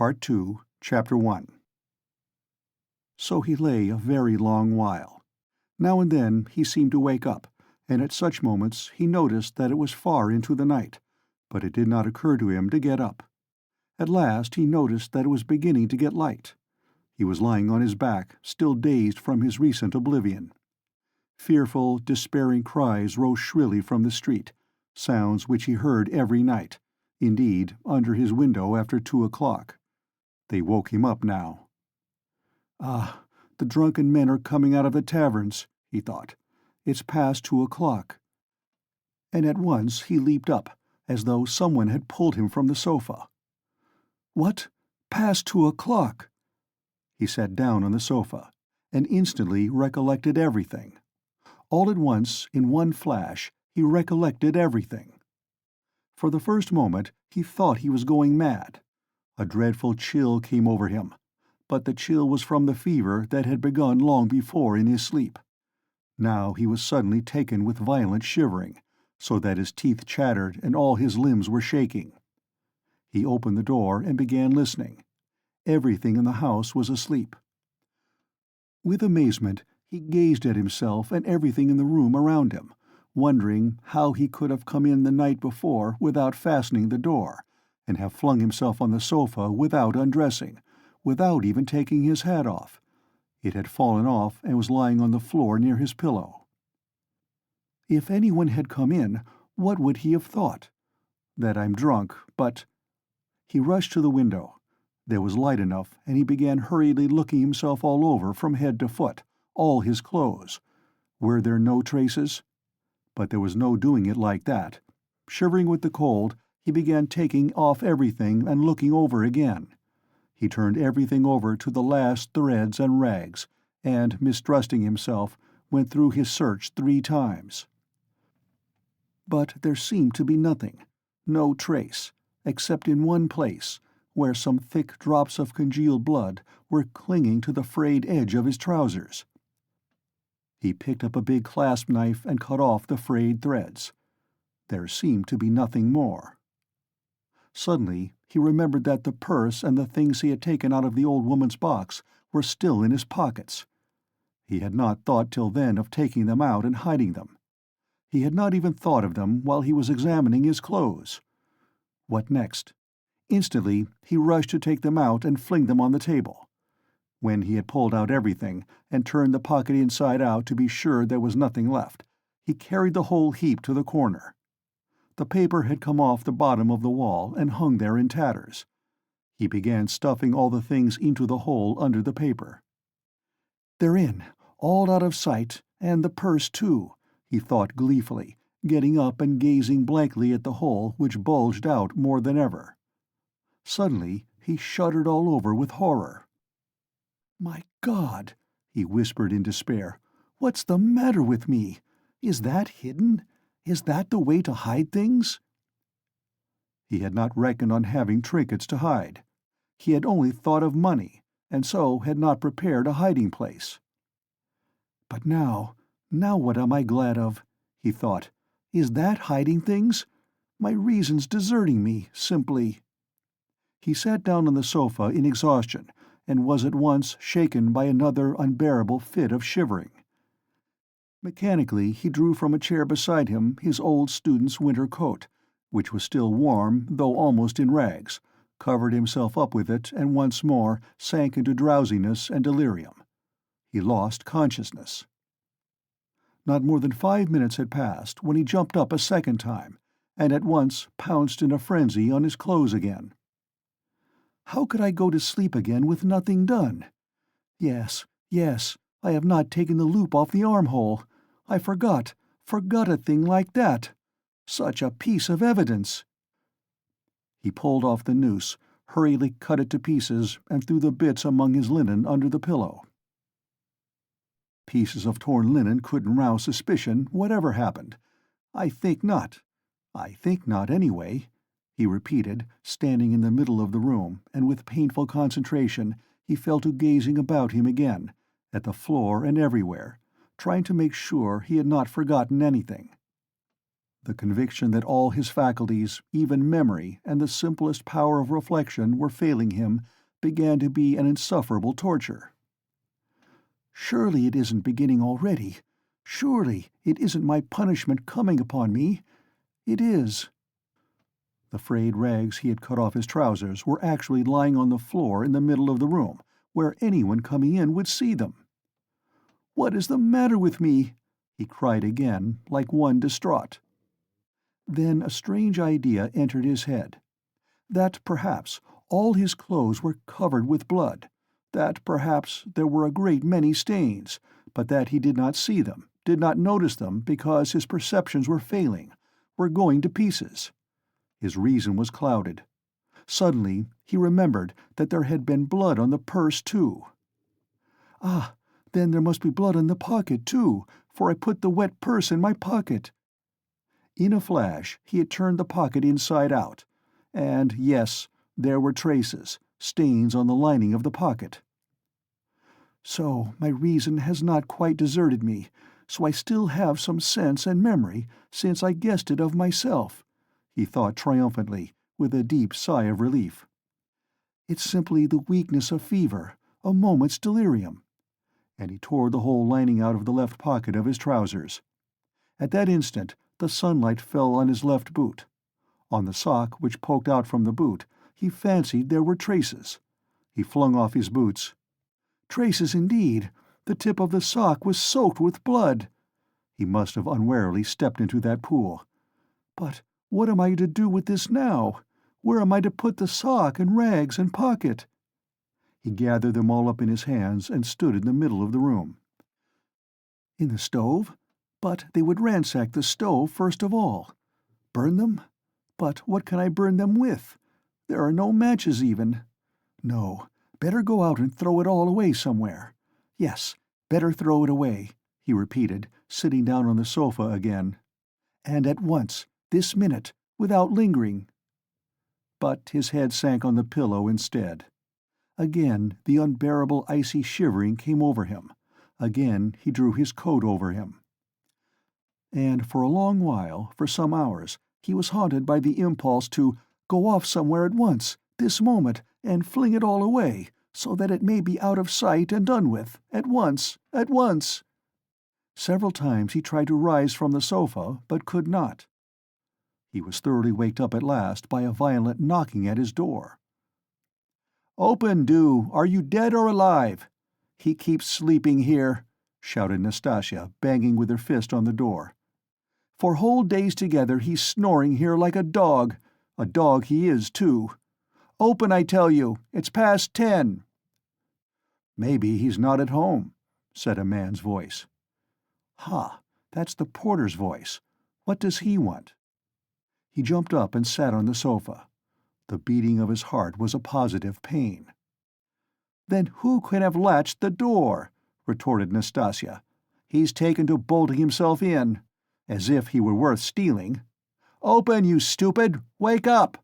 Part 2, Chapter 1. So he lay a very long while. Now and then he seemed to wake up, and at such moments he noticed that it was far into the night, but it did not occur to him to get up. At last he noticed that it was beginning to get light. He was lying on his back, still dazed from his recent oblivion. Fearful, despairing cries rose shrilly from the street, sounds which he heard every night, indeed, under his window after 2 o'clock. They woke him up now. "Ah, the drunken men are coming out of the taverns," he thought. "It's past 2 o'clock." And at once he leaped up, as though someone had pulled him from the sofa. "What? Past 2 o'clock?" He sat down on the sofa, and instantly recollected everything. All at once, in one flash, he recollected everything. For the first moment he thought he was going mad. A dreadful chill came over him, but the chill was from the fever that had begun long before in his sleep. Now he was suddenly taken with violent shivering, so that his teeth chattered and all his limbs were shaking. He opened the door and began listening. Everything in the house was asleep. With amazement he gazed at himself and everything in the room around him, wondering how he could have come in the night before without fastening the door, and have flung himself on the sofa without undressing, without even taking his hat off. It had fallen off and was lying on the floor near his pillow. If anyone had come in, what would he have thought? That I'm drunk, but— He rushed to the window. There was light enough, and he began hurriedly looking himself all over from head to foot, all his clothes. Were there no traces? But there was no doing it like that. Shivering with the cold, he began taking off everything and looking over again. He turned everything over to the last threads and rags, and, mistrusting himself, went through his search 3 times. But there seemed to be nothing, no trace, except in one place, where some thick drops of congealed blood were clinging to the frayed edge of his trousers. He picked up a big clasp knife and cut off the frayed threads. There seemed to be nothing more. Suddenly he remembered that the purse and the things he had taken out of the old woman's box were still in his pockets. He had not thought till then of taking them out and hiding them. He had not even thought of them while he was examining his clothes. What next? Instantly he rushed to take them out and fling them on the table. When he had pulled out everything, and turned the pocket inside out to be sure there was nothing left, he carried the whole heap to the corner. The paper had come off the bottom of the wall and hung there in tatters. He began stuffing all the things into the hole under the paper. "They're in, all out of sight, and the purse too," he thought gleefully, getting up and gazing blankly at the hole which bulged out more than ever. Suddenly he shuddered all over with horror. "My God," he whispered in despair, "what's the matter with me? Is that hidden? Is that the way to hide things?" He had not reckoned on having trinkets to hide. He had only thought of money, and so had not prepared a hiding place. "But now what am I glad of?" he thought. "Is that hiding things? My reason's deserting me, simply." He sat down on the sofa in exhaustion, and was at once shaken by another unbearable fit of shivering. Mechanically he drew from a chair beside him his old student's winter coat, which was still warm though almost in rags, covered himself up with it, and once more sank into drowsiness and delirium. He lost consciousness. Not more than 5 minutes had passed when he jumped up a second time, and at once pounced in a frenzy on his clothes again. How could I go to sleep again with nothing done? Yes, I have not taken the loop off the armhole. I forgot a thing like that. Such a piece of evidence. He pulled off the noose, hurriedly cut it to pieces, and threw the bits among his linen under the pillow. Pieces of torn linen couldn't rouse suspicion, whatever happened. I think not, anyway, he repeated, standing in the middle of the room, and with painful concentration he fell to gazing about him again, at the floor and everywhere, trying to make sure he had not forgotten anything. The conviction that all his faculties, even memory and the simplest power of reflection, were failing him began to be an insufferable torture. Surely it isn't beginning already. Surely it isn't my punishment coming upon me. It is. The frayed rags he had cut off his trousers were actually lying on the floor in the middle of the room, where anyone coming in would see them. "What is the matter with me?" he cried again, like one distraught. Then a strange idea entered his head. That perhaps all his clothes were covered with blood, that perhaps there were a great many stains, but that he did not see them, did not notice them because his perceptions were failing, were going to pieces. His reason was clouded. Suddenly he remembered that there had been blood on the purse too. Ah, then there must be blood in the pocket too, for I put the wet purse in my pocket. In a flash he had turned the pocket inside out, and yes, there were traces, stains on the lining of the pocket. So my reason has not quite deserted me, so I still have some sense and memory, since I guessed it of myself, he thought triumphantly, with a deep sigh of relief. It's simply the weakness of fever, a moment's delirium. And he tore the whole lining out of the left pocket of his trousers. At that instant the sunlight fell on his left boot. On the sock which poked out from the boot he fancied there were traces. He flung off his boots. Traces indeed! The tip of the sock was soaked with blood. He must have unwarily stepped into that pool. But what am I to do with this now? Where am I to put the sock and rags and pocket? He gathered them all up in his hands and stood in the middle of the room. In the stove? But they would ransack the stove first of all. Burn them? But what can I burn them with? There are no matches even. No, better go out and throw it all away somewhere. Yes, better throw it away, he repeated, sitting down on the sofa again. And at once, this minute, without lingering. But his head sank on the pillow instead. Again the unbearable icy shivering came over him. Again he drew his coat over him. And for a long while, for some hours, he was haunted by the impulse to go off somewhere at once, this moment, and fling it all away, so that it may be out of sight and done with, at once, at once. Several times he tried to rise from the sofa, but could not. He was thoroughly waked up at last by a violent knocking at his door. "Open, do! Are you dead or alive? He keeps sleeping here," shouted Nastasia, banging with her fist on the door. "For whole days together he's snoring here like a dog he is, too. Open, I tell you! It's past 10. "Maybe he's not at home," said a man's voice. "Ha, that's the porter's voice. What does he want?" He jumped up and sat on the sofa. The beating of his heart was a positive pain. "Then who can have latched the door?" retorted Nastasia. "He's taken to bolting himself in. As if he were worth stealing. Open, you stupid! Wake up!"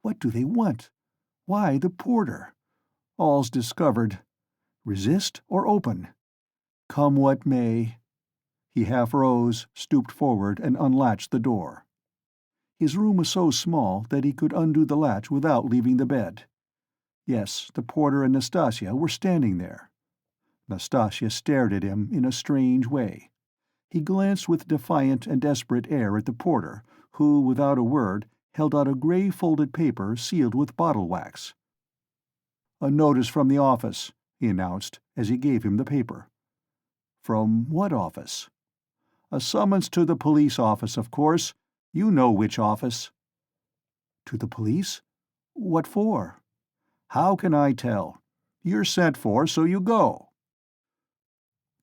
What do they want? Why the porter? All's discovered. Resist or open? Come what may. He half rose, stooped forward, and unlatched the door. His room was so small that he could undo the latch without leaving the bed. Yes, the porter and Nastasia were standing there. Nastasia stared at him in a strange way. He glanced with defiant and desperate air at the porter, who, without a word, held out a grey folded paper sealed with bottle wax. "A notice from the office," he announced, as he gave him the paper. "From what office?" "A summons to the police office, of course. You know which office." "To the police? What for?" "How can I tell? You're sent for, so you go."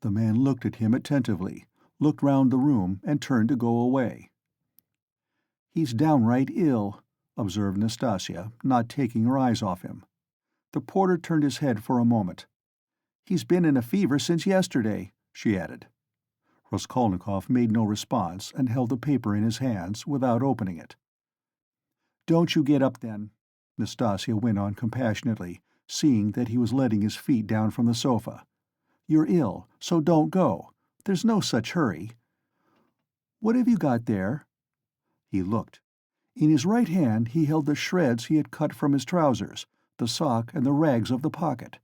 The man looked at him attentively, looked round the room, and turned to go away. "He's downright ill," observed Nastasia, not taking her eyes off him. The porter turned his head for a moment. "He's been in a fever since yesterday," she added. Raskolnikov made no response and held the paper in his hands, without opening it. "Don't you get up, then," Nastasia went on compassionately, seeing that he was letting his feet down from the sofa. "You're ill, so don't go. There's no such hurry." "What have you got there?" He looked. In his right hand he held the shreds he had cut from his trousers, the sock and the rags of the pocket.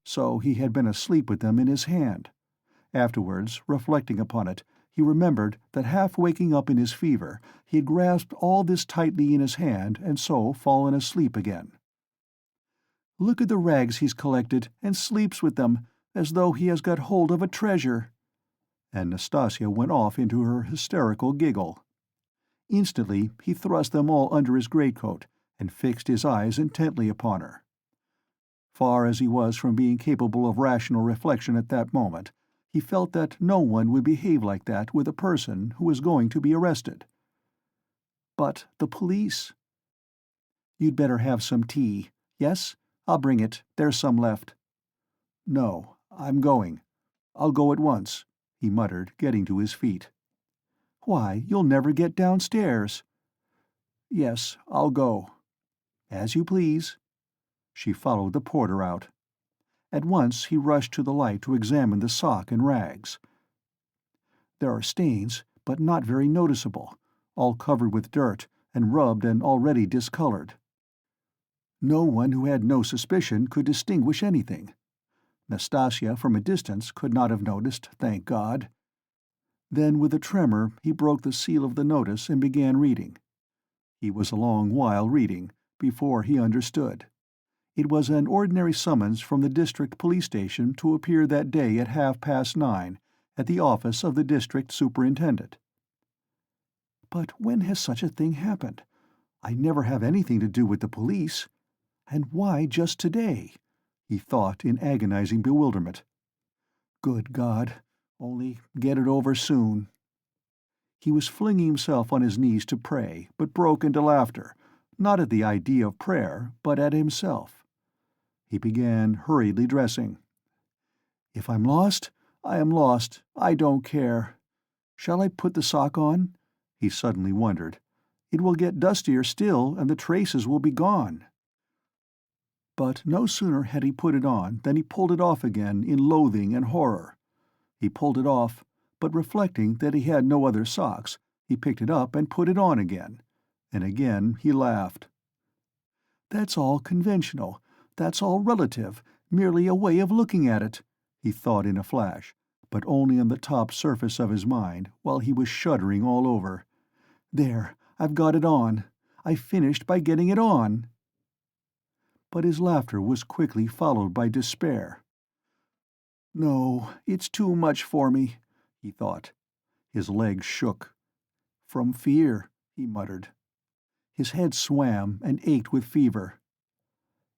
So he had been asleep with them in his hand. Afterwards, reflecting upon it, he remembered that half waking up in his fever, he had grasped all this tightly in his hand and so fallen asleep again. "Look at the rags he's collected, and sleeps with them, as though he has got hold of a treasure." And Nastasia went off into her hysterical giggle. Instantly he thrust them all under his greatcoat, and fixed his eyes intently upon her. Far as he was from being capable of rational reflection at that moment, he felt that no one would behave like that with a person who was going to be arrested. But the police— "You'd better have some tea. Yes? I'll bring it. There's some left." "No, I'm going. I'll go at once," he muttered, getting to his feet. "Why, you'll never get downstairs." "Yes, I'll go." "As you please." She followed the porter out. At once he rushed to the light to examine the sock and rags. There are stains, but not very noticeable, all covered with dirt, and rubbed and already discolored. No one who had no suspicion could distinguish anything. Nastasia, from a distance, could not have noticed, thank God. Then, with a tremor, he broke the seal of the notice and began reading. He was a long while reading, before he understood. It was an ordinary summons from the district police station to appear that day at 9:30 at the office of the district superintendent. But when has such a thing happened? I never have anything to do with the police. And why just today? He thought in agonizing bewilderment. Good God, only get it over soon. He was flinging himself on his knees to pray, but broke into laughter, not at the idea of prayer, but at himself. He began hurriedly dressing. If I'm lost, I am lost. I don't care. Shall I put the sock on? He suddenly wondered. It will get dustier still, and the traces will be gone. But no sooner had he put it on than he pulled it off again in loathing and horror. He pulled it off, but reflecting that he had no other socks, he picked it up and put it on again. And again he laughed. That's all conventional. That's all relative, merely a way of looking at it, he thought in a flash, but only on the top surface of his mind, while he was shuddering all over. There, I've got it on. I finished by getting it on. But his laughter was quickly followed by despair. No, it's too much for me, he thought. His legs shook. From fear, he muttered. His head swam and ached with fever.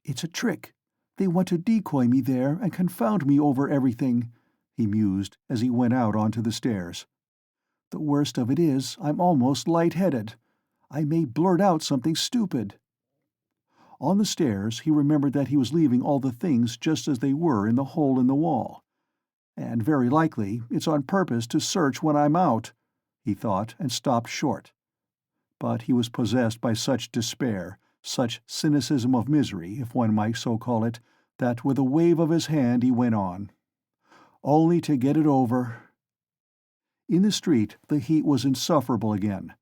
It's a trick. They want to decoy me there and confound me over everything, he mused as he went out onto the stairs. The worst of it is I'm almost light-headed. I may blurt out something stupid. On the stairs he remembered that he was leaving all the things just as they were in the hole in the wall. And very likely it's on purpose to search when I'm out, he thought, and stopped short. But he was possessed by such despair, such cynicism of misery, if one might so call it, that with a wave of his hand he went on. Only to get it over. In the street the heat was insufferable again.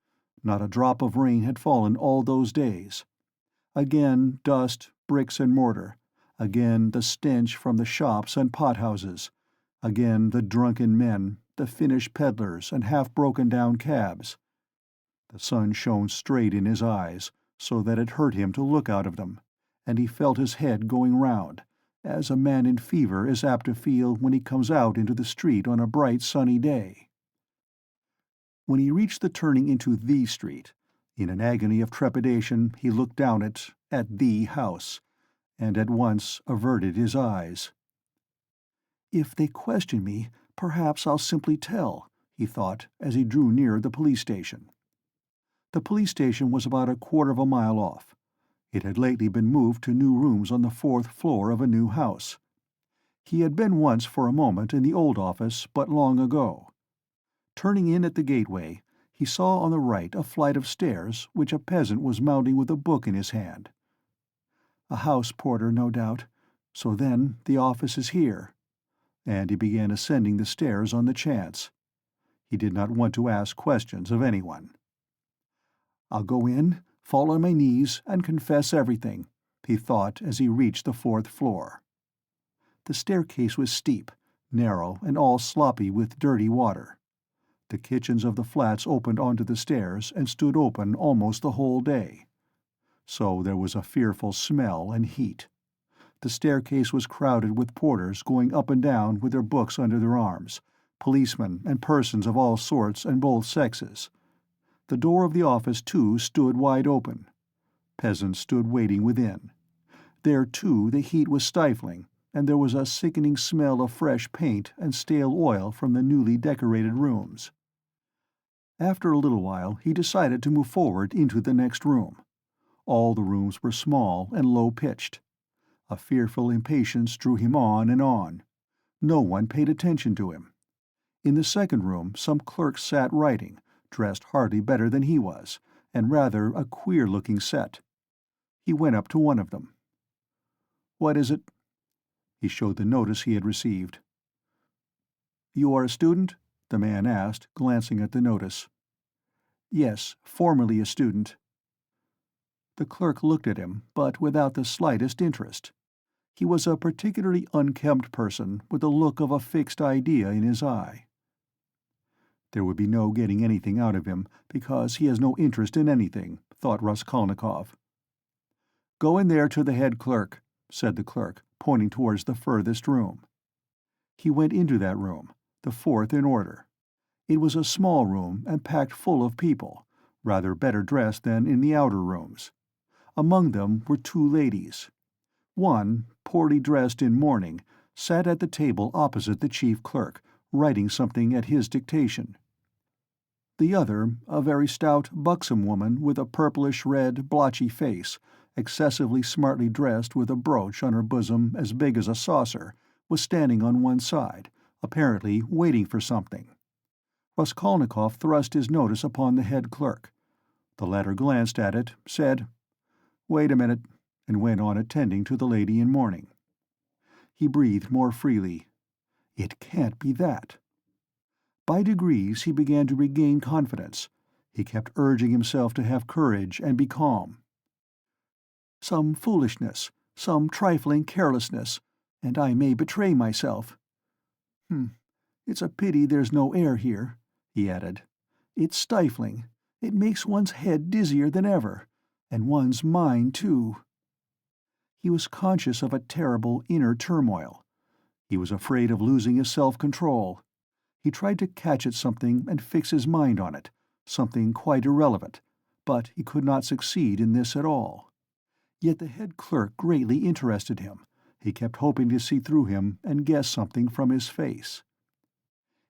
Not a drop of rain had fallen all those days. Again dust, bricks and mortar. Again the stench from the shops and pothouses. Again the drunken men, the Finnish peddlers and half-broken-down cabs. The sun shone straight in his eyes, so that it hurt him to look out of them, and he felt his head going round, as a man in fever is apt to feel when he comes out into the street on a bright sunny day. When he reached the turning into the street, in an agony of trepidation he looked down it, at the house, and at once averted his eyes. If they question me, perhaps I'll simply tell, he thought, as he drew near the police station. The police station was about a quarter of a mile off. It had lately been moved to new rooms on the 4th floor of a new house. He had been once for a moment in the old office, but long ago. Turning in at the gateway, he saw on the right a flight of stairs which a peasant was mounting with a book in his hand. A house porter, no doubt. So then the office is here. And he began ascending the stairs on the chance. He did not want to ask questions of anyone. "I'll go in, fall on my knees, and confess everything," he thought as he reached the 4th floor. The staircase was steep, narrow, and all sloppy with dirty water. The kitchens of the flats opened onto the stairs and stood open almost the whole day. So there was a fearful smell and heat. The staircase was crowded with porters going up and down with their books under their arms, policemen and persons of all sorts and both sexes. The door of the office, too, stood wide open. Peasants stood waiting within. There, too, the heat was stifling, and there was a sickening smell of fresh paint and stale oil from the newly decorated rooms. After a little while he decided to move forward into the next room. All the rooms were small and low-pitched. A fearful impatience drew him on and on. No one paid attention to him. In the second room some clerks sat writing, dressed hardly better than he was, and rather a queer-looking set. He went up to one of them. "What is it?" He showed the notice he had received. "You are a student?" the man asked, glancing at the notice. "Yes, formerly a student." The clerk looked at him, but without the slightest interest. He was a particularly unkempt person, with the look of a fixed idea in his eye. There would be no getting anything out of him, because he has no interest in anything, thought Raskolnikov. "Go in there to the head clerk," said the clerk, pointing towards the furthest room. He went into that room, the 4th in order. It was a small room and packed full of people, rather better dressed than in the outer rooms. Among them were 2 ladies. One, poorly dressed in mourning, sat at the table opposite the chief clerk, writing something at his dictation. The other, a very stout, buxom woman with a purplish-red, blotchy face, excessively smartly dressed with a brooch on her bosom as big as a saucer, was standing on one side, apparently waiting for something. Raskolnikov thrust his notice upon the head clerk. The latter glanced at it, said, "Wait a minute," and went on attending to the lady in mourning. He breathed more freely. It can't be that. By degrees he began to regain confidence. He kept urging himself to have courage and be calm. "Some foolishness, some trifling carelessness, and I may betray myself. It's a pity there's no air here," he added. "It's stifling. It makes one's head dizzier than ever, and one's mind, too." He was conscious of a terrible inner turmoil. He was afraid of losing his self-control. He tried to catch at something and fix his mind on it, something quite irrelevant, but he could not succeed in this at all. Yet the head clerk greatly interested him. He kept hoping to see through him and guess something from his face.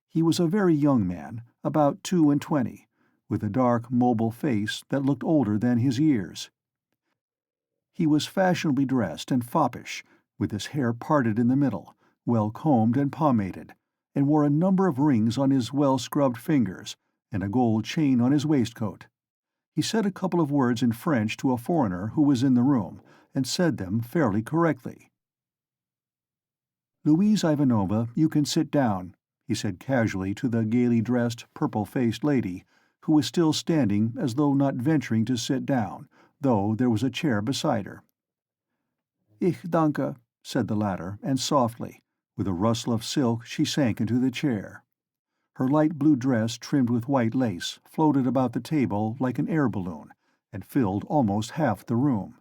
He was a very young man, about 22, with a dark, mobile face that looked older than his years. He was fashionably dressed and foppish, with his hair parted in the middle, well combed and pomaded, and wore a number of rings on his well-scrubbed fingers, and a gold chain on his waistcoat. He said a couple of words in French to a foreigner who was in the room, and said them fairly correctly. "Louise Ivanovna, you can sit down," he said casually to the gaily dressed, purple-faced lady, who was still standing as though not venturing to sit down, though there was a chair beside her. "Ich danke," said the latter, and softly, with a rustle of silk, she sank into the chair. Her light blue dress trimmed with white lace floated about the table like an air balloon, and filled almost half the room.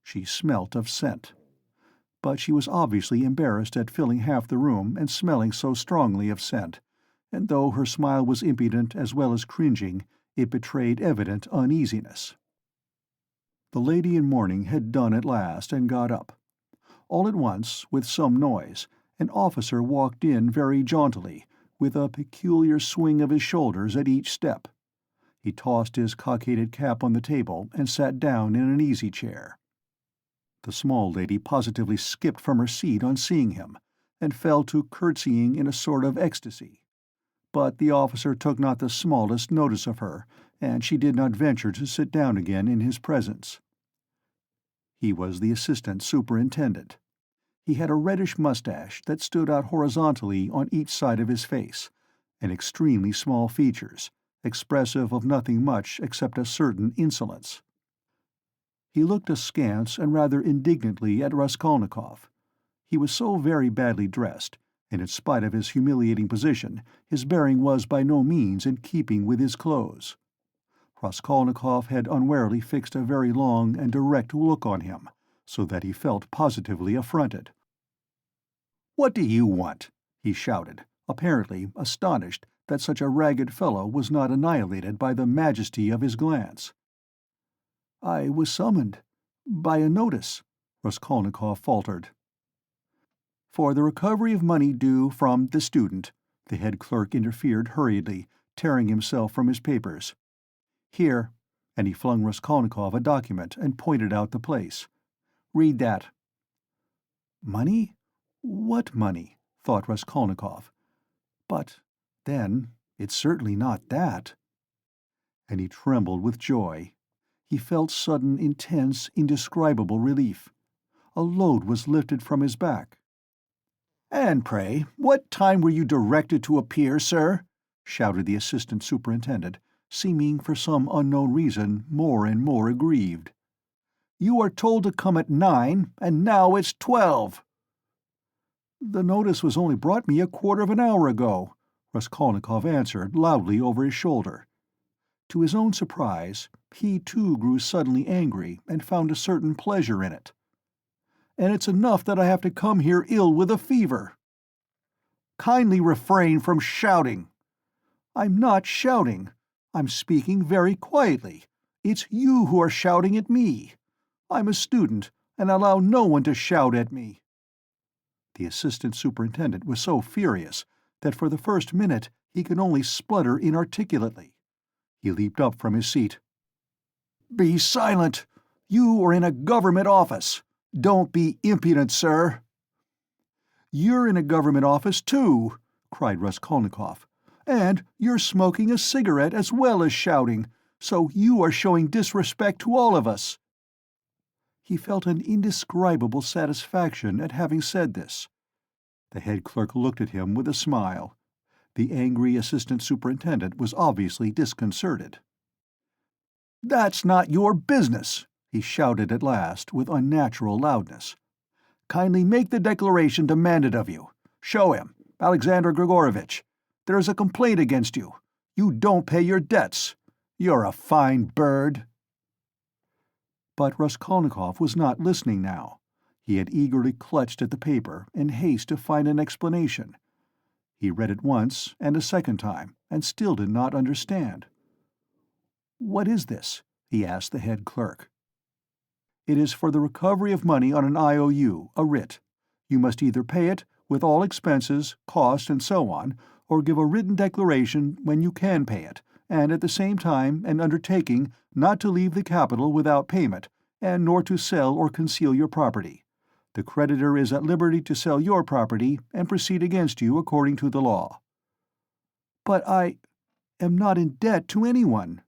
She smelt of scent. But she was obviously embarrassed at filling half the room and smelling so strongly of scent, and though her smile was impudent as well as cringing, it betrayed evident uneasiness. The lady in mourning had done at last and got up. All at once, with some noise, an officer walked in very jauntily, with a peculiar swing of his shoulders at each step. He tossed his cockaded cap on the table and sat down in an easy-chair. The small lady positively skipped from her seat on seeing him, and fell to curtsying in a sort of ecstasy. But the officer took not the smallest notice of her, and she did not venture to sit down again in his presence. He was the assistant superintendent. He had a reddish mustache that stood out horizontally on each side of his face, and extremely small features, expressive of nothing much except a certain insolence. He looked askance and rather indignantly at Raskolnikov. He was so very badly dressed, and in spite of his humiliating position, his bearing was by no means in keeping with his clothes. Raskolnikov had unwarily fixed a very long and direct look on him, so that he felt positively affronted. "What do you want?" he shouted, apparently astonished that such a ragged fellow was not annihilated by the majesty of his glance. "I was summoned by a notice," Raskolnikov faltered. "For the recovery of money due from the student," the head clerk interfered hurriedly, tearing himself from his papers. "Here," and he flung Raskolnikov a document and pointed out the place. "Read that." "Money? What money?" thought Raskolnikov. "But, then, it's certainly not that." And he trembled with joy. He felt sudden, intense, indescribable relief. A load was lifted from his back. "And pray, what time were you directed to appear, sir?" shouted the assistant superintendent, seeming for some unknown reason more and more aggrieved. "You are told to come at 9, and now it's 12." "The notice was only brought me a quarter of an hour ago," Raskolnikov answered loudly over his shoulder. To his own surprise, he too grew suddenly angry and found a certain pleasure in it. "And it's enough that I have to come here ill with a fever." "Kindly refrain from shouting." "I'm not shouting. I'm speaking very quietly. It's you who are shouting at me. I'm a student, and I allow no one to shout at me." The assistant superintendent was so furious that for the first minute he could only splutter inarticulately. He leaped up from his seat. "Be silent! You are in a government office. Don't be impudent, sir." "You're in a government office, too," cried Raskolnikov. "And you're smoking a cigarette as well as shouting, so you are showing disrespect to all of us." He felt an indescribable satisfaction at having said this. The head clerk looked at him with a smile. The angry assistant superintendent was obviously disconcerted. "That's not your business," he shouted at last, with unnatural loudness. "Kindly make the declaration demanded of you. Show him, Alexander Grigorovitch. There is a complaint against you. You don't pay your debts. You're a fine bird." But Raskolnikov was not listening now. He had eagerly clutched at the paper in haste to find an explanation. He read it once and a second time, and still did not understand. "What is this?" he asked the head clerk. "It is for the recovery of money on an IOU, a writ. You must either pay it, with all expenses, cost, and so on, or give a written declaration when you can pay it, and at the same time an undertaking not to leave the capital without payment, and nor to sell or conceal your property. The creditor is at liberty to sell your property and proceed against you according to the law." "But I am not in debt to anyone."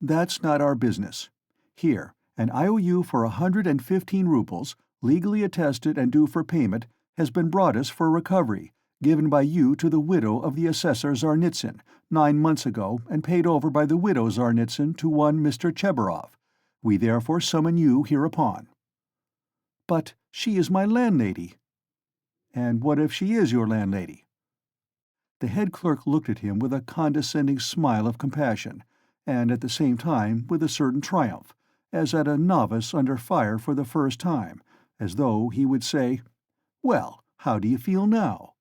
"That's not our business. Here, an IOU for 115 roubles, legally attested and due for payment, has been brought us for recovery, given by you to the widow of the assessor Zarnitsyn 9 months ago and paid over by the widow Zarnitsyn to one Mr. Chebarov. We therefore summon you hereupon." "But she is my landlady." "And what if she is your landlady?" The head clerk looked at him with a condescending smile of compassion, and at the same time with a certain triumph, as at a novice under fire for the first time, as though he would say, "Well, how do you feel now?"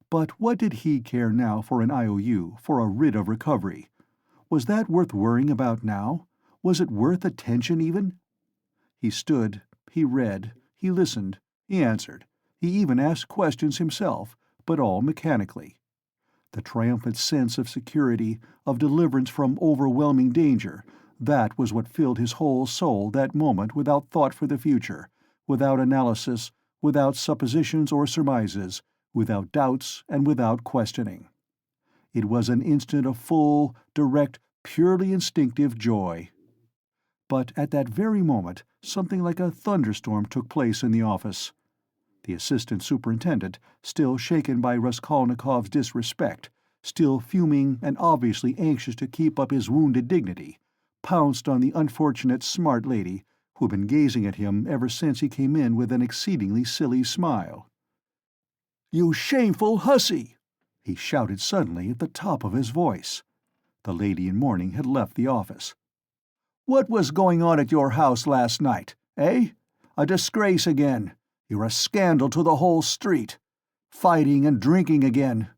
But what did he care now for an IOU, for a writ of recovery? Was that worth worrying about now? Was it worth attention even? He stood, he read, he listened, he answered, he even asked questions himself, but all mechanically. The triumphant sense of security, of deliverance from overwhelming danger, that was what filled his whole soul that moment, without thought for the future, without analysis, without suppositions or surmises, without doubts and without questioning. It was an instant of full, direct, purely instinctive joy. But at that very moment something like a thunderstorm took place in the office. The assistant superintendent, still shaken by Raskolnikov's disrespect, still fuming and obviously anxious to keep up his wounded dignity, pounced on the unfortunate smart lady, who had been gazing at him ever since he came in with an exceedingly silly smile. "You shameful hussy!" he shouted suddenly at the top of his voice. The lady in mourning had left the office. "What was going on at your house last night, eh? A disgrace again. You're a scandal to the whole street. Fighting and drinking again.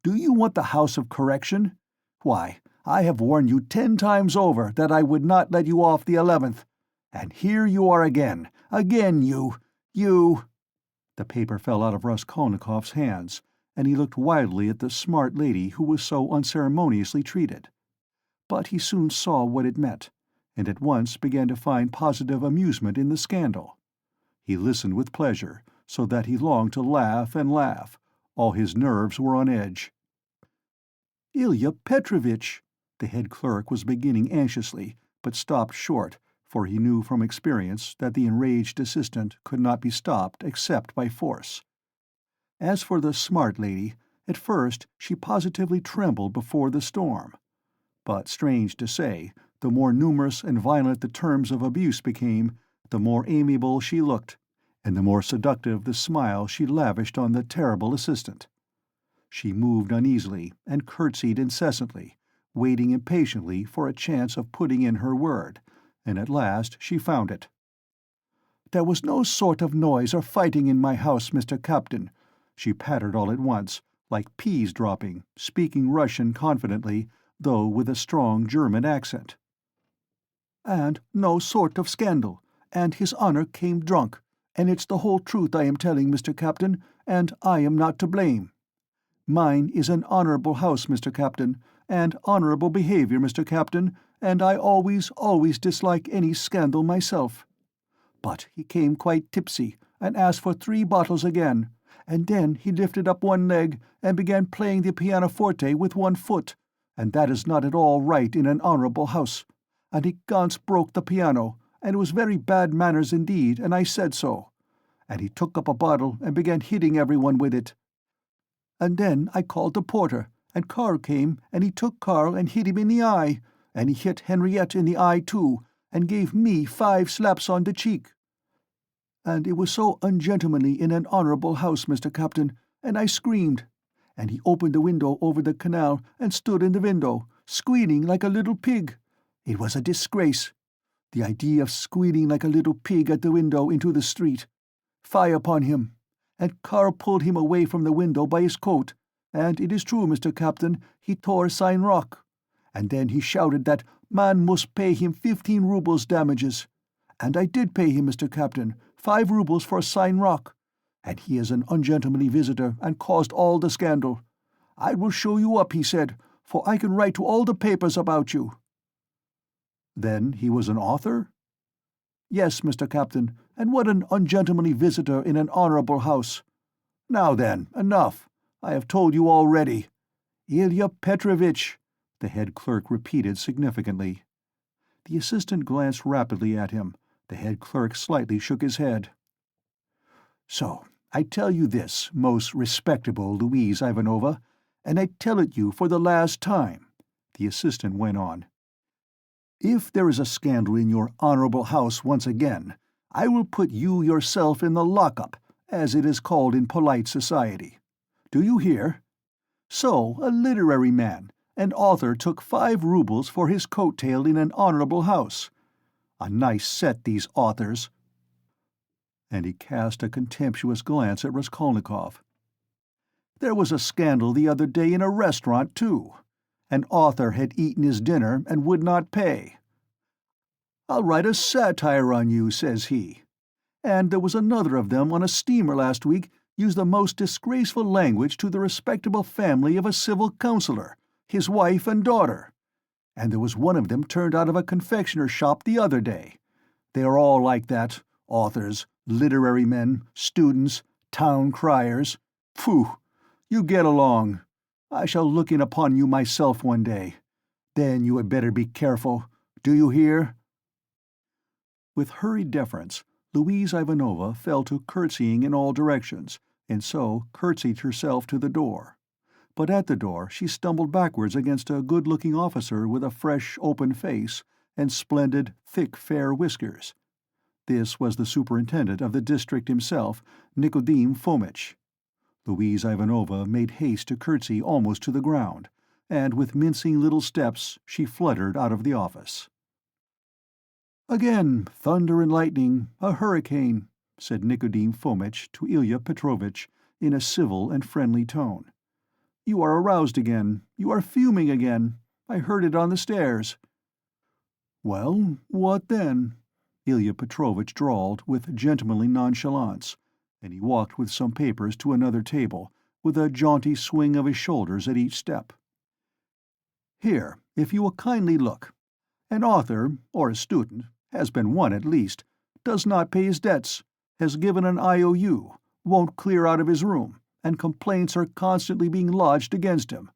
Do you want the House of Correction? Why, I have warned you 10 times over that I would not let you off the 11th. And here you are again. Again, you— The paper fell out of Raskolnikov's hands, and he looked wildly at the smart lady who was so unceremoniously treated. But he soon saw what it meant, and at once began to find positive amusement in the scandal. He listened with pleasure, so that he longed to laugh and laugh. All his nerves were on edge. "Ilya Petrovitch," the head clerk was beginning anxiously, but stopped short, for he knew from experience that the enraged assistant could not be stopped except by force. As for the smart lady, at first she positively trembled before the storm. But, strange to say, the more numerous and violent the terms of abuse became, the more amiable she looked, and the more seductive the smile she lavished on the terrible assistant. She moved uneasily and curtsied incessantly, waiting impatiently for a chance of putting in her word, and at last she found it. "There was no sort of noise or fighting in my house, Mr. Captain," she pattered all at once, like peas dropping, speaking Russian confidently, though with a strong German accent. "And no sort of scandal, and His Honor came drunk, and it's the whole truth I am telling, Mr. Captain, and I am not to blame. Mine is an honorable house, Mr. Captain, and honorable behavior, Mr. Captain, and I always dislike any scandal myself. But he came quite tipsy, and asked for 3 bottles again, and then he lifted up one leg and began playing the pianoforte with one foot, and that is not at all right in an honorable house, and he ganz broke the piano, and it was very bad manners indeed, and I said so. And he took up a bottle and began hitting everyone with it. And then I called the porter, and Karl came, and he took Karl and hit him in the eye, and he hit Henriette in the eye too, and gave me 5 slaps on the cheek. And it was so ungentlemanly in an honorable house, Mr. Captain, and I screamed. And he opened the window over the canal and stood in the window, squealing like a little pig. It was a disgrace. The idea of squealing like a little pig at the window into the street. Fie upon him! And Karl pulled him away from the window by his coat, and it is true, Mr. Captain, he tore sein rock. And then he shouted that man must pay him 15 rubles damages. And I did pay him, Mr. Captain, 5 rubles for sein rock. And he is an ungentlemanly visitor and caused all the scandal. I will show you up, he said, for I can write to all the papers about you. Then he was an author? Yes, Mr. Captain, and what an ungentlemanly visitor in an honorable house. Now then, enough. I have told you already. Ilya Petrovitch, the head clerk repeated significantly. The assistant glanced rapidly at him. The head clerk slightly shook his head. So, I tell you this, most respectable Louise Ivanova, and I tell it you for the last time, the assistant went on. If there is a scandal in your honorable house once again, I will put you yourself in the lock-up, as it is called in polite society. Do you hear? So, a literary man, an author, took 5 rubles for his coat-tail in an honorable house. A nice set, these authors. And he cast a contemptuous glance at Raskolnikov. There was a scandal the other day in a restaurant, too. An author had eaten his dinner and would not pay. I'll write a satire on you, says he. And there was another of them on a steamer last week used the most disgraceful language to the respectable family of a civil councillor, his wife and daughter. And there was one of them turned out of a confectioner's shop the other day. They are all like that, authors, literary men, students, town criers. Phew! You get along. I shall look in upon you myself one day. Then you had better be careful. Do you hear? With hurried deference, Louise Ivanova fell to curtsying in all directions, and so curtsied herself to the door. But at the door she stumbled backwards against a good-looking officer with a fresh, open face and splendid, thick, fair whiskers. This was the superintendent of the district himself, Nikodim Fomitch. Louise Ivanova made haste to curtsy almost to the ground, and with mincing little steps she fluttered out of the office. "Again, thunder and lightning, a hurricane," said Nikodim Fomitch to Ilya Petrovitch in a civil and friendly tone. "You are aroused again. You are fuming again. I heard it on the stairs." "Well, what then?" Ilya Petrovitch drawled with gentlemanly nonchalance, and he walked with some papers to another table, with a jaunty swing of his shoulders at each step. "Here, if you will kindly look. An author, or a student, has been one at least, does not pay his debts, has given an IOU, won't clear out of his room, and complaints are constantly being lodged against him.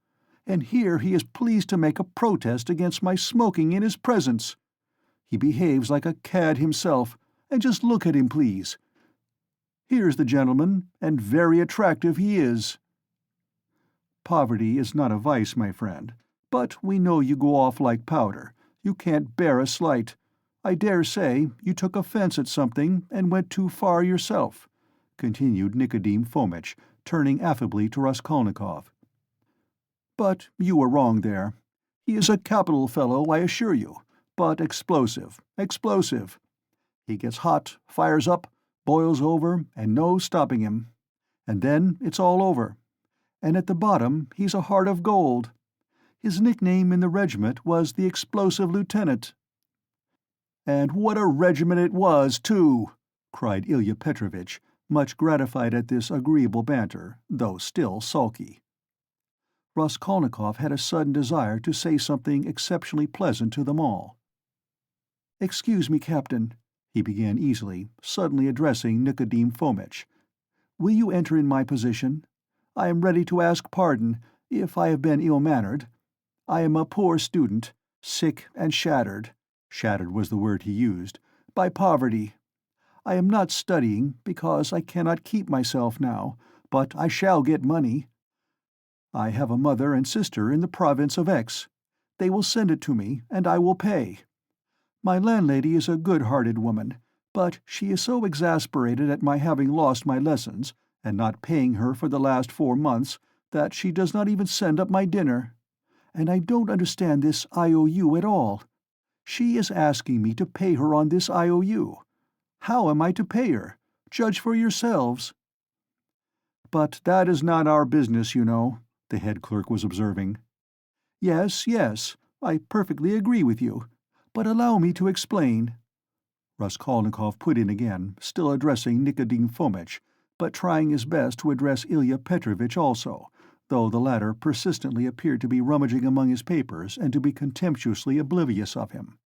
And here he is pleased to make a protest against my smoking in his presence. He behaves like a cad himself, and just look at him, please. Here's the gentleman, and very attractive he is." "Poverty is not a vice, my friend, but we know you go off like powder. You can't bear a slight. I dare say you took offense at something and went too far yourself," continued Nikodim Fomitch, turning affably to Raskolnikov. "But you were wrong there. He is a capital fellow, I assure you, but explosive, explosive. He gets hot, fires up, boils over, and no stopping him. And then it's all over. And at the bottom he's a heart of gold. His nickname in the regiment was the Explosive Lieutenant." "And what a regiment it was, too!" cried Ilya Petrovitch, much gratified at this agreeable banter, though still sulky. Raskolnikov had a sudden desire to say something exceptionally pleasant to them all. "Excuse me, Captain," he began easily, suddenly addressing Nikodim Fomitch. "Will you enter in my position? I am ready to ask pardon if I have been ill-mannered. I am a poor student, sick and shattered was the word he used, by poverty. I am not studying because I cannot keep myself now, but I shall get money. I have a mother and sister in the province of X. They will send it to me, and I will pay. My landlady is a good-hearted woman, but she is so exasperated at my having lost my lessons, and not paying her for the last 4 months, that she does not even send up my dinner. And I don't understand this IOU at all. She is asking me to pay her on this IOU. How am I to pay her? Judge for yourselves." "But that is not our business, you know," the head clerk was observing. "Yes, yes, I perfectly agree with you. But allow me to explain." Raskolnikov put in again, still addressing Nikodim Fomitch, but trying his best to address Ilya Petrovitch also, though the latter persistently appeared to be rummaging among his papers and to be contemptuously oblivious of him.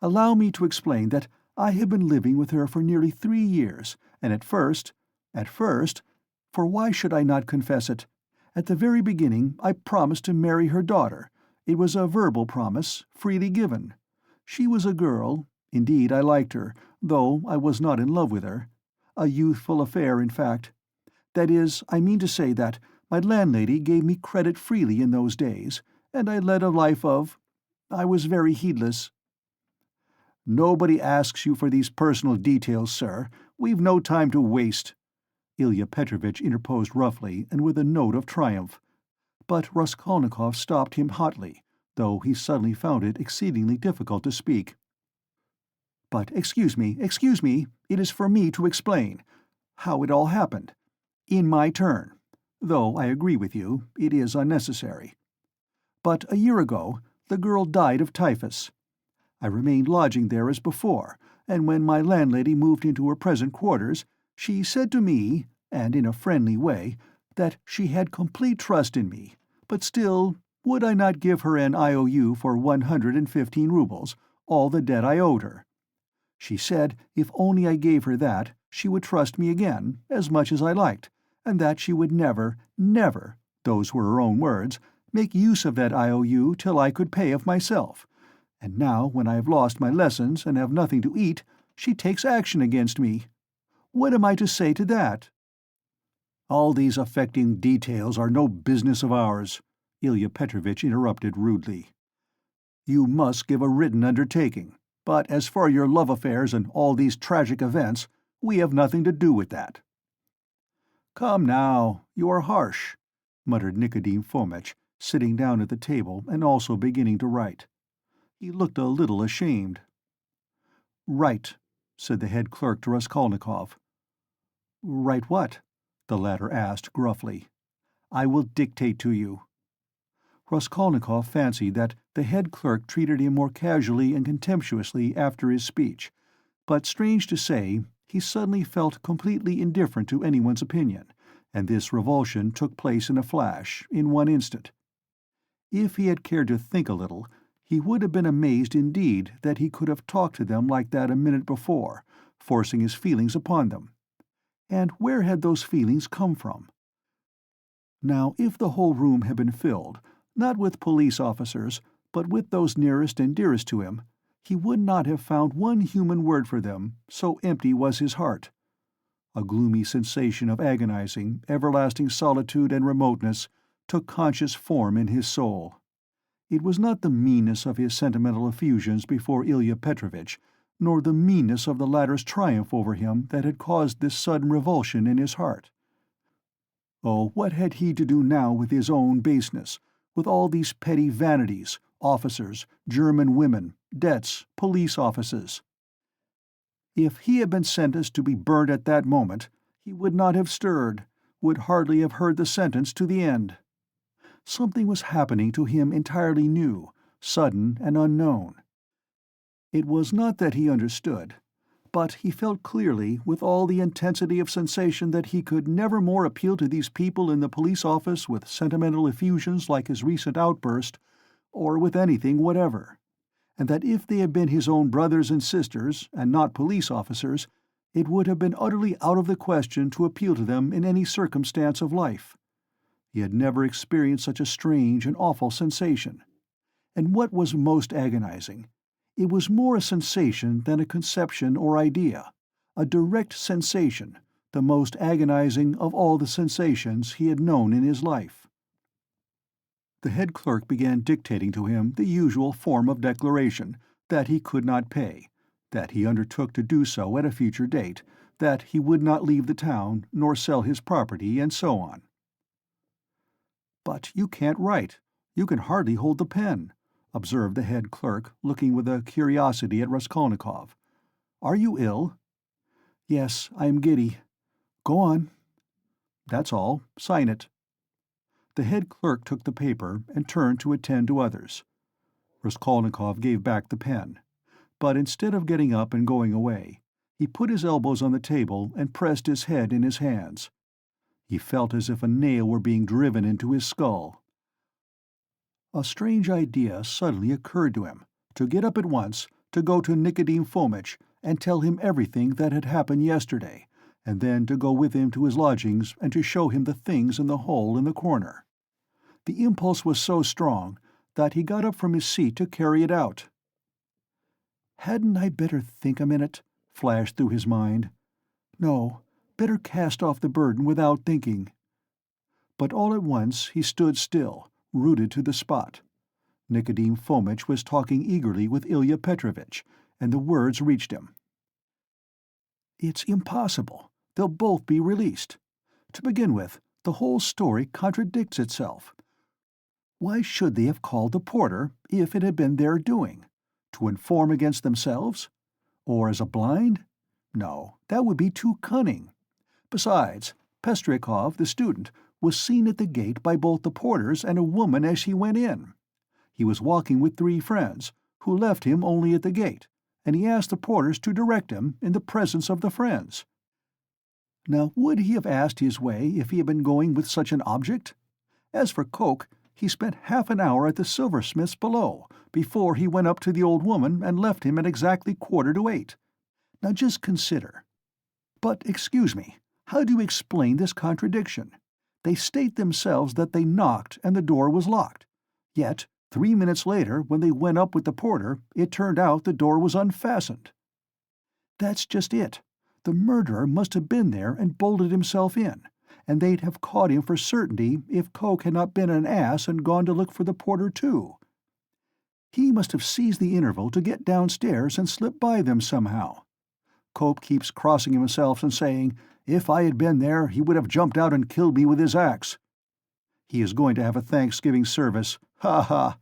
"Allow me to explain that I have been living with her for nearly 3 years, and at first, for why should I not confess it? At the very beginning I promised to marry her daughter. It was a verbal promise, freely given. She was a girl. Indeed, I liked her, though I was not in love with her. A youthful affair, in fact. That is, I mean to say that my landlady gave me credit freely in those days, and I led a life I was very heedless." "Nobody asks you for these personal details, sir. We've no time to waste," Ilya Petrovitch interposed roughly and with a note of triumph. But Raskolnikov stopped him hotly, though he suddenly found it exceedingly difficult to speak. "But excuse me, it is for me to explain how it all happened. In my turn. Though I agree with you, it is unnecessary. But a year ago, the girl died of typhus. I remained lodging there as before, and when my landlady moved into her present quarters, she said to me, and in a friendly way, that she had complete trust in me, but still, would I not give her an IOU for 115 roubles, all the debt I owed her? She said if only I gave her that, she would trust me again, as much as I liked, and that she would never, never, those were her own words, make use of that IOU till I could pay of myself. And now, when I have lost my lessons and have nothing to eat, She takes action against me. What am I to say to that?" "All these affecting details are no business of ours," Ilya Petrovitch interrupted rudely. "You must give a written undertaking, but as for your love affairs and all these tragic events, we have nothing to do with that." "Come now, you are harsh," muttered Nicodim Fomitch, sitting down at the table and also beginning to write. He looked a little ashamed. "Write," said the head clerk to Raskolnikov. "Write what?" the latter asked gruffly. "I will dictate to you." Raskolnikov fancied that the head clerk treated him more casually and contemptuously after his speech, but strange to say, he suddenly felt completely indifferent to anyone's opinion, and this revulsion took place in a flash, in one instant. If he had cared to think a little, he would have been amazed indeed that he could have talked to them like that a minute before, forcing his feelings upon them. And where had those feelings come from? Now, if the whole room had been filled, not with police officers, but with those nearest and dearest to him, he would not have found one human word for them, so empty was his heart. A gloomy sensation of agonizing, everlasting solitude and remoteness took conscious form in his soul. It was not the meanness of his sentimental effusions before Ilya Petrovitch, nor the meanness of the latter's triumph over him that had caused this sudden revulsion in his heart. Oh, what had he to do now with his own baseness, with all these petty vanities, officers, German women, debts, police offices? If he had been sentenced to be burnt at that moment, he would not have stirred, would hardly have heard the sentence to the end. Something was happening to him entirely new, sudden and unknown. It was not that he understood, but he felt clearly, with all the intensity of sensation, that he could never more appeal to these people in the police office with sentimental effusions like his recent outburst, or with anything whatever, and that if they had been his own brothers and sisters, and not police officers, it would have been utterly out of the question to appeal to them in any circumstance of life. He had never experienced such a strange and awful sensation. And what was most agonizing, it was more a sensation than a conception or idea, a direct sensation, the most agonizing of all the sensations he had known in his life. The head clerk began dictating to him the usual form of declaration, that he could not pay, that he undertook to do so at a future date, that he would not leave the town, nor sell his property, and so on. "But you can't write. You can hardly hold the pen," observed the head clerk, looking with a curiosity at Raskolnikov. "Are you ill?" "Yes, I am giddy. Go on." "That's all. Sign it." The head clerk took the paper and turned to attend to others. Raskolnikov gave back the pen, but instead of getting up and going away, he put his elbows on the table and pressed his head in his hands. He felt as if a nail were being driven into his skull. A strange idea suddenly occurred to him, to get up at once, to go to Nicodim Fomitch and tell him everything that had happened yesterday, and then to go with him to his lodgings and to show him the things in the hole in the corner. The impulse was so strong that he got up from his seat to carry it out. "Hadn't I better think a minute?" flashed through his mind. "No, better cast off the burden without thinking." But all at once he stood still, rooted to the spot. Nicodim Fomitch was talking eagerly with Ilya Petrovitch, and the words reached him. "It's impossible. They'll both be released. To begin with, the whole story contradicts itself. Why should they have called the porter, if it had been their doing? To inform against themselves? Or as a blind? No, that would be too cunning. Besides, Pestryakov, the student, was seen at the gate by both the porters and a woman as he went in. He was walking with 3 friends, who left him only at the gate, and he asked the porters to direct him in the presence of the friends. Now, would he have asked his way if he had been going with such an object? As for Koch, he spent half an hour at the silversmith's below, before he went up to the old woman and left him at exactly 7:45. Now just consider. But, excuse me, how do you explain this contradiction? They state themselves that they knocked and the door was locked. Yet, 3 minutes later, when they went up with the porter, it turned out the door was unfastened. That's just it. The murderer must have been there and bolted himself in, and they'd have caught him for certainty if Coke had not been an ass and gone to look for the porter too. He must have seized the interval to get downstairs and slip by them somehow. Cope keeps crossing himself and saying, "If I had been there, he would have jumped out and killed me with his axe." He is going to have a Thanksgiving service. Ha ha!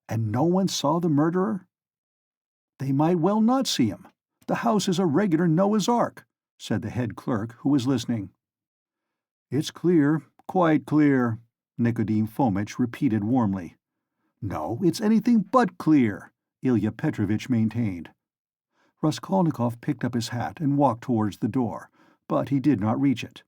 And no one saw the murderer? They might well not see him. The house is a regular Noah's Ark, said the head clerk, who was listening. It's clear, quite clear, Nicodim Fomitch repeated warmly. No, it's anything but clear, Ilya Petrovitch maintained. Raskolnikov picked up his hat and walked towards the door, but he did not reach it.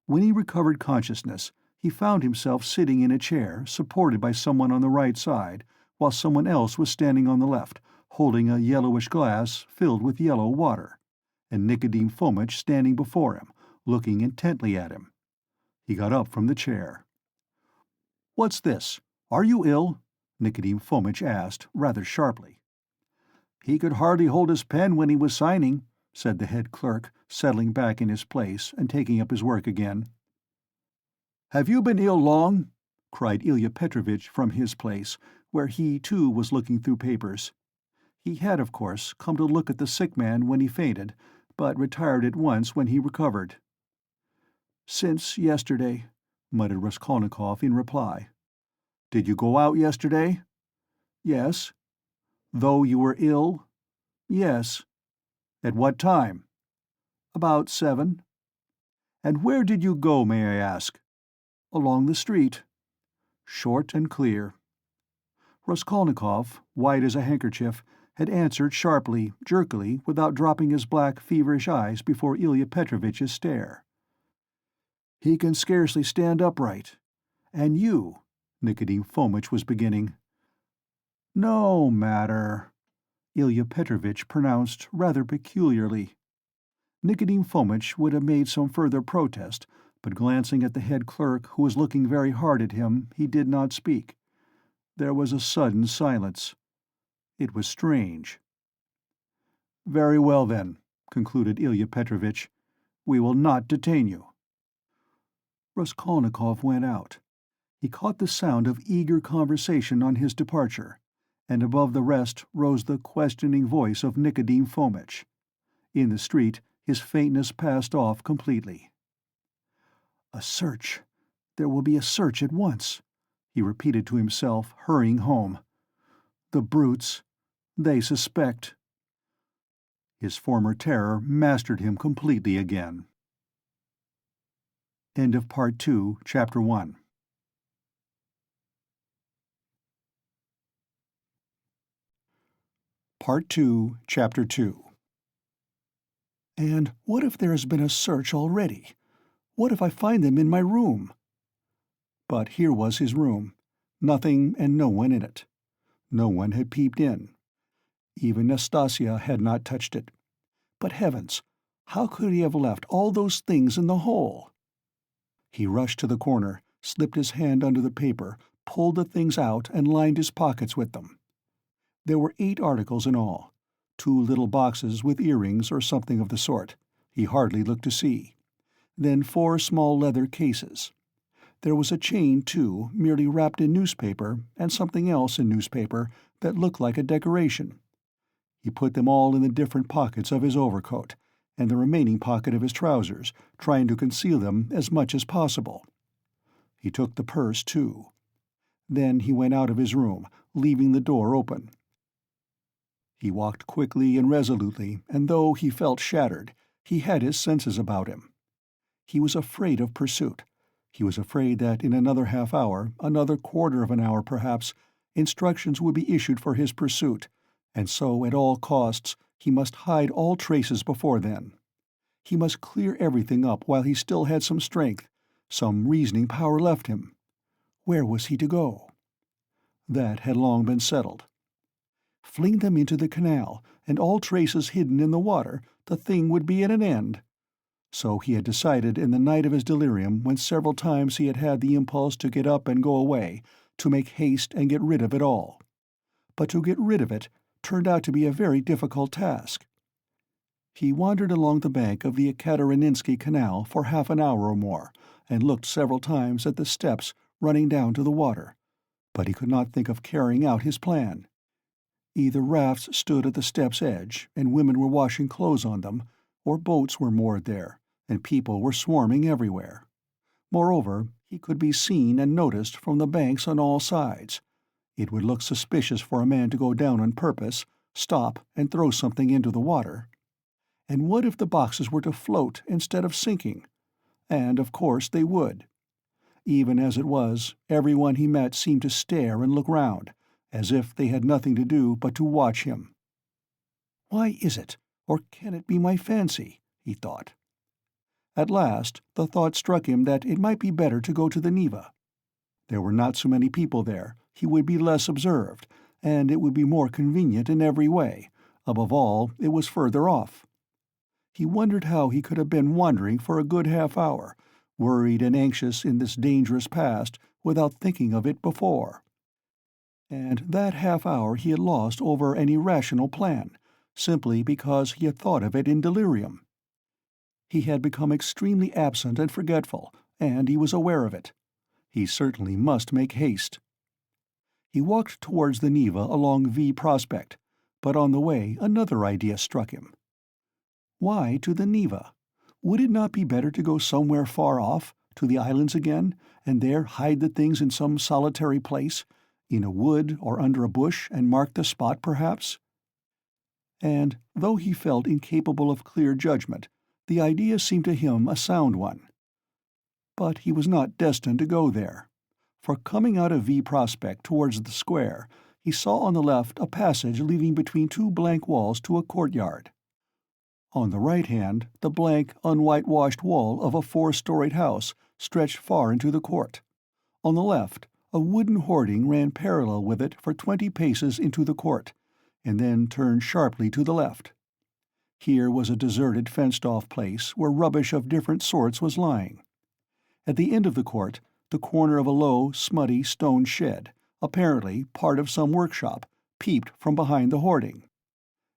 When he recovered consciousness, he found himself sitting in a chair, supported by someone on the right side, while someone else was standing on the left, holding a yellowish glass filled with yellow water, and Nicodim Fomitch standing before him, looking intently at him. He got up from the chair. "What's this? Are you ill?" Nicodim Fomitch asked, rather sharply. "He could hardly hold his pen when he was signing," said the head clerk, settling back in his place and taking up his work again. "Have you been ill long?" cried Ilya Petrovitch from his place, where he, too, was looking through papers. He had, of course, come to look at the sick man when he fainted, but retired at once when he recovered. "Since yesterday," muttered Raskolnikov in reply. "Did you go out yesterday?" "Yes." "Though you were ill?" "Yes." "At what time?" "About 7. "And where did you go, may I ask?" "Along the street." Short and clear. Raskolnikov, white as a handkerchief, had answered sharply, jerkily, without dropping his black, feverish eyes before Ilya Petrovitch's stare. "He can scarcely stand upright. And you," Nicodim Fomitch was beginning. "No matter," Ilya Petrovitch pronounced rather peculiarly. Nicodim Fomitch would have made some further protest, but glancing at the head clerk, who was looking very hard at him, he did not speak. There was a sudden silence. It was strange. "Very well, then," concluded Ilya Petrovitch. "We will not detain you." Raskolnikov went out. He caught the sound of eager conversation on his departure, and above the rest rose the questioning voice of Nicodim Fomitch. In the street, his faintness passed off completely. "A search. There will be a search at once," he repeated to himself, hurrying home. "The brutes. They suspect." His former terror mastered him completely again. End of Part 2, Chapter 1. Part 2, Chapter 2. And what if there has been a search already? What if I find them in my room? But here was his room. Nothing and no one in it. No one had peeped in. Even Nastasia had not touched it. But heavens, how could he have left all those things in the hole? He rushed to the corner, slipped his hand under the paper, pulled the things out, and lined his pockets with them. There were 8 articles in all. 2 little boxes with earrings or something of the sort. He hardly looked to see. Then 4 small leather cases. There was a chain, too, merely wrapped in newspaper, and something else in newspaper that looked like a decoration. He put them all in the different pockets of his overcoat, and the remaining pocket of his trousers, trying to conceal them as much as possible. He took the purse, too. Then he went out of his room, leaving the door open. He walked quickly and resolutely, and though he felt shattered, he had his senses about him. He was afraid of pursuit. He was afraid that in another half-hour, another quarter of an hour perhaps, instructions would be issued for his pursuit, and so at all costs he must hide all traces before then. He must clear everything up while he still had some strength, some reasoning power left him. Where was he to go? That had long been settled. Fling them into the canal, and all traces hidden in the water, the thing would be at an end. So he had decided in the night of his delirium, when several times he had had the impulse to get up and go away, to make haste and get rid of it all. But to get rid of it turned out to be a very difficult task. He wandered along the bank of the Ekaterininsky Canal for half an hour or more, and looked several times at the steps running down to the water, but he could not think of carrying out his plan. Either rafts stood at the step's edge, and women were washing clothes on them, or boats were moored there, and people were swarming everywhere. Moreover, he could be seen and noticed from the banks on all sides. It would look suspicious for a man to go down on purpose, stop, and throw something into the water. And what if the boxes were to float instead of sinking? And, of course, they would. Even as it was, everyone he met seemed to stare and look round, as if they had nothing to do but to watch him. "Why is it, or can it be my fancy?" he thought. At last, the thought struck him that it might be better to go to the Neva. There were not so many people there, he would be less observed, and it would be more convenient in every way. Above all, it was further off. He wondered how he could have been wandering for a good half-hour, worried and anxious in this dangerous past, without thinking of it before. And that half-hour he had lost over an irrational plan, simply because he had thought of it in delirium. He had become extremely absent and forgetful, and he was aware of it. He certainly must make haste. He walked towards the Neva along V Prospect, but on the way another idea struck him. Why to the Neva? Would it not be better to go somewhere far off, to the islands again, and there hide the things in some solitary place, in a wood or under a bush, and mark the spot, perhaps? And, though he felt incapable of clear judgment, the idea seemed to him a sound one. But he was not destined to go there, for coming out of V Prospect towards the square, he saw on the left a passage leading between two blank walls to a courtyard. On the right hand, the blank, unwhitewashed wall of a 4-storied house stretched far into the court. On the left, a wooden hoarding ran parallel with it for 20 paces into the court, and then turned sharply to the left. Here was a deserted, fenced-off place where rubbish of different sorts was lying. At the end of the court, the corner of a low, smutty stone shed, apparently part of some workshop, peeped from behind the hoarding.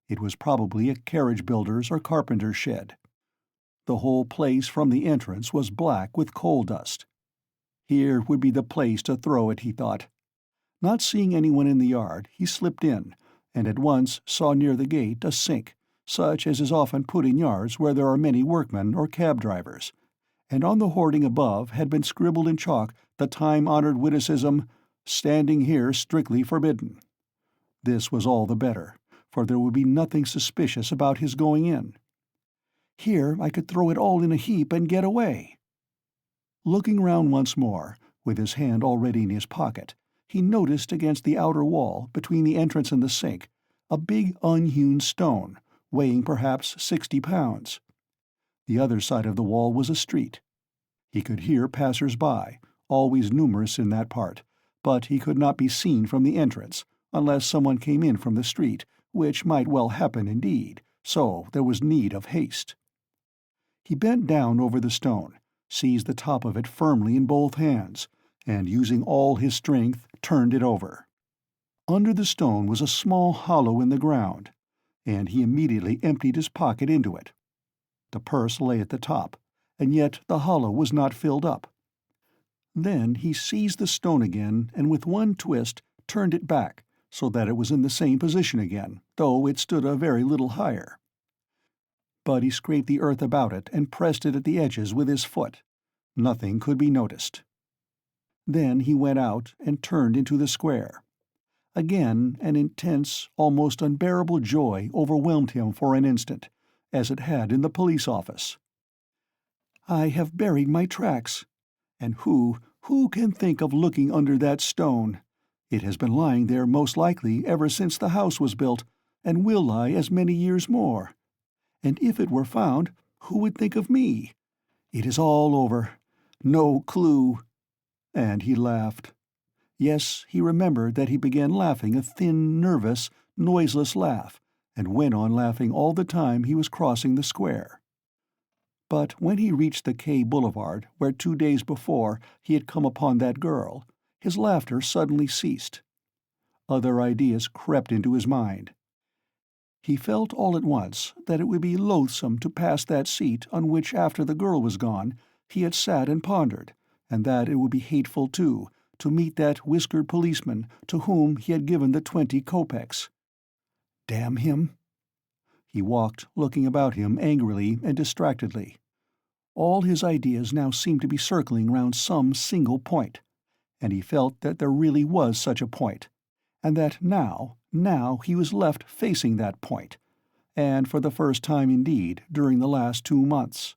It was probably a carriage-builder's or carpenter's shed. The whole place from the entrance was black with coal dust. Here would be the place to throw it, he thought. Not seeing anyone in the yard, he slipped in, and at once saw near the gate a sink, such as is often put in yards where there are many workmen or cab-drivers, and on the hoarding above had been scribbled in chalk the time-honored witticism, "Standing here strictly forbidden." This was all the better, for there would be nothing suspicious about his going in. Here I could throw it all in a heap and get away. Looking round once more, with his hand already in his pocket, he noticed against the outer wall, between the entrance and the sink, a big unhewn stone, weighing perhaps 60 pounds. The other side of the wall was a street. He could hear passers-by, always numerous in that part, but he could not be seen from the entrance, unless someone came in from the street, which might well happen indeed, so there was need of haste. He bent down over the stone, seized the top of it firmly in both hands, and using all his strength turned it over. Under the stone was a small hollow in the ground, and he immediately emptied his pocket into it. The purse lay at the top, and yet the hollow was not filled up. Then he seized the stone again and with one twist turned it back, so that it was in the same position again, though it stood a very little higher. But he scraped the earth about it and pressed it at the edges with his foot. Nothing could be noticed. Then he went out and turned into the square. Again an intense, almost unbearable joy overwhelmed him for an instant, as it had in the police office. I have buried my tracks. And who can think of looking under that stone? It has been lying there most likely ever since the house was built, and will lie as many years more. And if it were found, who would think of me? It is all over. No clue. And he laughed. Yes, he remembered that he began laughing a thin, nervous, noiseless laugh, and went on laughing all the time he was crossing the square. But when he reached the K Boulevard, where 2 days before he had come upon that girl, his laughter suddenly ceased. Other ideas crept into his mind. He felt all at once that it would be loathsome to pass that seat on which after the girl was gone he had sat and pondered, and that it would be hateful, too, to meet that whiskered policeman to whom he had given the 20 kopecks. Damn him! He walked, looking about him angrily and distractedly. All his ideas now seemed to be circling round some single point, and he felt that there really was such a point, and that now he was left facing that point, and for the first time indeed during the last 2 months.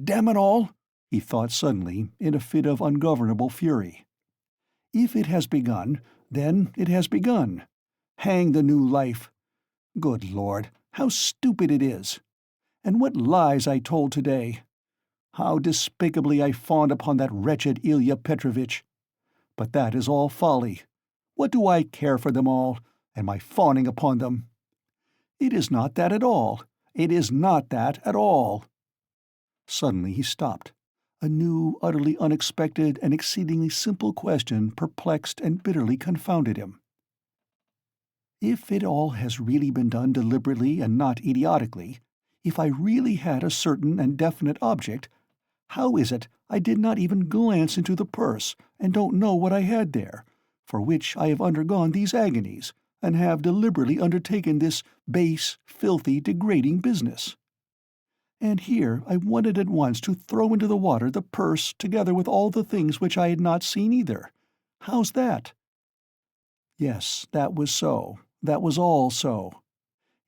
Damn it all! He thought suddenly, in a fit of ungovernable fury. If it has begun, then it has begun. Hang the new life! Good Lord, how stupid it is! And what lies I told today! How despicably I fawned upon that wretched Ilya Petrovitch! But that is all folly. What do I care for them all, and my fawning upon them? It is not that at all. It is not that at all. Suddenly he stopped. A new, utterly unexpected and exceedingly simple question perplexed and bitterly confounded him. If it all has really been done deliberately and not idiotically, if I really had a certain and definite object, how is it I did not even glance into the purse and don't know what I had there, for which I have undergone these agonies, and have deliberately undertaken this base, filthy, degrading business? And here I wanted at once to throw into the water the purse together with all the things which I had not seen either. How's that? Yes, that was so. That was all so.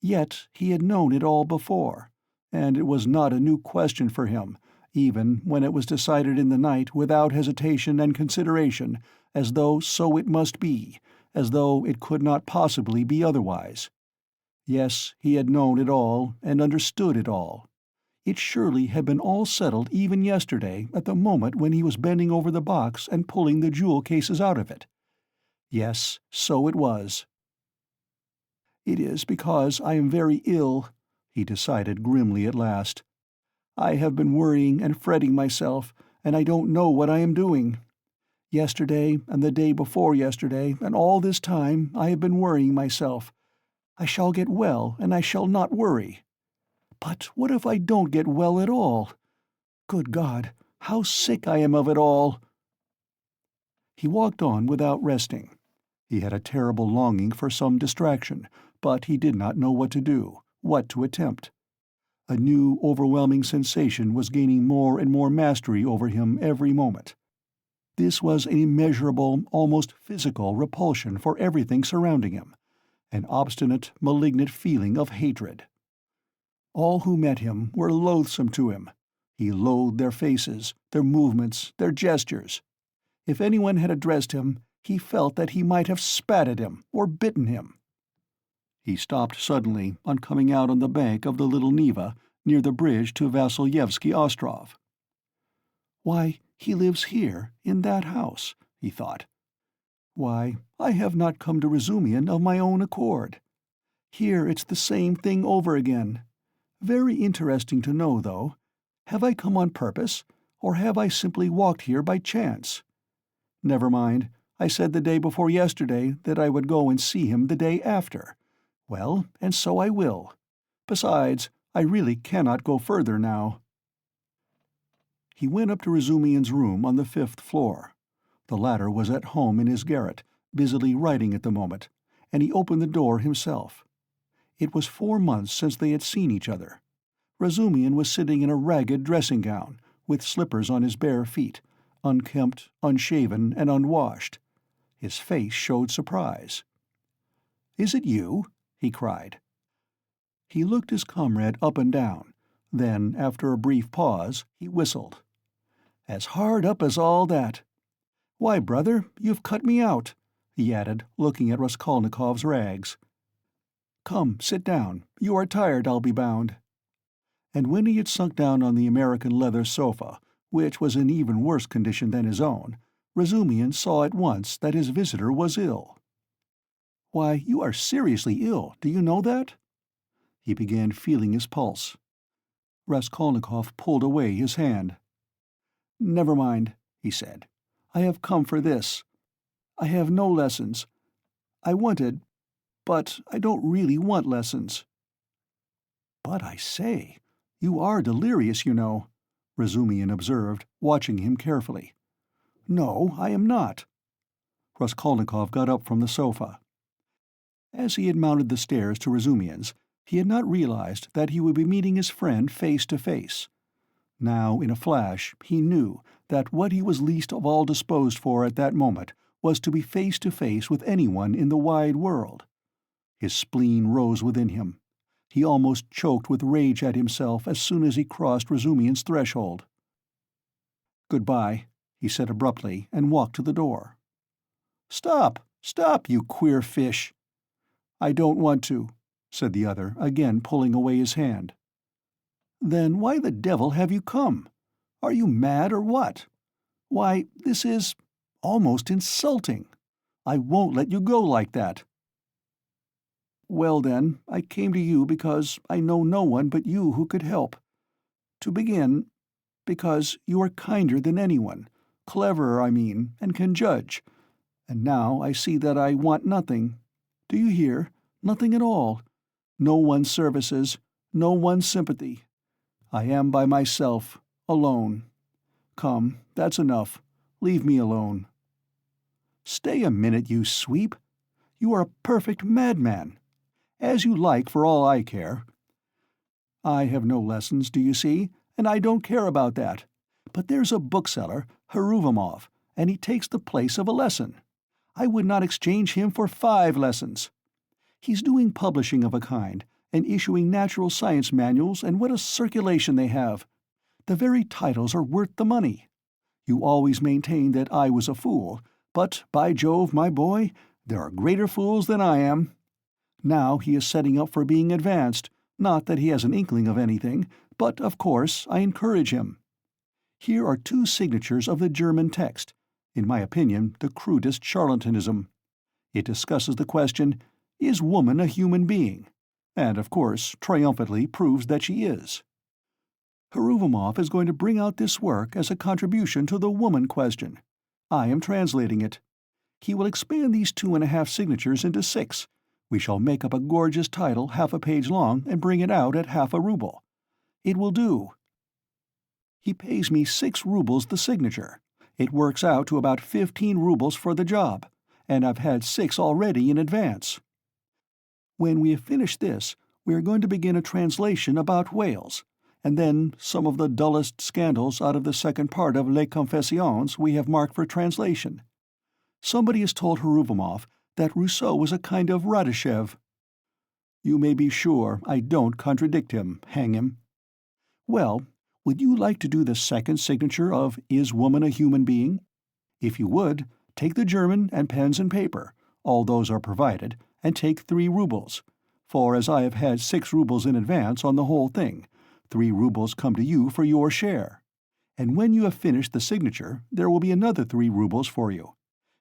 Yet he had known it all before, and it was not a new question for him, even when it was decided in the night without hesitation and consideration, as though so it must be, as though it could not possibly be otherwise. Yes, he had known it all and understood it all. It surely had been all settled even yesterday at the moment when he was bending over the box and pulling the jewel cases out of it. Yes, so it was. It is because I am very ill, he decided grimly at last. I have been worrying and fretting myself, and I don't know what I am doing. Yesterday and the day before yesterday and all this time I have been worrying myself. I shall get well and I shall not worry. But what if I don't get well at all? Good God, how sick I am of it all! He walked on without resting. He had a terrible longing for some distraction, but he did not know what to do, what to attempt. A new, overwhelming sensation was gaining more and more mastery over him every moment. This was an immeasurable, almost physical repulsion for everything surrounding him, an obstinate, malignant feeling of hatred. All who met him were loathsome to him. He loathed their faces, their movements, their gestures. If anyone had addressed him, he felt that he might have spat at him or bitten him. He stopped suddenly on coming out on the bank of the little Neva near the bridge to Vasilyevsky Ostrov. Why, he lives here, in that house, he thought. Why, I have not come to Razumian of my own accord. Here it's the same thing over again. Very interesting to know, though. Have I come on purpose, or have I simply walked here by chance? Never mind, I said the day before yesterday that I would go and see him the day after. Well, and so I will. Besides, I really cannot go further now. He went up to Razumian's room on the 5th floor. The latter was at home in his garret, busily writing at the moment, and he opened the door himself. It was 4 months since they had seen each other. Razumian was sitting in a ragged dressing-gown, with slippers on his bare feet, unkempt, unshaven, and unwashed. His face showed surprise. "Is it you?" he cried. He looked his comrade up and down. Then, after a brief pause, he whistled. "As hard up as all that. Why, brother, you've cut me out," he added, looking at Raskolnikov's rags. "Come, sit down. You are tired, I'll be bound." And when he had sunk down on the American leather sofa, which was in even worse condition than his own, Razumian saw at once that his visitor was ill. "Why, you are seriously ill, do you know that?" He began feeling his pulse. Raskolnikov pulled away his hand. "Never mind," he said. "I have come for this. I have no lessons. I wanted but I don't really want lessons." "But I say, you are delirious, you know," Razumian observed, watching him carefully. "No, I am not." Raskolnikov got up from the sofa. As he had mounted the stairs to Razumian's, he had not realized that he would be meeting his friend face to face. Now, in a flash, he knew that what he was least of all disposed for at that moment was to be face to face with anyone in the wide world. His spleen rose within him. He almost choked with rage at himself as soon as he crossed Razumian's threshold. "Goodbye," he said abruptly, and walked to the door. "Stop, stop, you queer fish!" "I don't want to," said the other, again pulling away his hand. "Then why the devil have you come? Are you mad or what? Why, this is almost insulting. I won't let you go like that." "Well then, I came to you because I know no one but you who could help. To begin, because you are kinder than anyone, cleverer, I mean, and can judge. And now I see that I want nothing. Do you hear? Nothing at all. No one's services, no one's sympathy. I am by myself, alone. Come, that's enough. Leave me alone." "Stay a minute, you sweep. You are a perfect madman. As you like, for all I care. I have no lessons, do you see, and I don't care about that. But there's a bookseller, Heruvimov, and he takes the place of a lesson. I would not exchange him for 5 lessons. He's doing publishing of a kind, and issuing natural science manuals, and what a circulation they have! The very titles are worth the money. You always maintained that I was a fool, but, by Jove, my boy, there are greater fools than I am. Now he is setting up for being advanced, not that he has an inkling of anything, but, of course, I encourage him. Here are 2 signatures of the German text, in my opinion the crudest charlatanism. It discusses the question, is woman a human being? And, of course, triumphantly proves that she is. Heruvimov is going to bring out this work as a contribution to the woman question. I am translating it. He will expand these 2.5 signatures into 6. We shall make up a gorgeous title half a page long and bring it out at half a ruble. It will do. He pays me 6 rubles the signature. It works out to about 15 rubles for the job, and I've had 6 already in advance. When we have finished this, we are going to begin a translation about whales, and then some of the dullest scandals out of the second part of Les Confessions we have marked for translation. Somebody has told Heruvimov that Rousseau was a kind of Radishev. You may be sure I don't contradict him, hang him. Well, would you like to do the second signature of Is Woman a Human Being? If you would, take the German and pens and paper, all those are provided, and take 3 rubles, for as I have had 6 rubles in advance on the whole thing, 3 rubles come to you for your share. And when you have finished the signature, there will be another 3 rubles for you.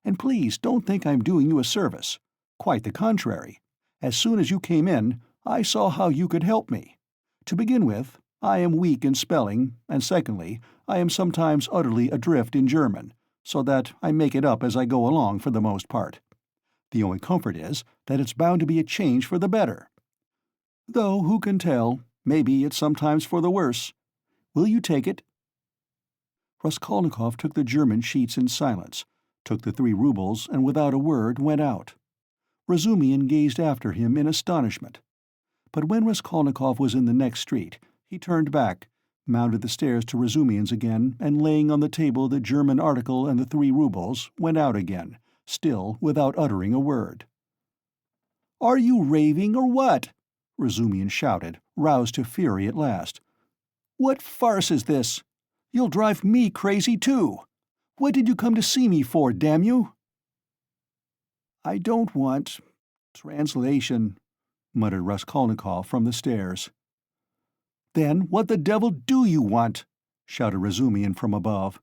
And please don't think I'm doing you a service. Quite the contrary. As soon as you came in, I saw how you could help me. To begin with, I am weak in spelling, and secondly, I am sometimes utterly adrift in German, so that I make it up as I go along for the most part. The only comfort is that it's bound to be a change for the better. Though, who can tell, maybe it's sometimes for the worse. Will you take it?" Raskolnikov took the German sheets in silence, took the 3 rubles, and without a word went out. Razumian gazed after him in astonishment. But when Raskolnikov was in the next street, he turned back, mounted the stairs to Razumian's again, and laying on the table the German article and the 3 rubles, went out again, still without uttering a word. "Are you raving or what?" Razumian shouted, roused to fury at last. "What farce is this? You'll drive me crazy too. What did you come to see me for, damn you?" "I don't want translation," muttered Raskolnikov from the stairs. "Then what the devil do you want?" shouted Razumian from above.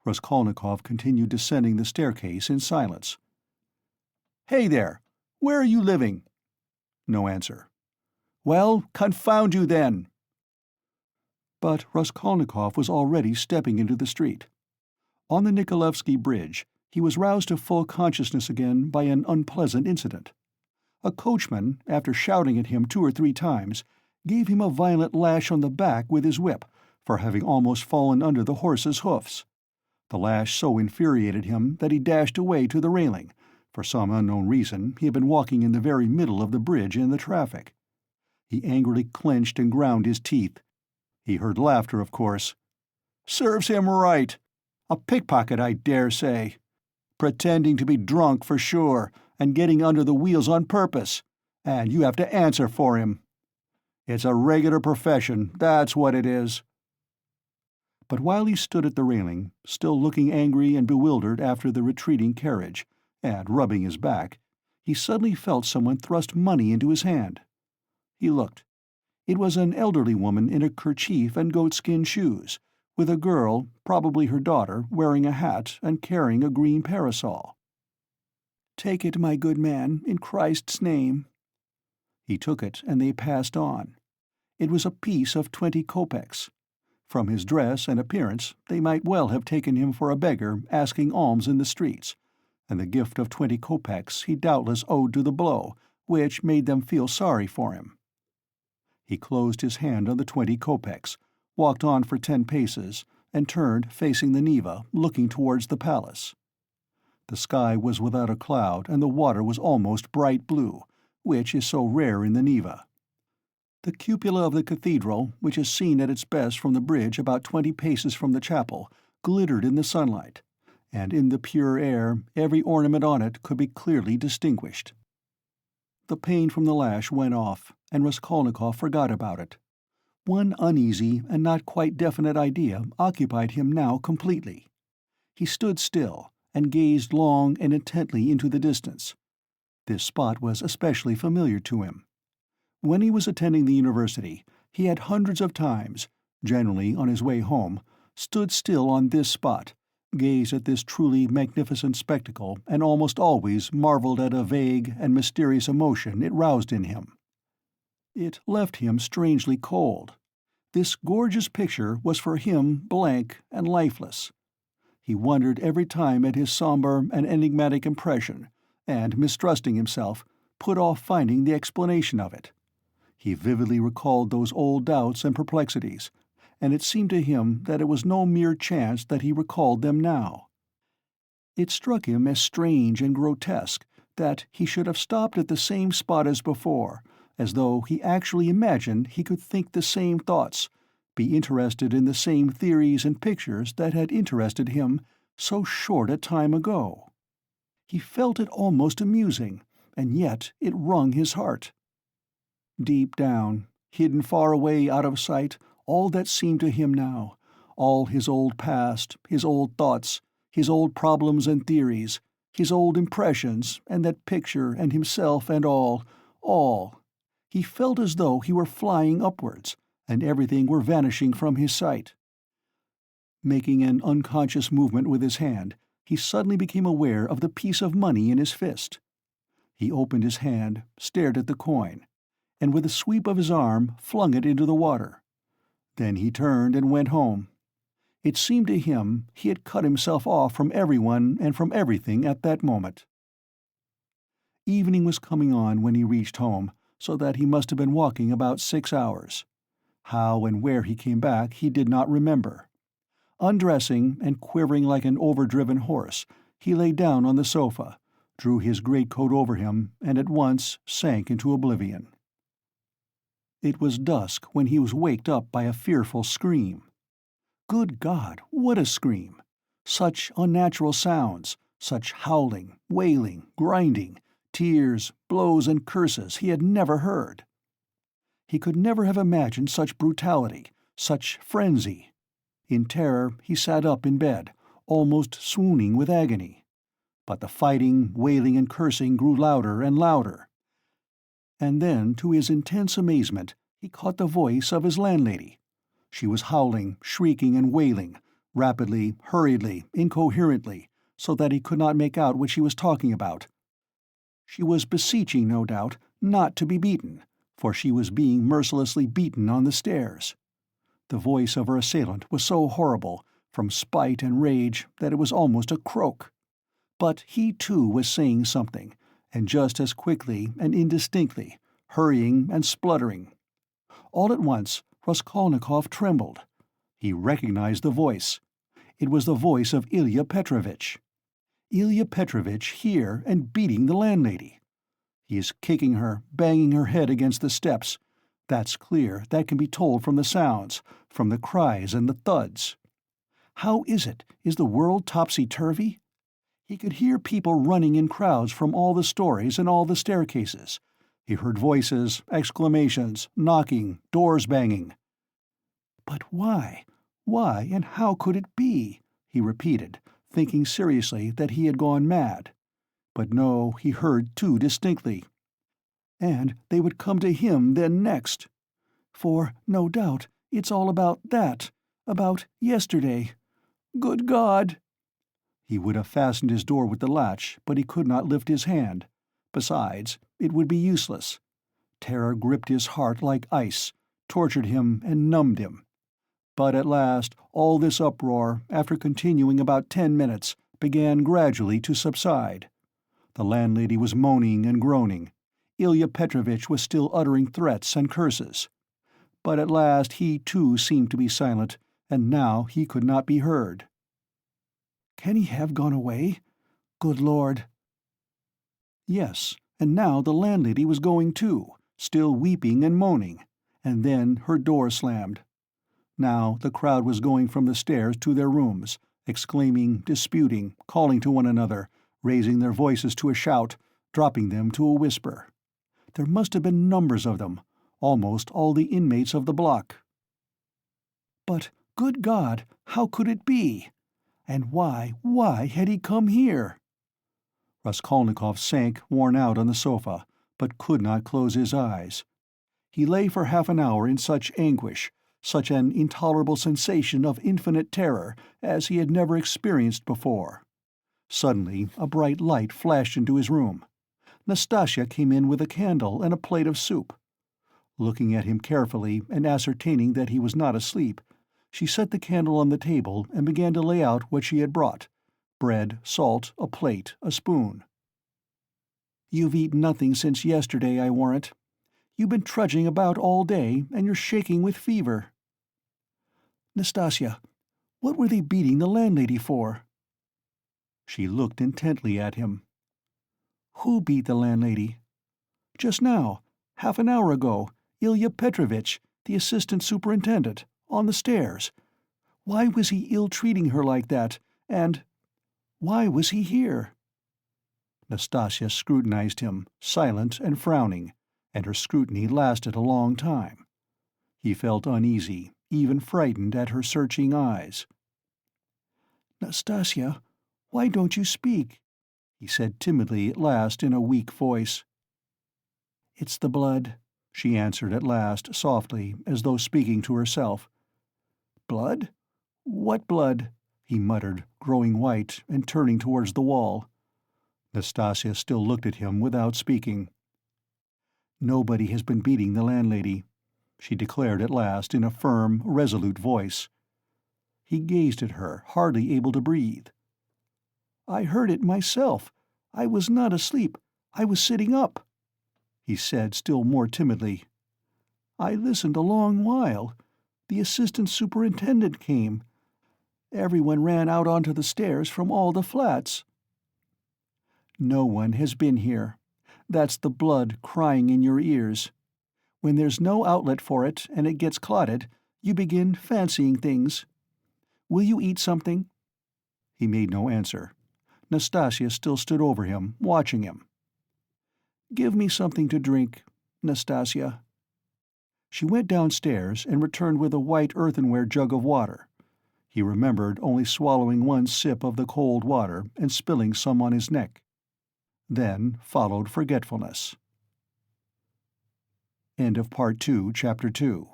Raskolnikov continued descending the staircase in silence. "Hey there! Where are you living?" No answer. "Well, confound you then!" But Raskolnikov was already stepping into the street. On the Nikolaevsky Bridge, he was roused to full consciousness again by an unpleasant incident. A coachman, after shouting at him 2 or 3 times, gave him a violent lash on the back with his whip for having almost fallen under the horse's hoofs. The lash so infuriated him that he dashed away to the railing. For some unknown reason, he had been walking in the very middle of the bridge in the traffic. He angrily clenched and ground his teeth. He heard laughter, of course. "Serves him right. A pickpocket, I dare say. Pretending to be drunk for sure, and getting under the wheels on purpose. And you have to answer for him. It's a regular profession, that's what it is." But while he stood at the railing, still looking angry and bewildered after the retreating carriage, and rubbing his back, he suddenly felt someone thrust money into his hand. He looked. It was an elderly woman in a kerchief and goatskin shoes, with a girl, probably her daughter, wearing a hat and carrying a green parasol. "Take it, my good man, in Christ's name." He took it, and they passed on. It was a piece of 20 kopecks. From his dress and appearance, they might well have taken him for a beggar asking alms in the streets, and the gift of 20 kopecks he doubtless owed to the blow, which made them feel sorry for him. He closed his hand on the 20 kopecks, walked on for 10 paces, and turned, facing the Neva, looking towards the palace. The sky was without a cloud, and the water was almost bright blue, which is so rare in the Neva. The cupola of the cathedral, which is seen at its best from the bridge about 20 paces from the chapel, glittered in the sunlight, and in the pure air every ornament on it could be clearly distinguished. The pain from the lash went off, and Raskolnikov forgot about it. One uneasy and not quite definite idea occupied him now completely. He stood still, and gazed long and intently into the distance. This spot was especially familiar to him. When he was attending the university, he had hundreds of times, generally on his way home, stood still on this spot, gazed at this truly magnificent spectacle, and almost always marveled at a vague and mysterious emotion it roused in him. It left him strangely cold. This gorgeous picture was for him blank and lifeless. He wondered every time at his somber and enigmatic impression, and, mistrusting himself, put off finding the explanation of it. He vividly recalled those old doubts and perplexities, and it seemed to him that it was no mere chance that he recalled them now. It struck him as strange and grotesque that he should have stopped at the same spot as before, as though he actually imagined he could think the same thoughts, be interested in the same theories and pictures that had interested him so short a time ago. He felt it almost amusing, and yet it wrung his heart. Deep down, hidden far away out of sight, all that seemed to him now, all his old past, his old thoughts, his old problems and theories, his old impressions, and that picture and himself and all, he felt as though he were flying upwards, and everything were vanishing from his sight. Making an unconscious movement with his hand, he suddenly became aware of the piece of money in his fist. He opened his hand, stared at the coin, and with a sweep of his arm flung it into the water. Then he turned and went home. It seemed to him he had cut himself off from everyone and from everything at that moment. Evening was coming on when he reached home, so that he must have been walking about 6 hours. How and where he came back he did not remember. Undressing and quivering like an overdriven horse, he lay down on the sofa, drew his greatcoat over him, and at once sank into oblivion. It was dusk when he was waked up by a fearful scream. Good God, what a scream! Such unnatural sounds, such howling, wailing, grinding, tears, blows and curses he had never heard. He could never have imagined such brutality, such frenzy. In terror he sat up in bed, almost swooning with agony. But the fighting, wailing and cursing grew louder and louder. And then, to his intense amazement, he caught the voice of his landlady. She was howling, shrieking and wailing, rapidly, hurriedly, incoherently, so that he could not make out what she was talking about. She was beseeching, no doubt, not to be beaten, for she was being mercilessly beaten on the stairs. The voice of her assailant was so horrible, from spite and rage, that it was almost a croak. But he too was saying something, and just as quickly and indistinctly, hurrying and spluttering. All at once, Raskolnikov trembled. He recognized the voice. It was the voice of Ilya Petrovitch. Ilya Petrovitch here and beating the landlady. He is kicking her, banging her head against the steps. That's clear, that can be told from the sounds, from the cries and the thuds. How is it? Is the world topsy-turvy? He could hear people running in crowds from all the stories and all the staircases. He heard voices, exclamations, knocking, doors banging. But why? Why and how could it be? He repeated, thinking seriously that he had gone mad. But no, he heard too distinctly. And they would come to him then next. For, no doubt, it's all about that, about yesterday. Good God! He would have fastened his door with the latch, but he could not lift his hand. Besides, it would be useless. Terror gripped his heart like ice, tortured him and numbed him. But at last, all this uproar, after continuing about 10 minutes, began gradually to subside. The landlady was moaning and groaning. Ilya Petrovitch was still uttering threats and curses. But at last he too seemed to be silent, and now he could not be heard. Can he have gone away? Good Lord! Yes, and now the landlady was going too, still weeping and moaning, and then her door slammed. Now the crowd was going from the stairs to their rooms, exclaiming, disputing, calling to one another, raising their voices to a shout, dropping them to a whisper. There must have been numbers of them, almost all the inmates of the block. But, good God, how could it be? And why had he come here? Raskolnikov sank, worn out, on the sofa, but could not close his eyes. He lay for half an hour in such anguish, such an intolerable sensation of infinite terror as he had never experienced before. Suddenly a bright light flashed into his room. Nastasya came in with a candle and a plate of soup. Looking at him carefully and ascertaining that he was not asleep, she set the candle on the table and began to lay out what she had brought: bread, salt, a plate, a spoon. "You've eaten nothing since yesterday, I warrant. You've been trudging about all day, and you're shaking with fever." "Nastasya, what were they beating the landlady for?" She looked intently at him. "Who beat the landlady?" "Just now, half an hour ago, Ilya Petrovitch, the assistant superintendent, on the stairs. Why was he ill-treating her like that, and why was he here?" Nastasya scrutinized him, silent and frowning, and her scrutiny lasted a long time. He felt uneasy, even frightened at her searching eyes. "Nastasya, why don't you speak?" he said timidly at last in a weak voice. "It's the blood," she answered at last, softly, as though speaking to herself. "Blood? What blood?" he muttered, growing white and turning towards the wall. Nastasya still looked at him without speaking. "Nobody has been beating the landlady," she declared at last in a firm, resolute voice. He gazed at her, hardly able to breathe. "I heard it myself. I was not asleep. I was sitting up," he said still more timidly. "I listened a long while. The assistant superintendent came. Everyone ran out onto the stairs from all the flats." "No one has been here. That's the blood crying in your ears. When there's no outlet for it and it gets clotted, you begin fancying things. Will you eat something?" He made no answer. Nastasya still stood over him, watching him. "Give me something to drink, Nastasya." She went downstairs and returned with a white earthenware jug of water. He remembered only swallowing one sip of the cold water and spilling some on his neck. Then followed forgetfulness. End of Part 2, Chapter 2.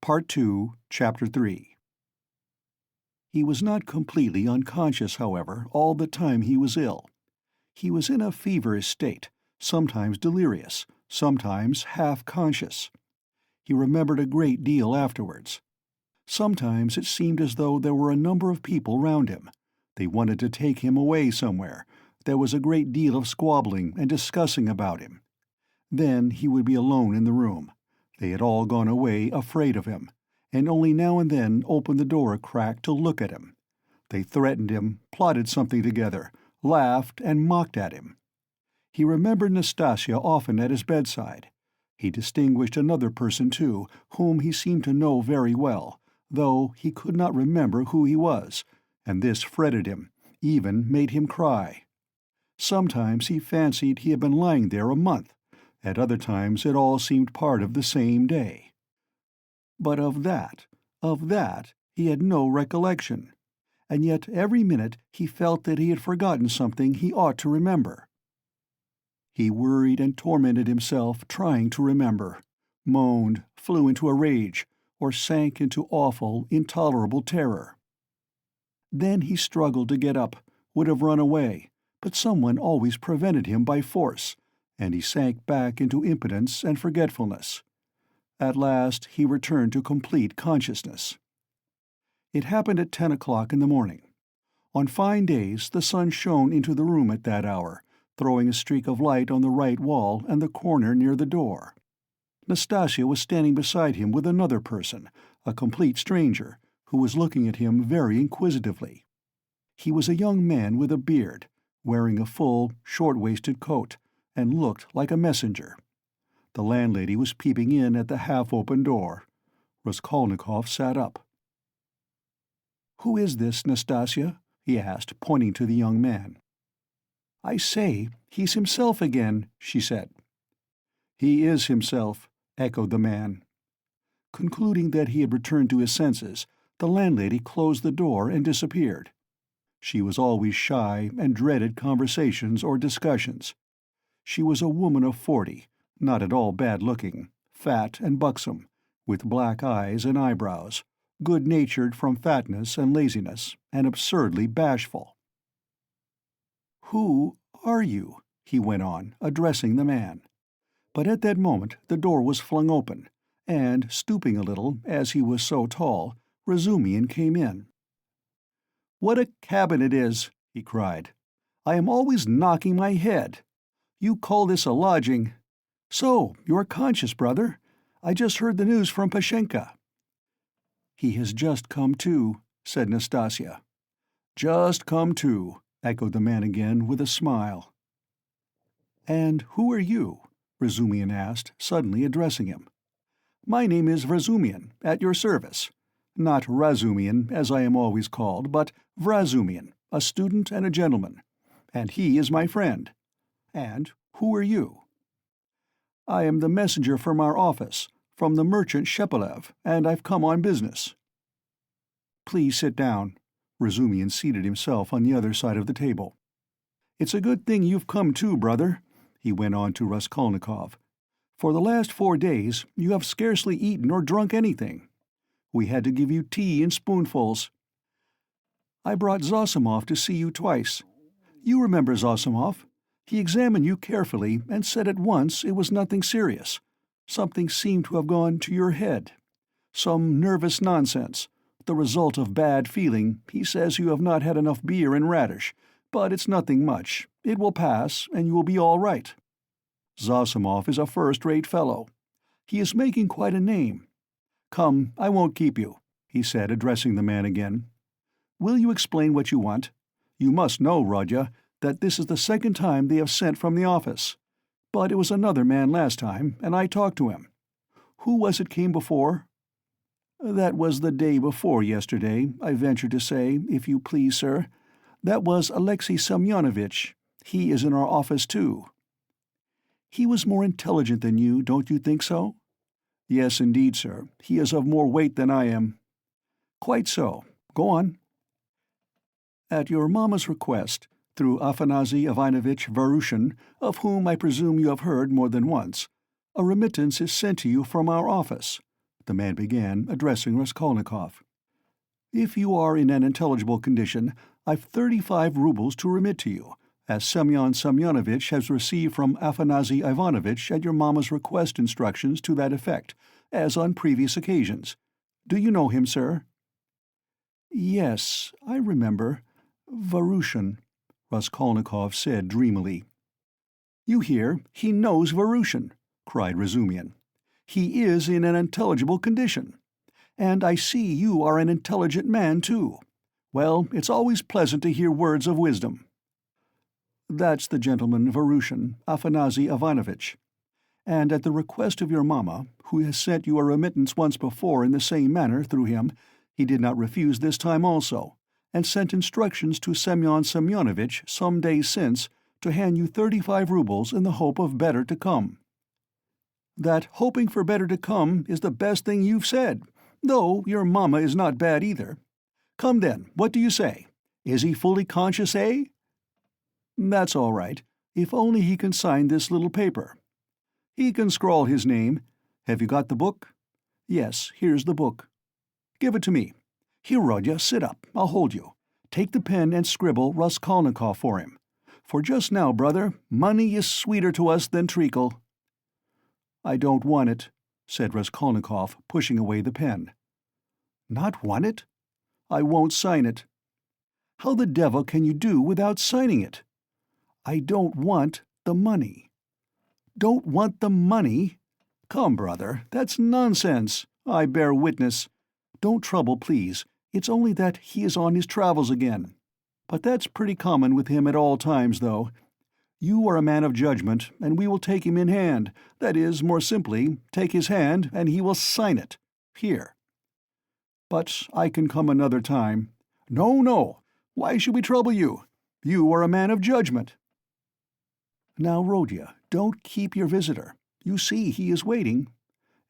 Part 2, Chapter 3. He was not completely unconscious, however, all the time he was ill. He was in a feverish state, sometimes delirious, sometimes half-conscious. He remembered a great deal afterwards. Sometimes it seemed as though there were a number of people round him, They wanted to take him away somewhere. There was a great deal of squabbling and discussing about him. Then he would be alone in the room. They had all gone away afraid of him, and only now and then opened the door a crack to look at him. They threatened him, plotted something together, laughed and mocked at him. He remembered Nastasia often at his bedside. He distinguished another person, too, whom he seemed to know very well, though he could not remember who he was, and this fretted him, even made him cry. Sometimes he fancied he had been lying there a month. At other times it all seemed part of the same day. But of that, he had no recollection, and yet every minute he felt that he had forgotten something he ought to remember. He worried and tormented himself trying to remember, moaned, flew into a rage, or sank into awful, intolerable terror. Then he struggled to get up, would have run away, but someone always prevented him by force, and he sank back into impotence and forgetfulness. At last he returned to complete consciousness. It happened at 10 o'clock in the morning. On fine days the sun shone into the room at that hour, throwing a streak of light on the right wall and the corner near the door. Nastasia was standing beside him with another person, a complete stranger, who was looking at him very inquisitively. He was a young man with a beard, wearing a full, short-waisted coat, and looked like a messenger. The landlady was peeping in at the half-open door. Raskolnikov sat up. "Who is this, Nastasia?" he asked, pointing to the young man. "I say, he's himself again," she said. "He is himself," echoed the man. Concluding that he had returned to his senses, the landlady closed the door and disappeared. She was always shy and dreaded conversations or discussions. She was a woman of 40, not at all bad-looking, fat and buxom, with black eyes and eyebrows, good-natured from fatness and laziness, and absurdly bashful. "Who are you?" he went on, addressing the man. But at that moment the door was flung open, and, stooping a little, as he was so tall, Razumihin came in. "What a cabin it is!" he cried. "I am always knocking my head. You call this a lodging? So, you are conscious, brother? I just heard the news from Pashenka." "He has just come to," said Nastasia. "Just come to," echoed the man again with a smile. "And who are you?" Razumihin asked, suddenly addressing him. "My name is Vrazumihin, at your service. Not Razumihin, as I am always called, but Vrazumihin, a student and a gentleman. And he is my friend. And who are you?" "I am the messenger from our office, from the merchant Shepelev, and I've come on business." "Please sit down." Razumihin seated himself on the other side of the table. "It's a good thing you've come too, brother," he went on to Raskolnikov. "For the last 4 days you have scarcely eaten or drunk anything. We had to give you tea in spoonfuls. I brought Zosimov to see you twice. You remember Zosimov? He examined you carefully and said at once it was nothing serious. Something seemed to have gone to your head. Some nervous nonsense. The result of bad feeling. He says you have not had enough beer and radish, but it's nothing much. It will pass, and you will be all right. Zosimov is a first-rate fellow. He is making quite a name. Come, I won't keep you," he said, addressing the man again. "Will you explain what you want? You must know, Rodya, that this is the second time they have sent from the office. But it was another man last time, and I talked to him. Who was it came before?" "That was the day before yesterday, I venture to say, if you please, sir. That was Alexei Semyonovitch. He is in our office, too." "He was more intelligent than you, don't you think so?" "Yes, indeed, sir. He is of more weight than I am." "Quite so. Go on." "At your mamma's request, through Afanasy Ivanovitch Varushin, of whom I presume you have heard more than once, a remittance is sent to you from our office," the man began, addressing Raskolnikov. "If you are in an intelligible condition, I've 35 roubles to remit to you, as Semyon Semyonovitch has received from Afanasy Ivanovitch at your mamma's request instructions to that effect, as on previous occasions. Do you know him, sir?" "Yes, I remember. "Varushyn," Raskolnikov said dreamily. "You hear, he knows Varushyn," cried Razumihin. "He is in an intelligible condition. And I see you are an intelligent man, too. Well, it's always pleasant to hear words of wisdom." "That's the gentleman Varushyn, Afanasy Ivanovitch. And at the request of your mamma, who has sent you a remittance once before in the same manner through him, he did not refuse this time also, and sent instructions to Semyon Semyonovitch some days since to hand you 35 roubles in the hope of better to come." "That hoping for better to come is the best thing you've said, though your mamma is not bad either. Come then, what do you say? Is he fully conscious, eh?" "That's all right, if only he can sign this little paper." "He can scrawl his name. Have you got the book?" "Yes, here's the book." "Give it to me. Here, Rodya, sit up, I'll hold you. Take the pen and scribble Raskolnikov for him. For just now, brother, money is sweeter to us than treacle." "I don't want it," said Raskolnikov, pushing away the pen. "Not want it?" "I won't sign it." "How the devil can you do without signing it?" "I don't want the money." "Don't want the money? Come, brother, that's nonsense. I bear witness. Don't trouble, please. It's only that he is on his travels again. But that's pretty common with him at all times, though. You are a man of judgment, and we will take him in hand. That is, more simply, take his hand, and he will sign it. Here." "But I can come another time." "No, no. Why should we trouble you? You are a man of judgment." "Now, Rodya, don't keep your visitor. You see he is waiting."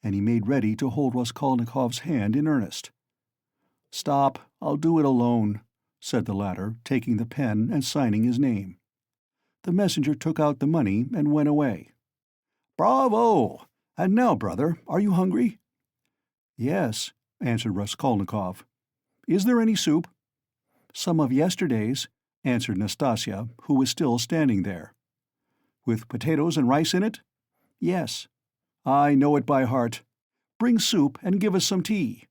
And he made ready to hold Raskolnikov's hand in earnest. "Stop, I'll do it alone," said the latter, taking the pen and signing his name. The messenger took out the money and went away. "Bravo! And now, brother, are you hungry?" "Yes," answered Raskolnikov. "Is there any soup?" "Some of yesterday's," answered Nastasya, who was still standing there. "With potatoes and rice in it?" "Yes." "I know it by heart. Bring soup and give us some tea."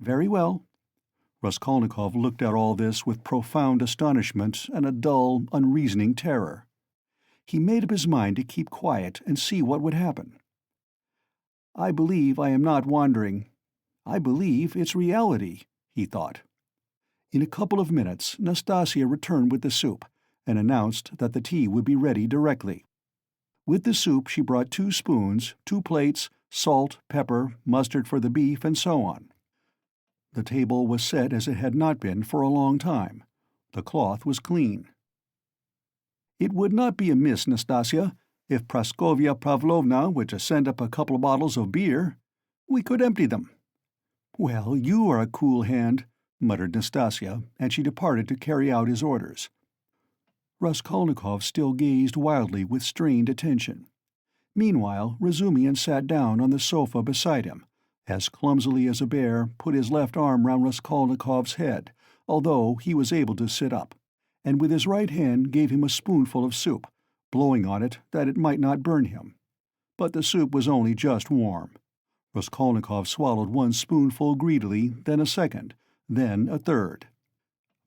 "Very well." Raskolnikov looked at all this with profound astonishment and a dull, unreasoning terror. He made up his mind to keep quiet and see what would happen. "I believe I am not wandering. I believe it's reality," he thought. In a couple of minutes Nastasya returned with the soup, and announced that the tea would be ready directly. With the soup she brought 2 spoons, 2 plates, salt, pepper, mustard for the beef, and so on. The table was set as it had not been for a long time. The cloth was clean. "It would not be amiss, Nastasya, if Praskovya Pavlovna were to send up a couple of bottles of beer. We could empty them." "Well, you are a cool hand," muttered Nastasya, and she departed to carry out his orders. Raskolnikov still gazed wildly with strained attention. Meanwhile Razumihin sat down on the sofa beside him, as clumsily as a bear, put his left arm round Raskolnikov's head, although he was able to sit up, and with his right hand gave him a spoonful of soup, blowing on it that it might not burn him. But the soup was only just warm. Raskolnikov swallowed 1 spoonful greedily, then a second, then a third.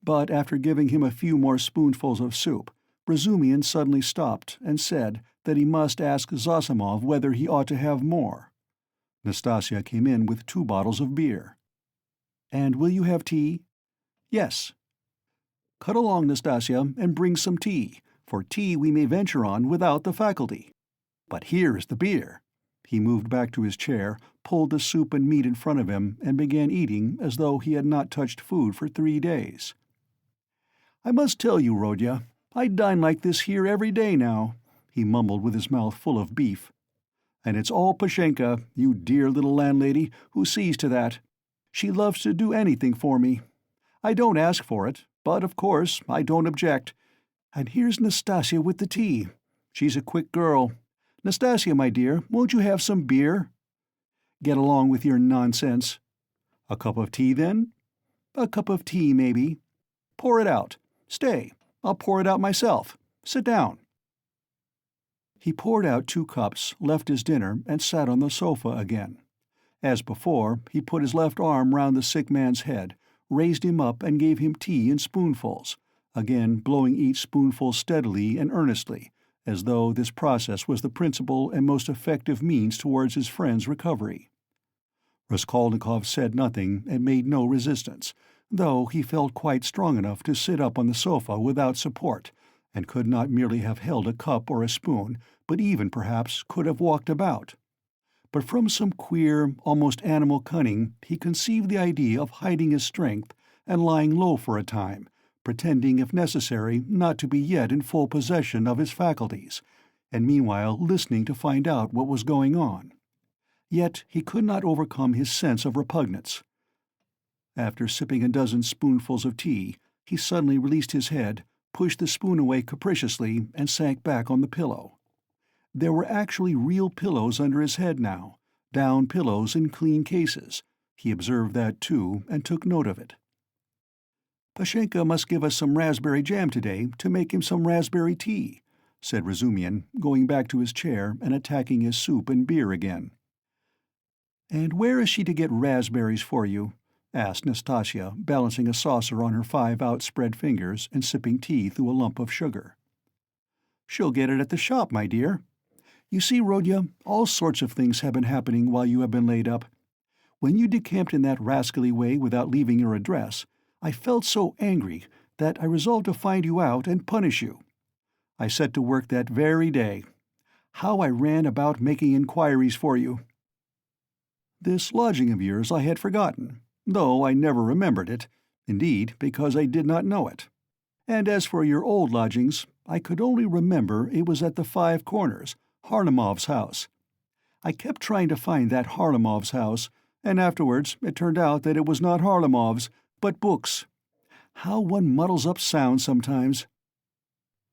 But after giving him a few more spoonfuls of soup, Razumihin suddenly stopped and said that he must ask Zosimov whether he ought to have more. Nastasya came in with 2 bottles of beer. "And will you have tea?" "Yes." "Cut along, Nastasya, and bring some tea, for tea we may venture on without the faculty. But here is the beer." He moved back to his chair, pulled the soup and meat in front of him, and began eating as though he had not touched food for 3 days. "I must tell you, Rodya, I dine like this here every day now," he mumbled with his mouth full of beef. "And it's all Pashenka, you dear little landlady, who sees to that. She loves to do anything for me. I don't ask for it, but, of course, I don't object. And here's Nastasya with the tea. She's a quick girl. Nastasya, my dear, won't you have some beer?" "Get along with your nonsense." "A cup of tea, then?" "A cup of tea, maybe." "Pour it out. Stay, I'll pour it out myself. Sit down." He poured out 2 cups, left his dinner, and sat on the sofa again. As before, he put his left arm round the sick man's head, raised him up and gave him tea in spoonfuls, again blowing each spoonful steadily and earnestly, as though this process was the principal and most effective means towards his friend's recovery. Raskolnikov said nothing and made no resistance, though he felt quite strong enough to sit up on the sofa without support, and could not merely have held a cup or a spoon, but even, perhaps, could have walked about. But from some queer, almost animal cunning, he conceived the idea of hiding his strength and lying low for a time, pretending, if necessary, not to be yet in full possession of his faculties, and meanwhile listening to find out what was going on. Yet he could not overcome his sense of repugnance. After sipping a dozen spoonfuls of tea, he suddenly released his head, pushed the spoon away capriciously, and sank back on the pillow. There were actually real pillows under his head now, down pillows in clean cases. He observed that too, and took note of it. "Pashenka must give us some raspberry jam today to make him some raspberry tea," said Razumihin, going back to his chair and attacking his soup and beer again. "And where is she to get raspberries for you?" asked Nastasia, balancing a saucer on her 5 outspread fingers and sipping tea through a lump of sugar. "She'll get it at the shop, my dear. You see, Rodya, all sorts of things have been happening while you have been laid up. When you decamped in that rascally way without leaving your address, I felt so angry that I resolved to find you out and punish you. I set to work that very day. How I ran about making inquiries for you! This lodging of yours I had forgotten, though I never remembered it, indeed, because I did not know it. And as for your old lodgings, I could only remember it was at the 5 Corners, Harlamov's house. I kept trying to find that Harlamov's house, and afterwards it turned out that it was not Harlamov's, but Book's. How one muddles up sounds sometimes.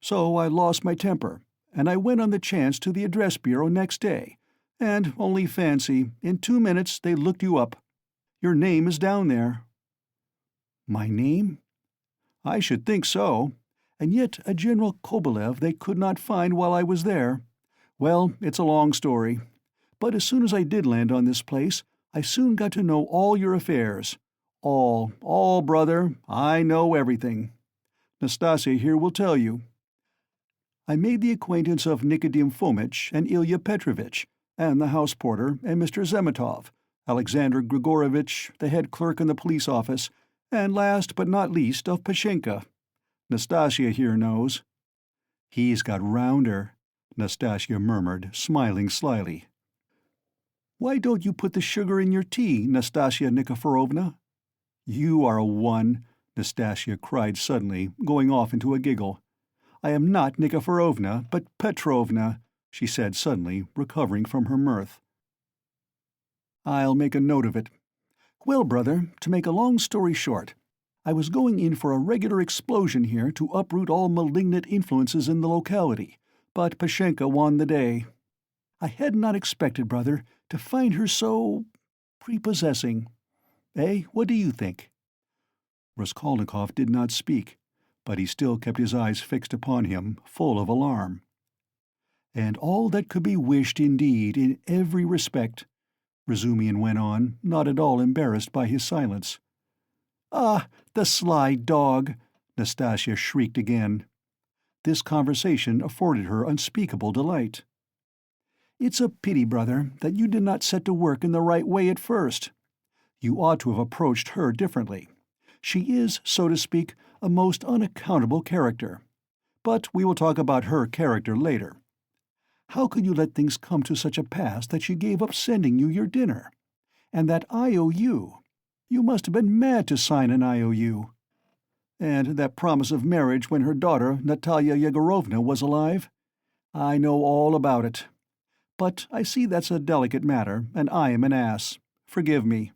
So I lost my temper, and I went on the chance to the address bureau next day, and, only fancy, in 2 minutes they looked you up. Your name is down there." "My name?" "I should think so. And yet a General Kobylev they could not find while I was there. Well, it's a long story. But as soon as I did land on this place, I soon got to know all your affairs. All, brother, I know everything. Nastasia here will tell you. I made the acquaintance of Nikodim Fomitch and Ilya Petrovitch, and the house porter, and Mr. Zemetov, Alexander Grigorovitch, the head clerk in the police office, and last but not least of Pashenka. Nastasia here knows." "He's got rounder," Nastasia murmured, smiling slyly. "Why don't you put the sugar in your tea, Nastasia Nikiforovna?" "You are a one," Nastasia cried suddenly, going off into a giggle. "I am not Nikiforovna, but Petrovna," she said suddenly, recovering from her mirth. "I'll make a note of it. Well, brother, to make a long story short, I was going in for a regular explosion here to uproot all malignant influences in the locality, but Pashenka won the day. I had not expected, brother, to find her so prepossessing. Eh, what do you think?" Raskolnikov did not speak, but he still kept his eyes fixed upon him, full of alarm. "And all that could be wished indeed in every respect," Razumihin went on, not at all embarrassed by his silence. "Ah, the sly dog!" Nastasia shrieked again. This conversation afforded her unspeakable delight. "It's a pity, brother, that you did not set to work in the right way at first. You ought to have approached her differently. She is, so to speak, a most unaccountable character. But we will talk about her character later. How could you let things come to such a pass that she gave up sending you your dinner? And that IOU! You must have been mad to sign an IOU. And that promise of marriage when her daughter, Natalia Yegorovna, was alive? I know all about it. But I see that's a delicate matter, and I am an ass. Forgive me.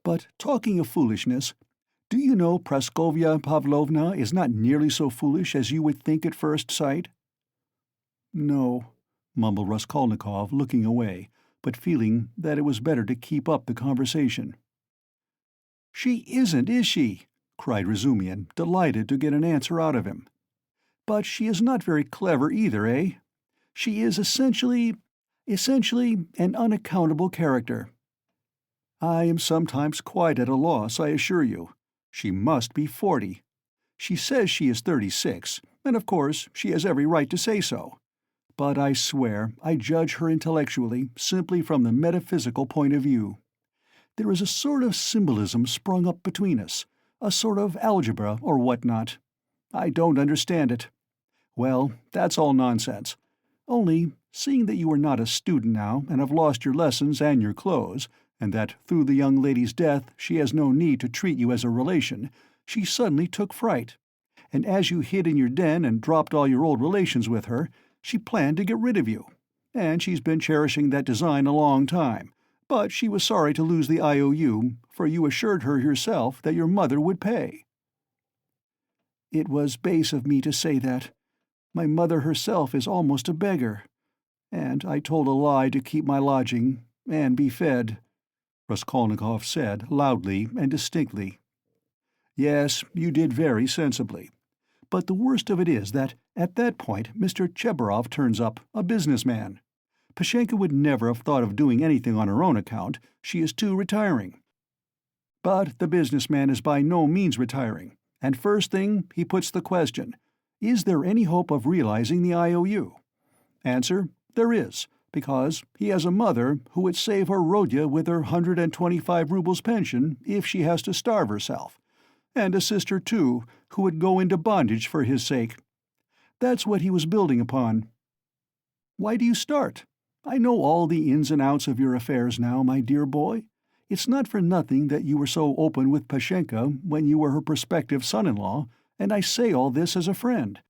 But talking of foolishness, do you know Praskovya Pavlovna is not nearly so foolish as you would think at first sight?" "No," mumbled Raskolnikov, looking away, but feeling that it was better to keep up the conversation. "She isn't, is she?" cried Razumihin, delighted to get an answer out of him. "But she is not very clever either, eh? She is essentially an unaccountable character. I am sometimes quite at a loss, I assure you. She must be 40. She says she is 36, and of course she has every right to say so. But I swear I judge her intellectually simply from the metaphysical point of view. There is a sort of symbolism sprung up between us, a sort of algebra or what-not. I don't understand it. Well, that's all nonsense. Only, seeing that you are not a student now and have lost your lessons and your clothes, and that through the young lady's death she has no need to treat you as a relation, she suddenly took fright. And as you hid in your den and dropped all your old relations with her, she planned to get rid of you. And she's been cherishing that design a long time, but she was sorry to lose the IOU, for you assured her yourself that your mother would pay. It was base of me to say that. My mother herself is almost a beggar. And I told a lie to keep my lodging and be fed, Raskolnikov said loudly and distinctly. Yes, you did very sensibly. But the worst of it is that at that point Mr. Chebarov turns up, a businessman. Pashenka would never have thought of doing anything on her own account. She is too retiring. But the businessman is by no means retiring, and first thing he puts the question, is there any hope of realizing the IOU? Answer, there is, because he has a mother who would save her Rodya with her 125 rubles pension if she has to starve herself, and a sister, too, who would go into bondage for his sake. That's what he was building upon. Why do you start? I know all the ins and outs of your affairs now, my dear boy. It's not for nothing that you were so open with Pashenka when you were her prospective son-in-law, and I say all this as a friend.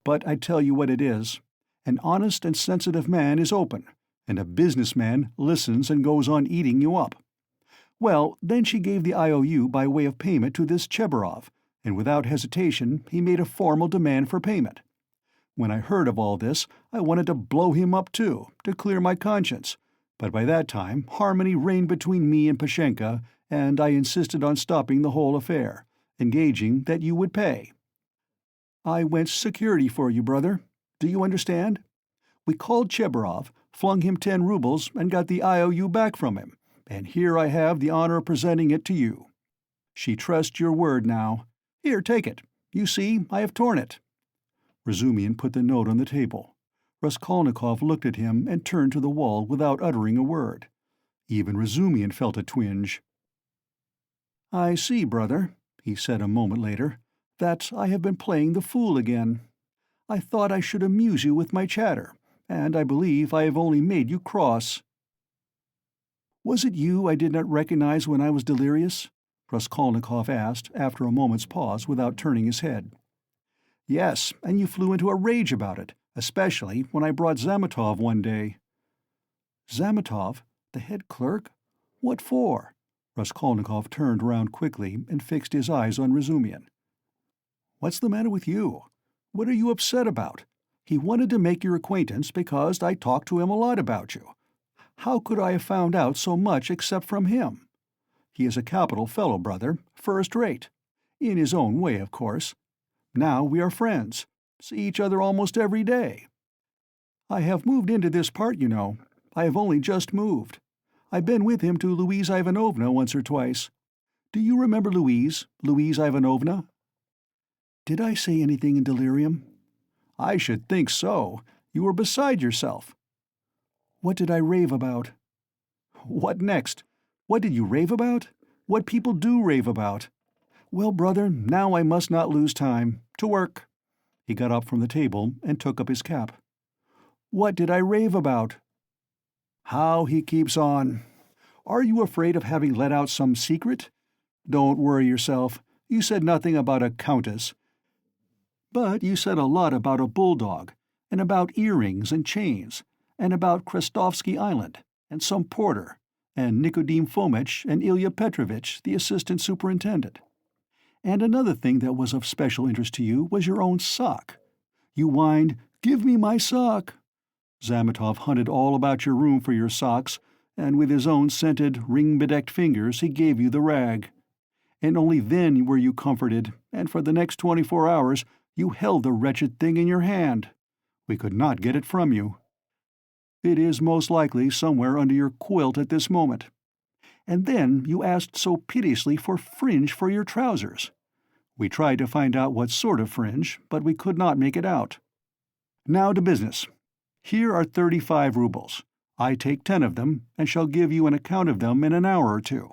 But I tell you what it is. An honest and sensitive man is open, and a businessman listens and goes on eating you up. Well, then she gave the IOU by way of payment to this Chebarov, and without hesitation he made a formal demand for payment. When I heard of all this, I wanted to blow him up too, to clear my conscience, but by that time harmony reigned between me and Pashenka, and I insisted on stopping the whole affair, engaging that you would pay. I went security for you, brother. Do you understand? We called Chebarov, flung him 10 rubles, and got the IOU back from him, and here I have the honor of presenting it to you. She trusts your word now. Here, take it. You see, I have torn it. Razumian put the note on the table. Raskolnikov looked at him and turned to the wall without uttering a word. Even Razumian felt a twinge. I see, brother, he said a moment later, that I have been playing the fool again. I thought I should amuse you with my chatter, and I believe I have only made you cross. Was it you I did not recognize when I was delirious? Raskolnikov asked after a moment's pause without turning his head. Yes, and you flew into a rage about it, especially when I brought Zametov one day. Zametov? The head clerk? What for? Raskolnikov turned round quickly and fixed his eyes on Razumian. What's the matter with you? What are you upset about? He wanted to make your acquaintance because I talked to him a lot about you. How could I have found out so much except from him? He is a capital fellow, brother, first rate. In his own way, of course. Now we are friends, see each other almost every day. I have moved into this part, you know. I have only just moved. I've been with him to Louise Ivanovna once or twice. Do you remember Louise Ivanovna? Did I say anything in delirium? I should think so. You were beside yourself. What did I rave about? What next? What did you rave about? What people do rave about. Well, brother, now I must not lose time. To work. He got up from the table and took up his cap. What did I rave about? How he keeps on. Are you afraid of having let out some secret? Don't worry yourself. You said nothing about a countess. But you said a lot about a bulldog, and about earrings and chains, and about Krestovsky Island, and some porter, and Nikodim Fomitch and Ilya Petrovitch, the assistant superintendent. And another thing that was of special interest to you was your own sock. You whined, "Give me my sock." Zametov hunted all about your room for your socks, and with his own scented, ring-bedecked fingers he gave you the rag. And only then were you comforted, and for the next 24 hours you held the wretched thing in your hand. We could not get it from you. It is most likely somewhere under your quilt at this moment. And then you asked so piteously for fringe for your trousers. We tried to find out what sort of fringe, but we could not make it out. Now to business. Here are 35 rubles. I take 10 of them, and shall give you an account of them in an hour or two.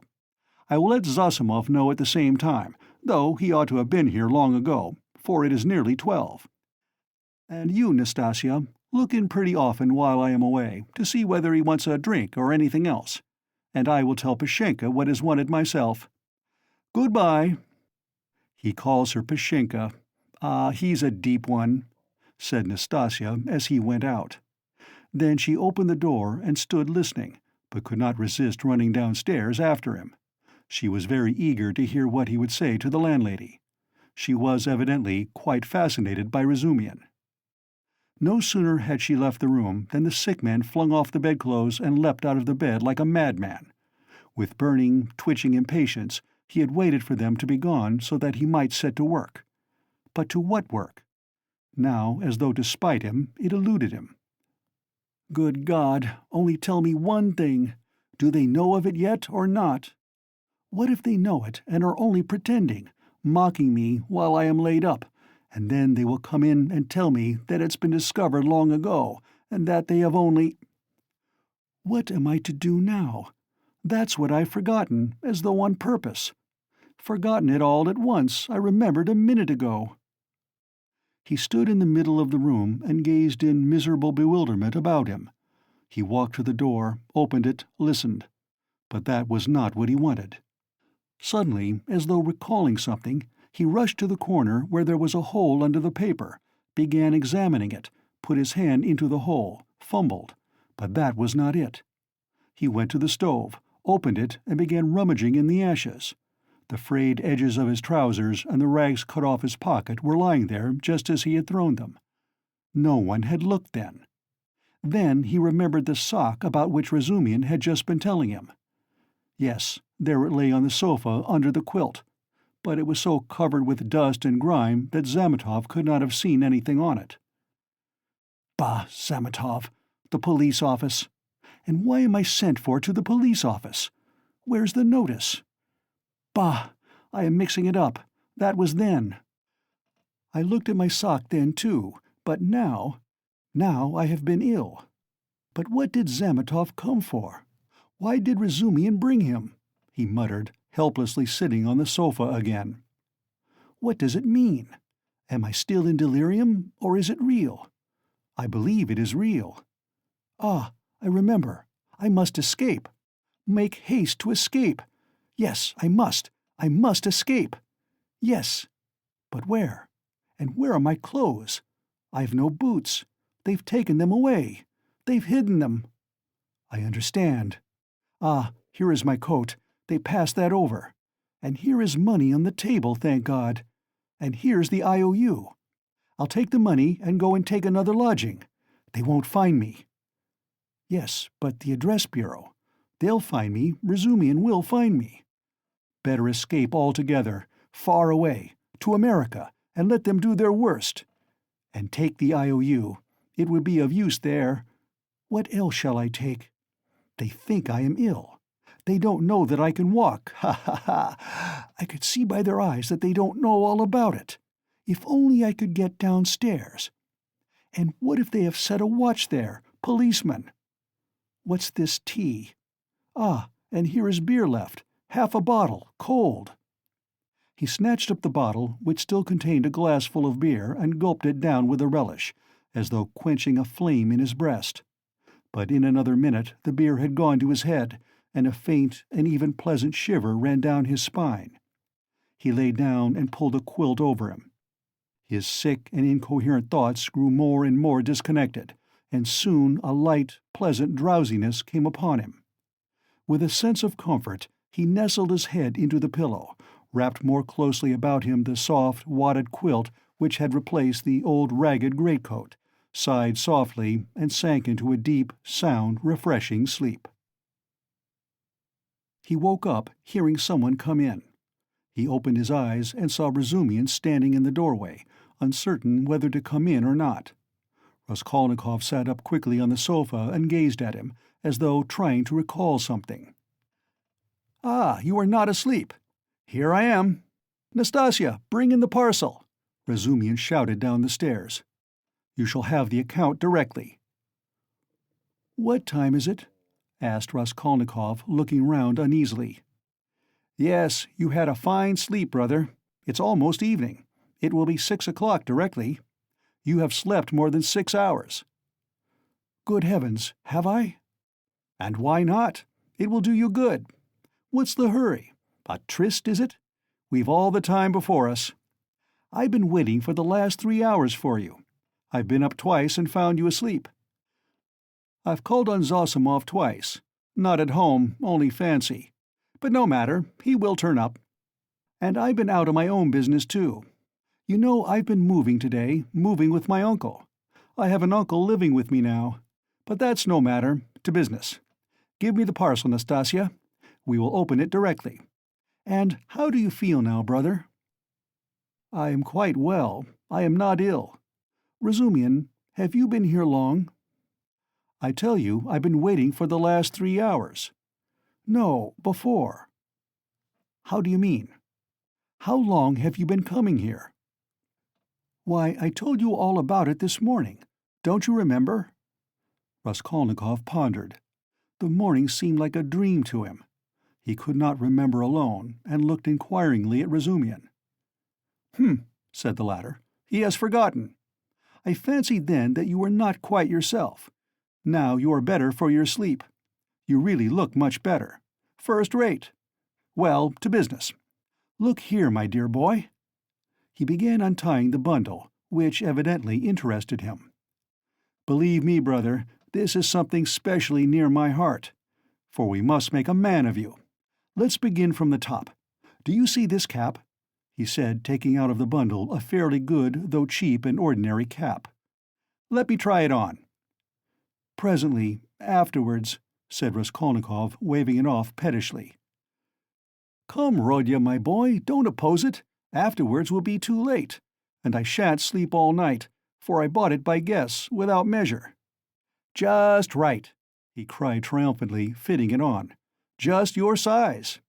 I will let Zosimov know at the same time, though he ought to have been here long ago, for it is nearly 12. And you, Nastasia, look in pretty often while I am away, to see whether he wants a drink or anything else. And I will tell Pashenka what is wanted myself. Goodbye. He calls her Pashenka. Ah, he's a deep one, said Nastasia as he went out. Then she opened the door and stood listening, but could not resist running downstairs after him. She was very eager to hear what he would say to the landlady. She was evidently quite fascinated by Razumihin. No sooner had she left the room than the sick man flung off the bedclothes and leapt out of the bed like a madman. With burning, twitching impatience, he had waited for them to be gone so that he might set to work. But to what work? Now, as though to spite him, it eluded him. Good God, only tell me one thing. Do they know of it yet or not? What if they know it and are only pretending, mocking me while I am laid up, and then they will come in and tell me that it's been discovered long ago, and that they have only— What am I to do now? That's what I've forgotten, as though on purpose. Forgotten it all at once, I remembered a minute ago. He stood in the middle of the room and gazed in miserable bewilderment about him. He walked to the door, opened it, listened. But that was not what he wanted. Suddenly, as though recalling something, he rushed to the corner where there was a hole under the paper, began examining it, put his hand into the hole, fumbled, but that was not it. He went to the stove, opened it, and began rummaging in the ashes. The frayed edges of his trousers and the rags cut off his pocket were lying there just as he had thrown them. No one had looked then. Then he remembered the sock about which Razumihin had just been telling him. Yes, there it lay on the sofa under the quilt, but it was so covered with dust and grime that Zametov could not have seen anything on it. Bah, Zametov, the police office. And why am I sent for to the police office? Where's the notice? Bah, I am mixing it up. That was then. I looked at my sock then, too, but now I have been ill. But what did Zametov come for? Why did Razumihin bring him? He muttered, helplessly sitting on the sofa again. What does it mean? Am I still in delirium, or is it real? I believe it is real. Ah, I remember. I must escape. Make haste to escape. Yes, I must escape. Yes. But where? And where are my clothes? I've no boots. They've taken them away. They've hidden them. I understand. Ah, here is my coat. They passed that over. And here is money on the table, thank God. And here's the IOU. I'll take the money and go and take another lodging. They won't find me. Yes, but the address bureau. They'll find me. Razumihin will find me. Better escape altogether, far away, to America, and let them do their worst. And take the IOU. It would be of use there. What else shall I take? They think I am ill. They don't know that I can walk. Ha, ha, ha! I could see by their eyes that they don't know all about it. If only I could get downstairs. And what if they have set a watch there, policeman? What's this tea? Ah, and here is beer left, half a bottle, cold. He snatched up the bottle, which still contained a glass full of beer, and gulped it down with a relish, as though quenching a flame in his breast. But in another minute the beer had gone to his head, and a faint and even pleasant shiver ran down his spine. He lay down and pulled a quilt over him. His sick and incoherent thoughts grew more and more disconnected, and soon a light, pleasant drowsiness came upon him. With a sense of comfort, he nestled his head into the pillow, wrapped more closely about him the soft, wadded quilt which had replaced the old ragged greatcoat, sighed softly, and sank into a deep, sound, refreshing sleep. He woke up, hearing someone come in. He opened his eyes and saw Razumihin standing in the doorway, uncertain whether to come in or not. Raskolnikov sat up quickly on the sofa and gazed at him, as though trying to recall something. "Ah, you are not asleep. Here I am." Nastasia, bring in the parcel, Razumian shouted down the stairs. You shall have the account directly. What time is it? Asked Raskolnikov, looking round uneasily. Yes, you had a fine sleep, brother. It's almost evening. It will be 6 o'clock directly. You have slept more than 6 hours. Good heavens, have I? And why not? It will do you good. What's the hurry? A tryst, is it? We've all the time before us. I've been waiting for the last 3 hours for you. I've been up twice and found you asleep. I've called on Zosimov twice. Not at home, only fancy. But no matter, he will turn up. And I've been out on my own business, too. You know, I've been moving today, moving with my uncle. I have an uncle living with me now. But that's no matter. To business. Give me the parcel, Nastasia. We will open it directly. And how do you feel now, brother? I am quite well. I am not ill. Razumian, have you been here long? I tell you, I've been waiting for the last 3 hours. No, before. How do you mean? How long have you been coming here? Why, I told you all about it this morning. Don't you remember? Raskolnikov pondered. The morning seemed like a dream to him. He could not remember alone, and looked inquiringly at Razumian. Said the latter. He has forgotten. I fancied then that you were not quite yourself. Now you are better for your sleep. You really look much better. First rate. Well, to business. Look here, my dear boy. He began untying the bundle, which evidently interested him. Believe me, brother, this is something specially near my heart, for we must make a man of you. Let's begin from the top. Do you see this cap? He said, taking out of the bundle a fairly good, though cheap and ordinary cap. Let me try it on. Presently, afterwards, said Raskolnikov, waving it off pettishly. Come, Rodya, my boy, don't oppose it. Afterwards will be too late, and I shan't sleep all night, for I bought it by guess, without measure. Just right, he cried triumphantly, fitting it on. Just your size.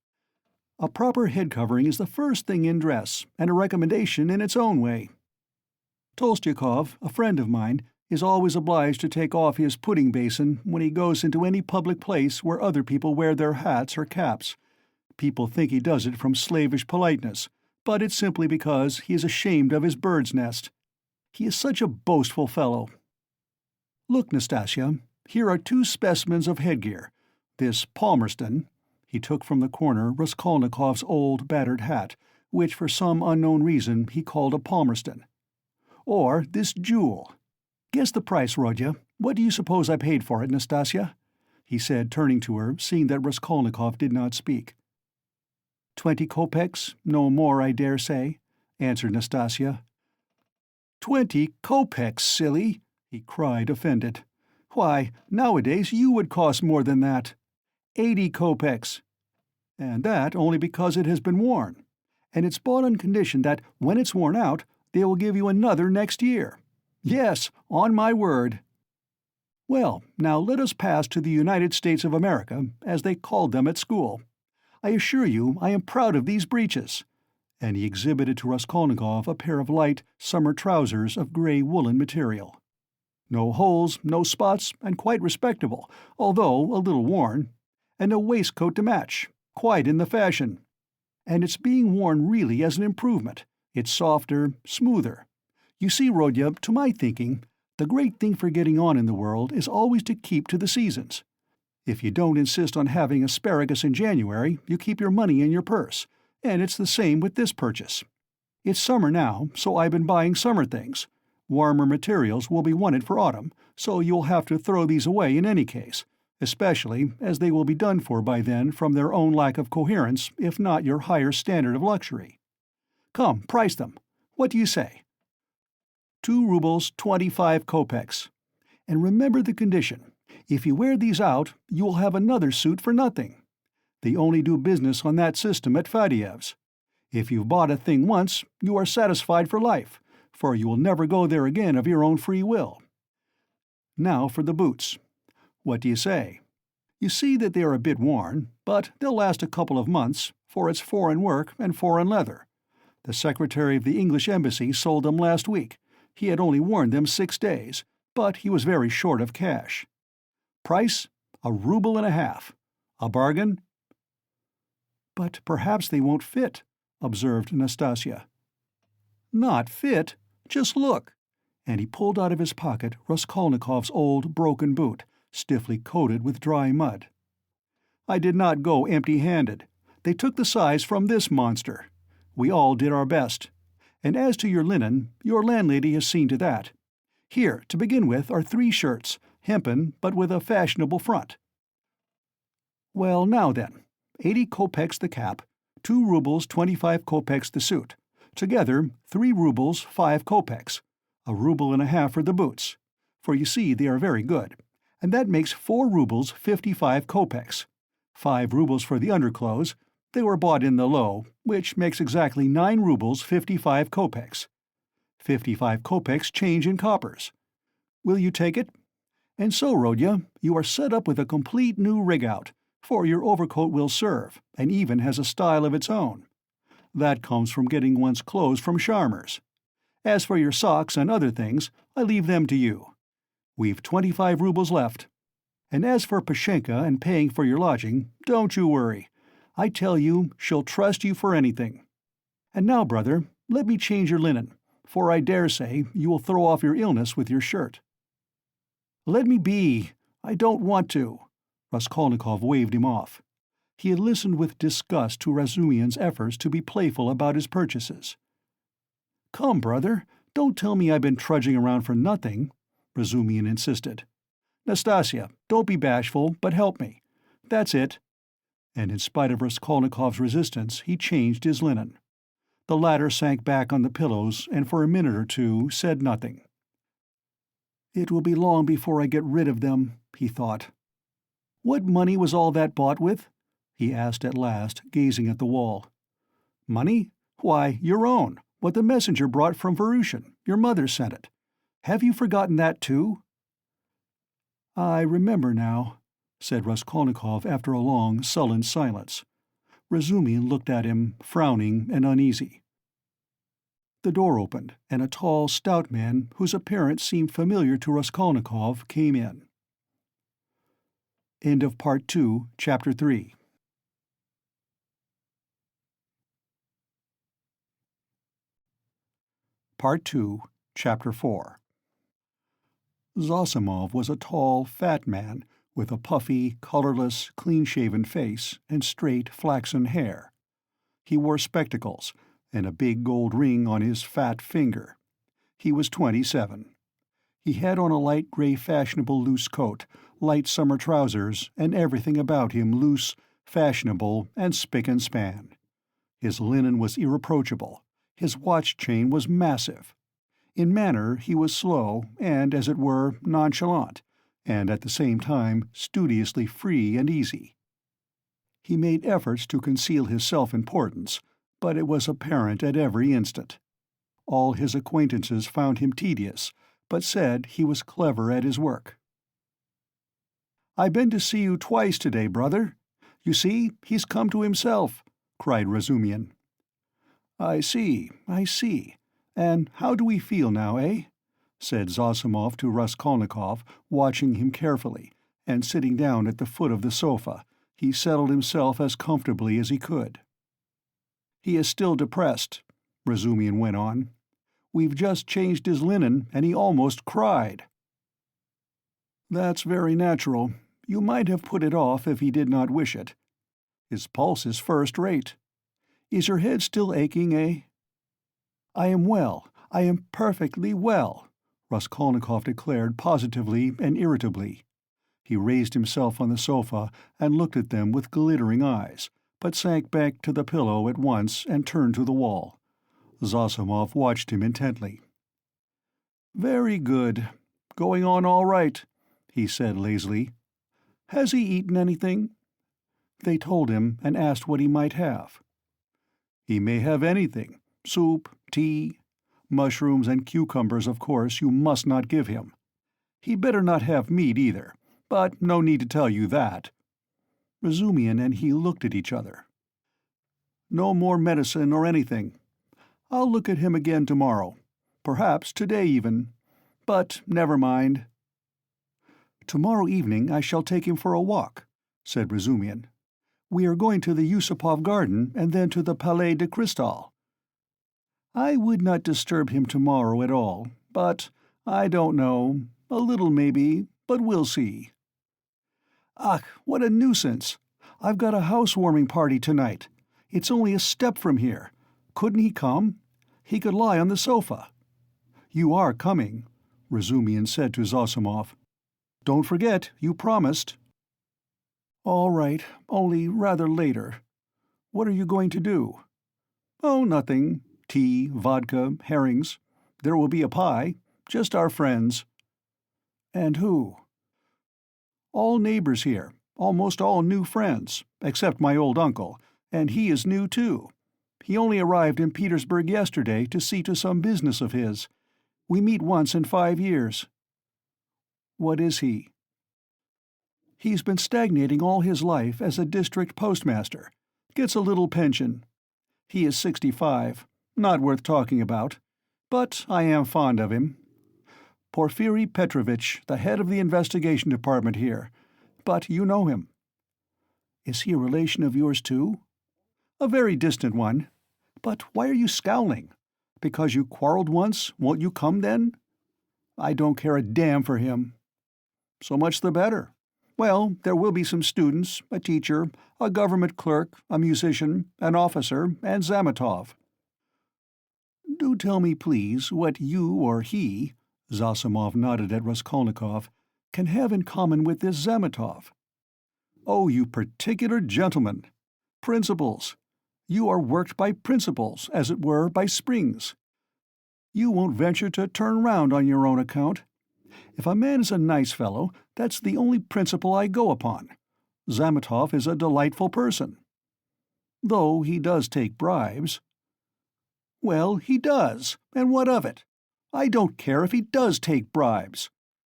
A proper head covering is the first thing in dress, and a recommendation in its own way. Tolstyakov, a friend of mine, is always obliged to take off his pudding basin when he goes into any public place where other people wear their hats or caps. People think he does it from slavish politeness, but it's simply because he is ashamed of his bird's nest. He is such a boastful fellow. Look, Nastasia, here are 2 specimens of headgear. This Palmerston, he took from the corner Raskolnikov's old, battered hat, which for some unknown reason he called a Palmerston. Or this jewel. Guess the price, Rodya. What do you suppose I paid for it, Nastasia? He said, turning to her, seeing that Raskolnikov did not speak. 20 kopecks, no more, I dare say, answered Nastasia. 20 kopecks, silly, he cried, offended. Why, nowadays you would cost more than that. 80 kopecks. And that only because it has been worn. And it's bought on condition that when it's worn out, they will give you another next year. Yes, on my word. Well, now let us pass to the United States of America, as they called them at school. I assure you I am proud of these breeches. And he exhibited to Raskolnikov a pair of light summer trousers of grey woolen material. No holes, no spots, and quite respectable, although a little worn. And a waistcoat to match, quite in the fashion. And it's being worn really as an improvement. It's softer, smoother. You see, Rodya, to my thinking, the great thing for getting on in the world is always to keep to the seasons. If you don't insist on having asparagus in January, you keep your money in your purse, and it's the same with this purchase. It's summer now, so I've been buying summer things. Warmer materials will be wanted for autumn, so you'll have to throw these away in any case, especially as they will be done for by then from their own lack of coherence, if not your higher standard of luxury. Come, price them. What do you say? 2 rubles 25 kopecks. And remember the condition. If you wear these out, you will have another suit for nothing. They only do business on that system at Fadiev's. If you've bought a thing once, you are satisfied for life, for you will never go there again of your own free will. Now for the boots. What do you say? You see that they are a bit worn, but they'll last a couple of months, for it's foreign work and foreign leather. The secretary of the English embassy sold them last week. He had only worn them 6 days, but he was very short of cash. Price? 1.50 rubles. A bargain?" "But perhaps they won't fit," observed Nastasia. "Not fit? Just look." And he pulled out of his pocket Raskolnikov's old broken boot, stiffly coated with dry mud. "I did not go empty-handed. They took the size from this monster. We all did our best. And as to your linen, your landlady has seen to that. Here, to begin with, are 3 shirts, hempen but with a fashionable front. Well, now then, 80 kopecks the cap, 2 rubles 25 kopecks the suit. Together, 3 rubles 5 kopecks, 1.50 rubles for the boots, for you see they are very good, and that makes 4 rubles 55 kopecks. 5 rubles for the underclothes. They were bought in the low, which makes exactly 9 rubles 55 kopecks. 55 kopecks change in coppers. Will you take it? And so, Rodya, you are set up with a complete new rig-out, for your overcoat will serve, and even has a style of its own. That comes from getting one's clothes from Sharmer's. As for your socks and other things, I leave them to you. We've 25 rubles left. And as for Pashenka and paying for your lodging, don't you worry. I tell you, she'll trust you for anything. And now, brother, let me change your linen, for I dare say you will throw off your illness with your shirt." "Let me be. I don't want to." Raskolnikov waved him off. He had listened with disgust to Razumian's efforts to be playful about his purchases. "Come, brother, don't tell me I've been trudging around for nothing," Razumian insisted. "Nastasia, don't be bashful, but help me. That's it." And in spite of Raskolnikov's resistance, he changed his linen. The latter sank back on the pillows and for a minute or two said nothing. "It will be long before I get rid of them," he thought. "What money was all that bought with?" he asked at last, gazing at the wall. "Money? Why, your own, what the messenger brought from Varushin. Your mother sent it. Have you forgotten that too?" "I remember now," said Raskolnikov after a long, sullen silence. Razumian looked at him, frowning and uneasy. The door opened, and a tall, stout man, whose appearance seemed familiar to Raskolnikov, came in. End of Part 2, Chapter 3. Part 2, Chapter 4. Zosimov was a tall, fat man with a puffy, colorless, clean-shaven face and straight, flaxen hair. He wore spectacles and a big gold ring on his fat finger. He was 27. He had on a light gray fashionable loose coat, light summer trousers, and everything about him loose, fashionable, and spick and span. His linen was irreproachable. His watch chain was massive. In manner he was slow and, as it were, nonchalant, and at the same time studiously free and easy. He made efforts to conceal his self-importance, but it was apparent at every instant. All his acquaintances found him tedious, but said he was clever at his work. "I've been to see you twice today, brother. You see, he's come to himself," cried Razumian. I see. And how do we feel now, eh?" said Zosimov to Raskolnikov, watching him carefully, and sitting down at the foot of the sofa, he settled himself as comfortably as he could. "He is still depressed," Razumian went on. "We've just changed his linen, and he almost cried." "That's very natural. You might have put it off if he did not wish it. His pulse is first-rate. Is your head still aching, eh?" "I am well. I am perfectly well," Raskolnikov declared positively and irritably. He raised himself on the sofa and looked at them with glittering eyes, but sank back to the pillow at once and turned to the wall. Zosimov watched him intently. "Very good. Going on all right," he said lazily. "Has he eaten anything?" They told him and asked what he might have. "He may have anything. Soup, tea. Mushrooms and cucumbers, of course, you must not give him. He better not have meat either, but no need to tell you that." Razumian and he looked at each other. "No more medicine or anything. I'll look at him again tomorrow. Perhaps today even. But never mind. Tomorrow evening I shall take him for a walk, said Razumian. We are going to the Yusupov garden and then to the Palais de Cristal. I would not disturb him tomorrow at all, but I don't know. A little maybe, but we'll see. Ach, what a nuisance! I've got a housewarming party tonight. It's only a step from here. Couldn't he come? He could lie on the sofa. You are coming, Razumian said to Zossimov. Don't forget, you promised. All right, only rather later. What are you going to do? Oh, nothing. Tea, vodka, herrings. There will be a pie. Just our friends. And who? All neighbors here. Almost all new friends, except my old uncle, and he is new too. He only arrived in Petersburg yesterday to see to some business of his. We meet once in 5 years. What is he? He's been stagnating all his life as a district postmaster. Gets a little pension. He is 65. Not worth talking about. But I am fond of him. Porfiry Petrovitch, the head of the investigation department here. But you know him. Is he a relation of yours too? A very distant one. But why are you scowling? Because you quarreled once, won't you come then? I don't care a damn for him. So much the better. Well, there will be some students, a teacher, a government clerk, a musician, an officer, and Zametov. Do tell me, please, what you or he, Zossimov nodded at Raskolnikov, can have in common with this Zametov. Oh, you particular gentleman! Principles. You are worked by principles, as it were, by springs. You won't venture to turn round on your own account. If a man is a nice fellow, that's the only principle I go upon. Zametov is a delightful person. Though he does take bribes. Well, he does, and what of it? I don't care if he does take bribes,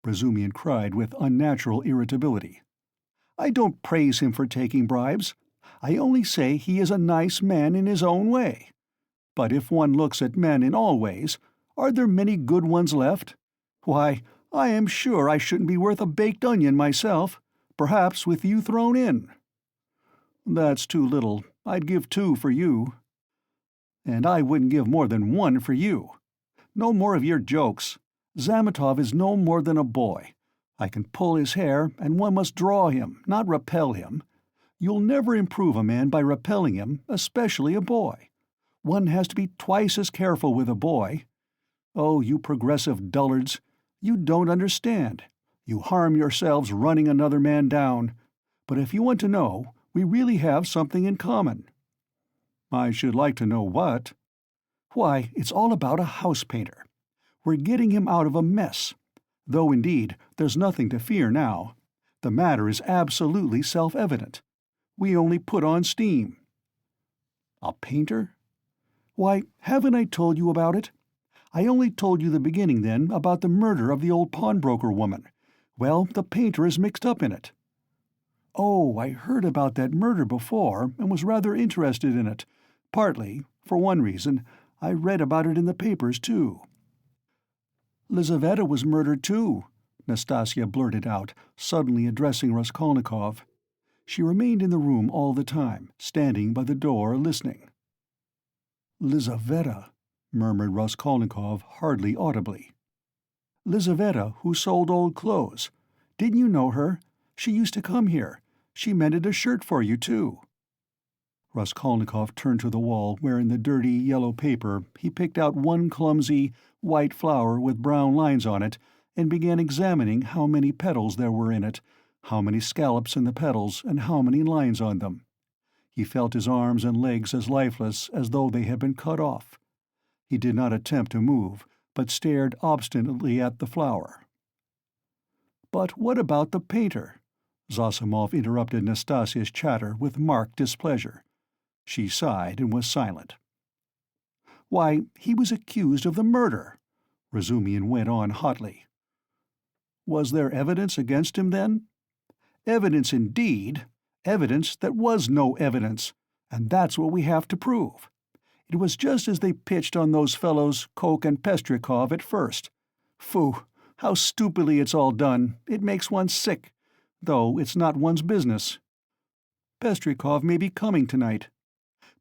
Razumian cried with unnatural irritability. I don't praise him for taking bribes. I only say he is a nice man in his own way. But if one looks at men in all ways, are there many good ones left? Why, I am sure I shouldn't be worth a baked onion myself, perhaps with you thrown in. That's too little. I'd give 2 for you. And I wouldn't give more than 1 for you. No more of your jokes. Zametov is no more than a boy. I can pull his hair, and one must draw him, not repel him. You'll never improve a man by repelling him, especially a boy. One has to be twice as careful with a boy. Oh, you progressive dullards, you don't understand. You harm yourselves running another man down. But if you want to know, we really have something in common. I should like to know what. Why, it's all about a house painter. We're getting him out of a mess. Though, indeed, there's nothing to fear now. The matter is absolutely self-evident. We only put on steam. A painter? Why, haven't I told you about it? I only told you the beginning then about the murder of the old pawnbroker woman. Well, the painter is mixed up in it. Oh, I heard about that murder before and was rather interested in it. Partly, for one reason, I read about it in the papers too. Lizaveta was murdered too, Nastasia blurted out, suddenly addressing Raskolnikov. She remained in the room all the time, standing by the door listening. Lizaveta, murmured Raskolnikov hardly audibly. Lizaveta, who sold old clothes. Didn't you know her? She used to come here. She mended a shirt for you, too. Raskolnikov turned to the wall where in the dirty yellow paper he picked out one clumsy, white flower with brown lines on it and began examining how many petals there were in it, how many scallops in the petals, and how many lines on them. He felt his arms and legs as lifeless as though they had been cut off. He did not attempt to move, but stared obstinately at the flower. But what about the painter? Zossimov interrupted Nastasia's chatter with marked displeasure. She sighed and was silent. Why, he was accused of the murder, Razumian went on hotly. Was there evidence against him, then? Evidence indeed! Evidence that was no evidence, and that's what we have to prove. It was just as they pitched on those fellows Koch and Pestrikov at first. Phoo, how stupidly it's all done. It makes one sick, though it's not one's business. Pestrikov may be coming tonight.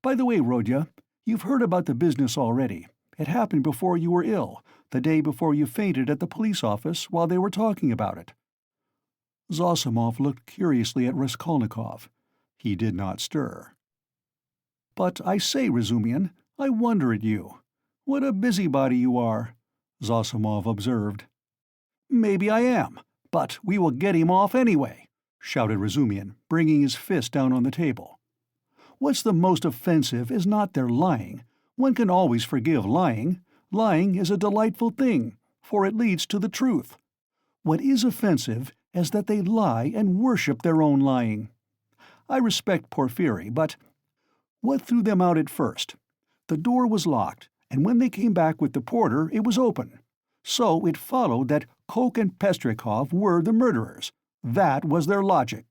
By the way, Rodya, you've heard about the business already. It happened before you were ill, the day before you fainted at the police office while they were talking about it. Zosimov looked curiously at Raskolnikov. He did not stir. But I say, Razumian, I wonder at you. What a busybody you are, Zosimov observed. Maybe I am, but we will get him off anyway, shouted Razumian, bringing his fist down on the table. What's the most offensive is not their lying. One can always forgive lying. Lying is a delightful thing, for it leads to the truth. What is offensive is that they lie and worship their own lying. I respect Porphyry, but what threw them out at first? The door was locked, and when they came back with the porter, it was open. So it followed that Koch and Pestrikov were the murderers. That was their logic.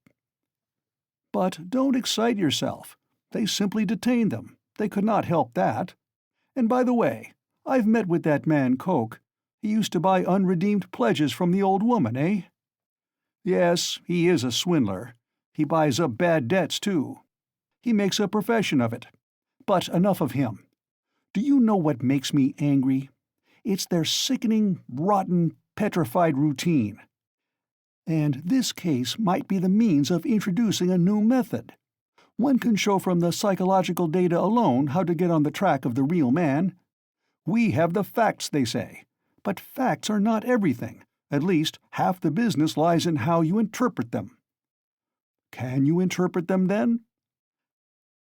But don't excite yourself. They simply detained them. They could not help that. And by the way, I've met with that man Koch. He used to buy unredeemed pledges from the old woman, eh? Yes, he is a swindler. He buys up bad debts, too. He makes a profession of it. But enough of him. Do you know what makes me angry? It's their sickening, rotten, petrified routine. And this case might be the means of introducing a new method. One can show from the psychological data alone how to get on the track of the real man. We have the facts, they say. But facts are not everything. At least half the business lies in how you interpret them. Can you interpret them, then?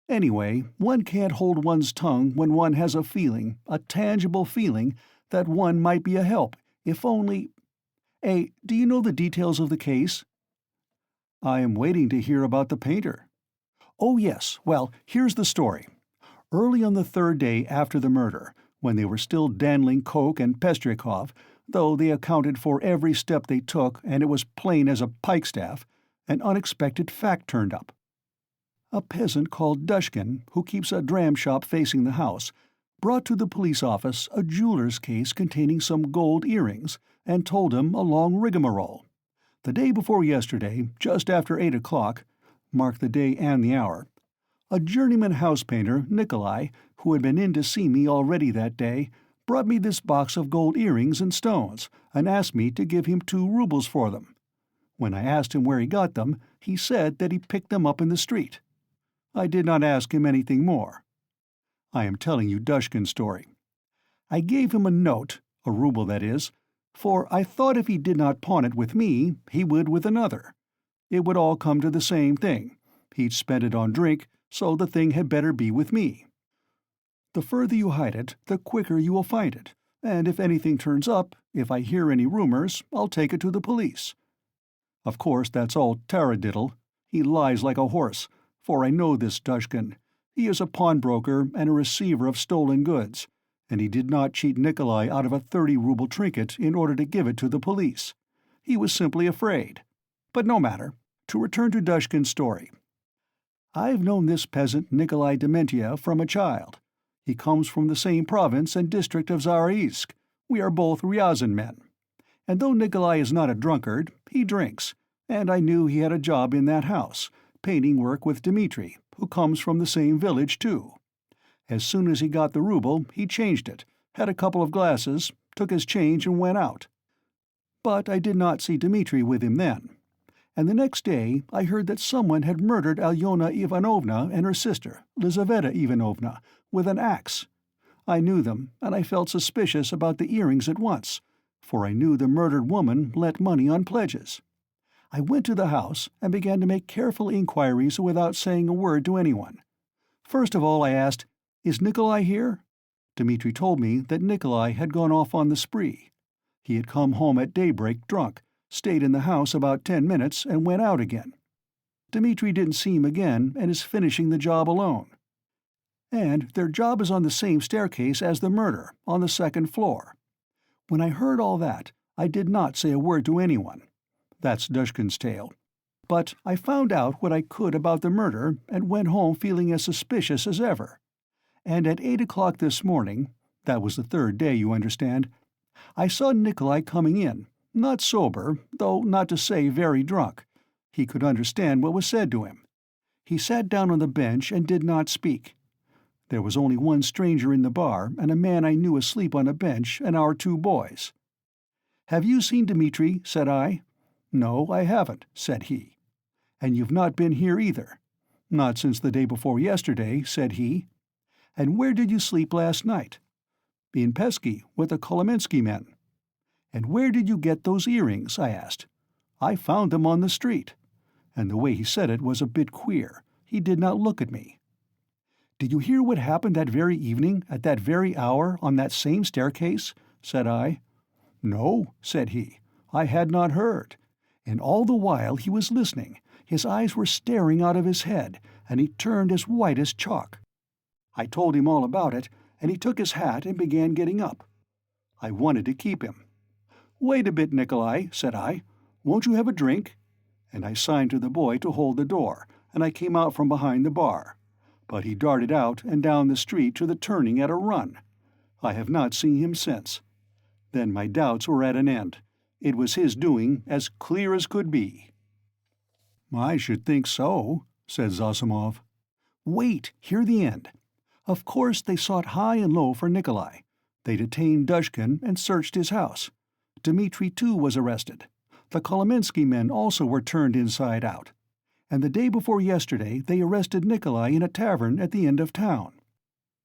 Anyway, one can't hold one's tongue when one has a feeling, a tangible feeling, that one might be a help, if only— do you know the details of the case? I am waiting to hear about the painter. Oh, yes. Well, here's the story. Early on the third day after the murder, when they were still dandling Koch and Pestrikov, though they accounted for every step they took and it was plain as a pikestaff, an unexpected fact turned up. A peasant called Dushkin, who keeps a dram shop facing the house, brought to the police office a jeweler's case containing some gold earrings and told him a long rigmarole. The day before yesterday, just after 8 o'clock, mark the day and the hour, a journeyman house painter, Nikolai, who had been in to see me already that day, brought me this box of gold earrings and stones and asked me to give him 2 rubles for them. When I asked him where he got them, he said that he picked them up in the street. I did not ask him anything more. I am telling you Dushkin's story. I gave him a note, a ruble that is, for I thought if he did not pawn it with me, he would with another. It would all come to the same thing. He'd spent it on drink, so the thing had better be with me. The further you hide it, the quicker you will find it, and if anything turns up, if I hear any rumors, I'll take it to the police. Of course, that's all taradiddle. He lies like a horse, for I know this Dushkin. He is a pawnbroker and a receiver of stolen goods, and he did not cheat Nikolai out of a 30-ruble trinket in order to give it to the police. He was simply afraid. But no matter. To return to Dushkin's story. I've known this peasant Nikolai Dementiev from a child. He comes from the same province and district of Zaraïsk. We are both Ryazan men. And though Nikolai is not a drunkard, he drinks, and I knew he had a job in that house, painting work with Dmitri, who comes from the same village, too. As soon as he got the ruble, he changed it, had a couple of glasses, took his change and went out. But I did not see Dmitri with him then. And the next day I heard that someone had murdered Alyona Ivanovna and her sister, Lizaveta Ivanovna, with an axe. I knew them, and I felt suspicious about the earrings at once, for I knew the murdered woman lent money on pledges. I went to the house and began to make careful inquiries without saying a word to anyone. First of all I asked, "Is Nikolai here?" Dmitri told me that Nikolai had gone off on the spree. He had come home at daybreak drunk, stayed in the house about 10 minutes, and went out again. Dmitri didn't see him again and is finishing the job alone. And their job is on the same staircase as the murder, on the 2nd floor. When I heard all that, I did not say a word to anyone. That's Dushkin's tale. But I found out what I could about the murder and went home feeling as suspicious as ever. And at 8 o'clock this morning, that was the third day, you understand, I saw Nikolai coming in, not sober, though not to say very drunk. He could understand what was said to him. He sat down on the bench and did not speak. There was only one stranger in the bar, and a man I knew asleep on a bench, and our 2 boys. "Have you seen Dmitri?" said I. "No, I haven't," said he. "And you've not been here either?" "Not since the day before yesterday," said he. "And where did you sleep last night?" "In Pesky, with the Kolomensky men." "And where did you get those earrings?" I asked. "I found them on the street." And the way he said it was a bit queer. He did not look at me. "Did you hear what happened that very evening, at that very hour, on that same staircase?" said I. "No," said he, "I had not heard." And all the while he was listening, his eyes were staring out of his head, and he turned as white as chalk. I told him all about it, and he took his hat and began getting up. I wanted to keep him. "Wait a bit, Nikolai," said I. "Won't you have a drink?" And I signed to the boy to hold the door, and I came out from behind the bar. But he darted out and down the street to the turning at a run. I have not seen him since. Then my doubts were at an end. It was his doing, as clear as could be. "I should think so," said Zosimov. "Wait, hear the end. Of course they sought high and low for Nikolai. They detained Dushkin and searched his house. Dmitri, too, was arrested. The Kolomensky men also were turned inside out. And the day before yesterday they arrested Nikolai in a tavern at the end of town.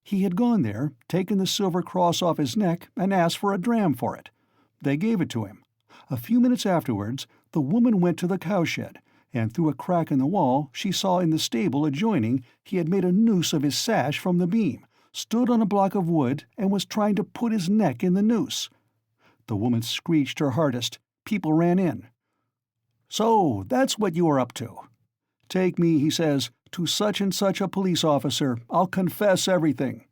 He had gone there, taken the silver cross off his neck, and asked for a dram for it. They gave it to him. A few minutes afterwards, the woman went to the cowshed, and through a crack in the wall she saw in the stable adjoining he had made a noose of his sash from the beam, stood on a block of wood, and was trying to put his neck in the noose. The woman screeched her hardest. People ran in. 'So that's what you are up to.' 'Take me,' he says, 'to such and such a police officer. I'll confess everything.'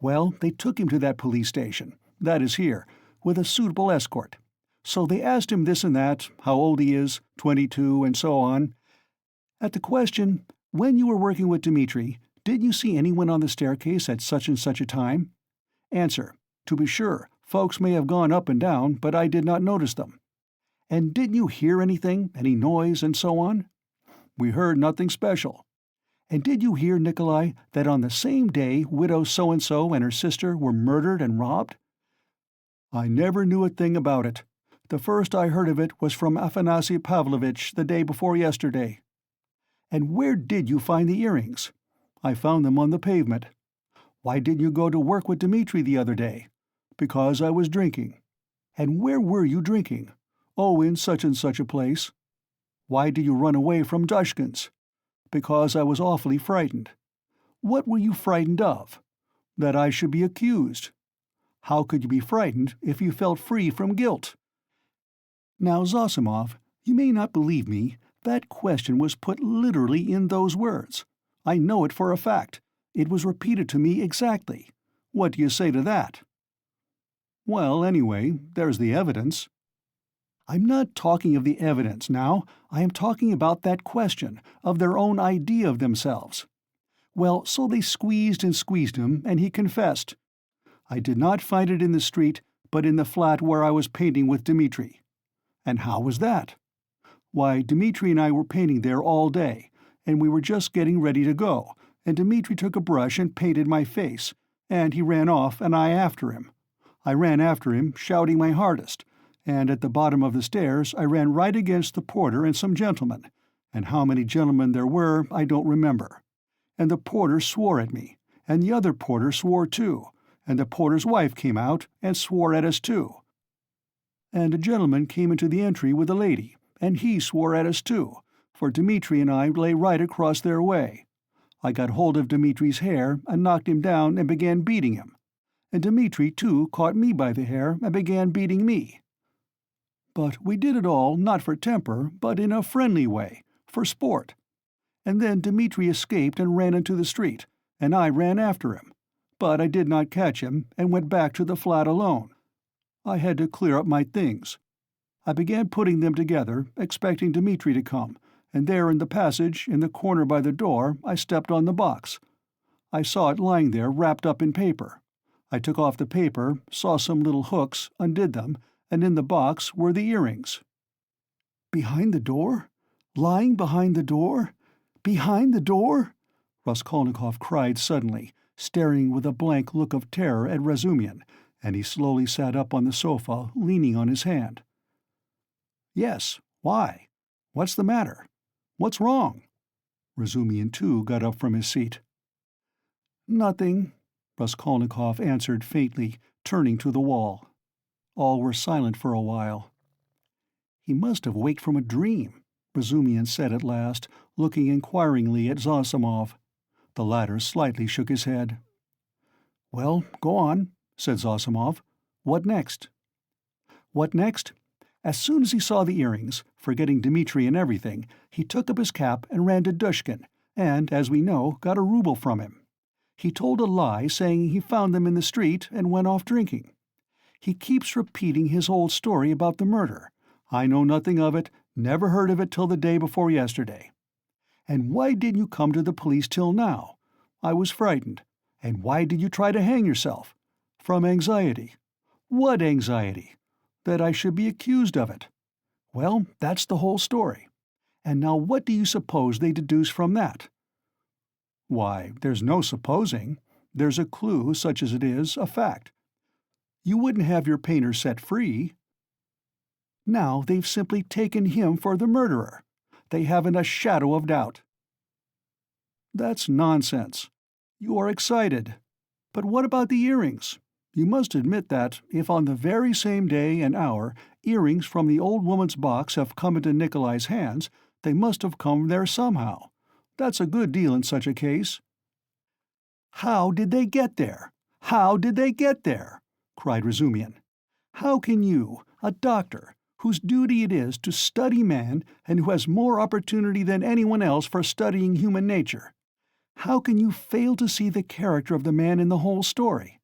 Well, they took him to that police station, that is here, with a suitable escort. So they asked him this and that, how old he is, 22, and so on. At the question, 'When you were working with Dmitri, did you see anyone on the staircase at such and such a time?' Answer, 'To be sure, folks may have gone up and down, but I did not notice them.' 'And didn't you hear anything, any noise, and so on?' 'We heard nothing special.' 'And did you hear, Nikolai, that on the same day widow so-and-so and her sister were murdered and robbed?' 'I never knew a thing about it. The first I heard of it was from Afanasy Pavlovitch the day before yesterday.' 'And where did you find the earrings?' 'I found them on the pavement.' 'Why didn't you go to work with Dmitri the other day?' 'Because I was drinking.' 'And where were you drinking?' 'Oh, in such and such a place.' 'Why did you run away from Dushkin's?' 'Because I was awfully frightened.' 'What were you frightened of?' 'That I should be accused.' 'How could you be frightened if you felt free from guilt?' Now, Zosimov, you may not believe me, that question was put literally in those words. I know it for a fact. It was repeated to me exactly. What do you say to that?" "Well, anyway, there's the evidence." "I'm not talking of the evidence now. I am talking about that question, of their own idea of themselves. Well, so they squeezed and squeezed him, and he confessed. I did not find it in the street, but in the flat where I was painting with Dmitri. And how was that? Why, Dmitri and I were painting there all day, and we were just getting ready to go, and Dmitri took a brush and painted my face, and he ran off and I after him. I ran after him, shouting my hardest, and at the bottom of the stairs I ran right against the porter and some gentlemen, and how many gentlemen there were I don't remember. And the porter swore at me, and the other porter swore too, and the porter's wife came out and swore at us too. And a gentleman came into the entry with a lady, and he swore at us too, for Dmitri and I lay right across their way. I got hold of Dmitri's hair and knocked him down and began beating him. And Dmitri, too, caught me by the hair and began beating me. But we did it all not for temper, but in a friendly way, for sport. And then Dmitri escaped and ran into the street, and I ran after him. But I did not catch him, and went back to the flat alone. I had to clear up my things. I began putting them together, expecting Dmitri to come, and there in the passage, in the corner by the door, I stepped on the box. I saw it lying there wrapped up in paper. I took off the paper, saw some little hooks, undid them, and in the box were the earrings." "Behind the door? Lying behind the door? Behind the door?" Raskolnikov cried suddenly, staring with a blank look of terror at Razumihin, and he slowly sat up on the sofa, leaning on his hand. "Yes, why? What's the matter? What's wrong?" Razumihin too got up from his seat. "Nothing," Raskolnikov answered faintly, turning to the wall. All were silent for a while. "He must have waked from a dream," Razumihin said at last, looking inquiringly at Zossimov. The latter slightly shook his head. "Well, go on," said Zossimov. "What next?" "What next? As soon as he saw the earrings, forgetting Dmitri and everything, he took up his cap and ran to Dushkin, and, as we know, got a rouble from him. He told a lie saying he found them in the street and went off drinking. He keeps repeating his old story about the murder. I know nothing of it, never heard of it till the day before yesterday. And why didn't you come to the police till now? I was frightened. And why did you try to hang yourself? From anxiety. What anxiety? That I should be accused of it. Well, that's the whole story. And now what do you suppose they deduce from that?" "Why, there's no supposing. There's a clue, such as it is, a fact. You wouldn't have your painter set free." "Now they've simply taken him for the murderer. They haven't a shadow of doubt." "That's nonsense. You are excited. But what about the earrings? You must admit that, if on the very same day and hour earrings from the old woman's box have come into Nikolai's hands, they must have come there somehow. That's a good deal in such a case." "How did they get there? How did they get there?" cried Razumihin. "How can you, a doctor, whose duty it is to study man and who has more opportunity than anyone else for studying human nature, how can you fail to see the character of the man in the whole story?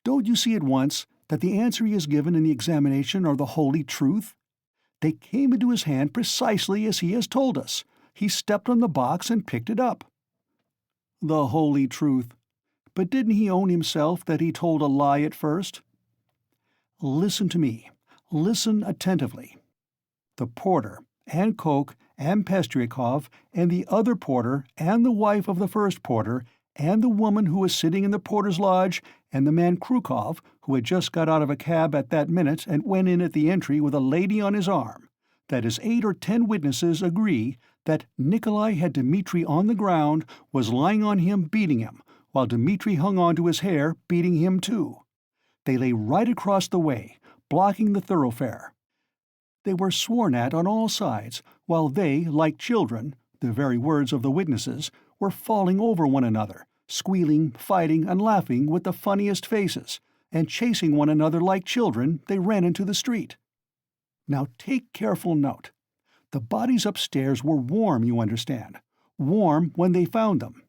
Don't you see at once that the answer he has given in the examination are the holy truth? They came into his hand precisely as he has told us. He stepped on the box and picked it up." "The holy truth. But didn't he own himself that he told a lie at first?" "Listen to me. Listen attentively. The porter, and Koch, and Pestryakov, and the other porter, and the wife of the first porter, and the woman who was sitting in the porter's lodge, and the man Krukov, who had just got out of a cab at that minute and went in at the entry with a lady on his arm, that is 8 or 10 witnesses agree that Nikolai had Dmitri on the ground, was lying on him beating him, while Dmitri hung on to his hair, beating him too. They lay right across the way, blocking the thoroughfare. They were sworn at on all sides, while they, like children, the very words of the witnesses, were falling over one another, squealing, fighting, and laughing with the funniest faces, and chasing one another like children, they ran into the street. Now take careful note. The bodies upstairs were warm, you understand, warm when they found them.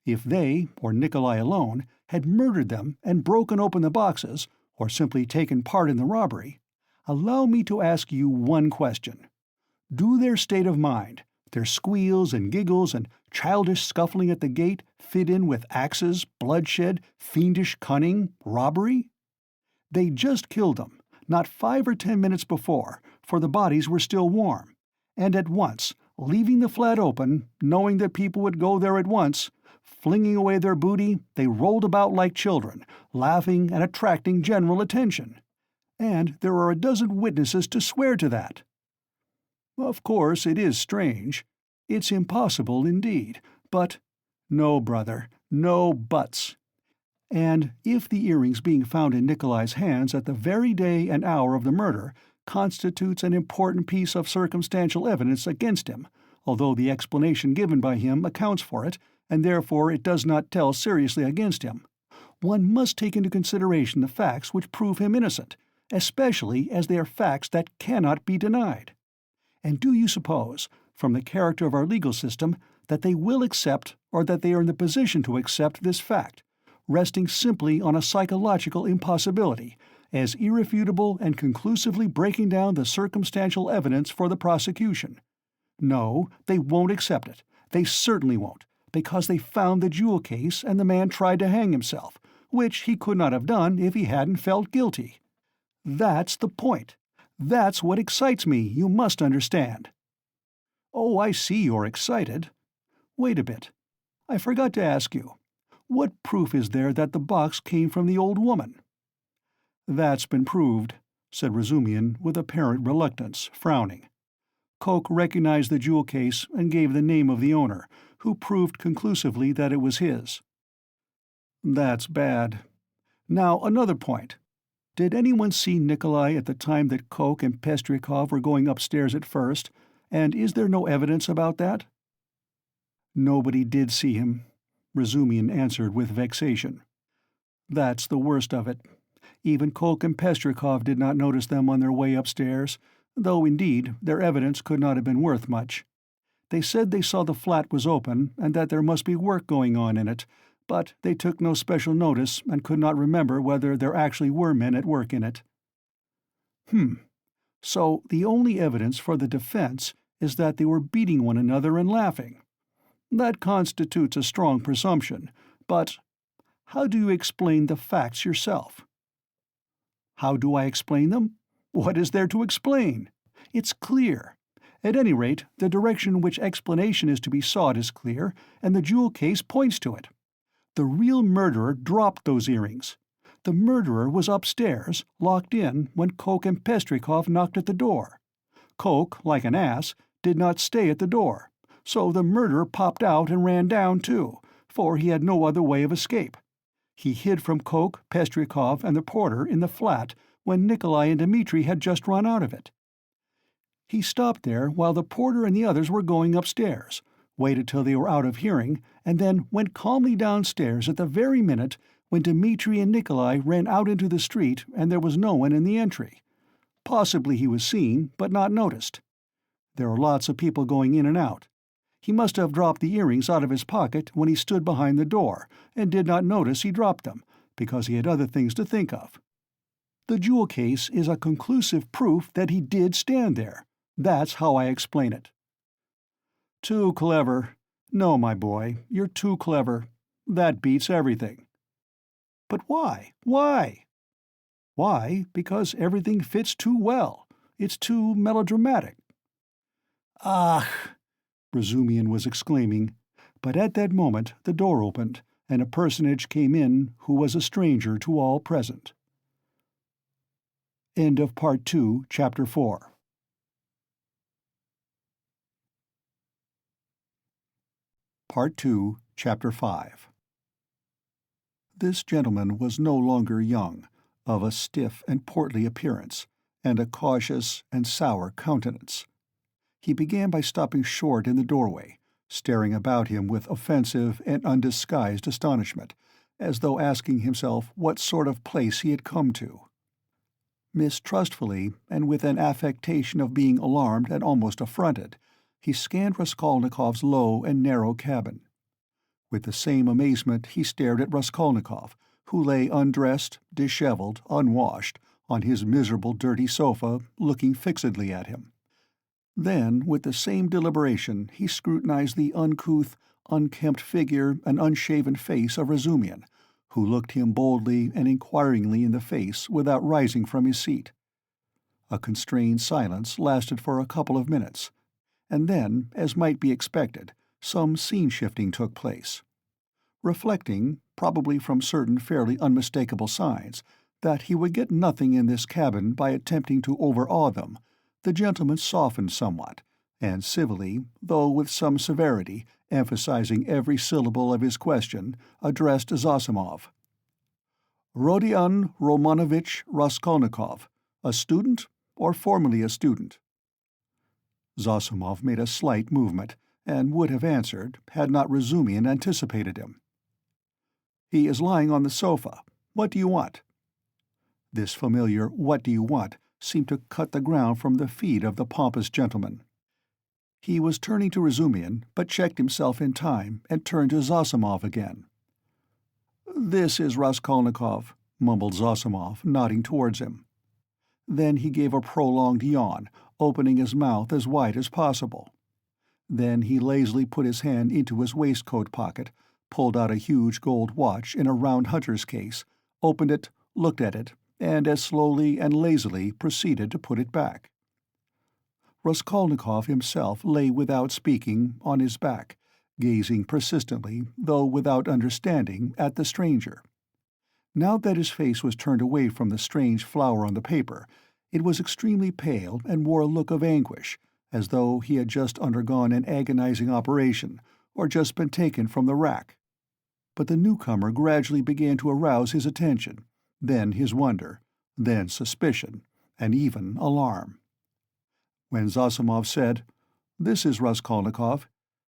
If they, or Nikolai alone, had murdered them and broken open the boxes, or simply taken part in the robbery, allow me to ask you one question. Do their state of mind, their squeals and giggles and childish scuffling at the gate, fit in with axes, bloodshed, fiendish cunning, robbery? They just killed them, not 5 or 10 minutes before, for the bodies were still warm, and at once, leaving the flat open, knowing that people would go there at once, flinging away their booty, they rolled about like children, laughing and attracting general attention. And there are a dozen witnesses to swear to that. Of course, it is strange. It's impossible indeed, but— No, brother, no buts. And if the earrings being found in Nikolai's hands at the very day and hour of the murder constitutes an important piece of circumstantial evidence against him, although the explanation given by him accounts for it, and therefore it does not tell seriously against him, one must take into consideration the facts which prove him innocent, especially as they are facts that cannot be denied. And do you suppose, from the character of our legal system, that they will accept, or that they are in the position to accept, this fact, resting simply on a psychological impossibility, as irrefutable and conclusively breaking down the circumstantial evidence for the prosecution? No, they won't accept it. They certainly won't, because they found the jewel case and the man tried to hang himself, which he could not have done if he hadn't felt guilty. That's the point. That's what excites me, you must understand." "Oh, I see you're excited. Wait a bit. I forgot to ask you. What proof is there that the box came from the old woman?" "That's been proved," said Razumian with apparent reluctance, frowning. "Coke recognized the jewel case and gave the name of the owner, who proved conclusively that it was his." "That's bad. Now, another point. Did anyone see Nikolai at the time that Coke and Pestrikov were going upstairs at first, and is there no evidence about that?" "Nobody did see him," Razumian answered with vexation. "That's the worst of it. Even Coke and Pestrikov did not notice them on their way upstairs, though indeed their evidence could not have been worth much. They said they saw the flat was open and that there must be work going on in it, but they took no special notice and could not remember whether there actually were men at work in it." So the only evidence for the defense is that they were beating one another and laughing. That constitutes a strong presumption, but how do you explain the facts yourself?" "How do I explain them? What is there to explain? It's clear. At any rate, the direction in which explanation is to be sought is clear, and the jewel case points to it. The real murderer dropped those earrings. The murderer was upstairs, locked in, when Coke and Pestrikov knocked at the door. Coke, like an ass, did not stay at the door, so the murderer popped out and ran down too, for he had no other way of escape. He hid from Coke, Pestrikov, and the porter in the flat when Nikolai and Dmitri had just run out of it. He stopped there while the porter and the others were going upstairs, waited till they were out of hearing, and then went calmly downstairs at the very minute when Dmitri and Nikolai ran out into the street and there was no one in the entry. Possibly he was seen, but not noticed. There are lots of people going in and out. He must have dropped the earrings out of his pocket when he stood behind the door, and did not notice he dropped them, because he had other things to think of. The jewel case is a conclusive proof that he did stand there. That's how I explain it." "Too clever. No, my boy, you're too clever. That beats everything." "But why? Why?" "Why? Because everything fits too well. It's too melodramatic." "Ach!" Razumian was exclaiming, but at that moment the door opened, and a personage came in who was a stranger to all present. End of Part 2, Chapter 4. Part 2, Chapter 5. This gentleman was no longer young, of a stiff and portly appearance, and a cautious and sour countenance. He began by stopping short in the doorway, staring about him with offensive and undisguised astonishment, as though asking himself what sort of place he had come to. Mistrustfully, and with an affectation of being alarmed and almost affronted, he scanned Raskolnikov's low and narrow cabin. With the same amazement he stared at Raskolnikov, who lay undressed, disheveled, unwashed, on his miserable dirty sofa, looking fixedly at him. Then, with the same deliberation, he scrutinized the uncouth, unkempt figure and unshaven face of Razumian, who looked him boldly and inquiringly in the face without rising from his seat. A constrained silence lasted for a couple of minutes, and then, as might be expected, some scene-shifting took place. Reflecting, probably from certain fairly unmistakable signs, that he would get nothing in this cabin by attempting to overawe them, the gentleman softened somewhat, and civilly, though with some severity, emphasizing every syllable of his question, addressed Zosimov. "Rodion Romanovich Raskolnikov, a student, or formerly a student?" Zosimov made a slight movement, and would have answered, had not Razumian anticipated him. "He is lying on the sofa. What do you want?" This familiar "what do you want" seemed to cut the ground from the feet of the pompous gentleman. He was turning to Razumian, but checked himself in time and turned to Zosimov again. "This is Raskolnikov," mumbled Zosimov, nodding towards him. Then he gave a prolonged yawn, opening his mouth as wide as possible. Then he lazily put his hand into his waistcoat pocket, pulled out a huge gold watch in a round hunter's case, opened it, looked at it, and as slowly and lazily proceeded to put it back. Raskolnikov himself lay without speaking, on his back, gazing persistently, though without understanding, at the stranger. Now that his face was turned away from the strange flower on the paper, it was extremely pale and wore a look of anguish, as though he had just undergone an agonizing operation, or just been taken from the rack. But the newcomer gradually began to arouse his attention, then his wonder, then suspicion, and even alarm. When Zosimov said, "This is Raskolnikov,"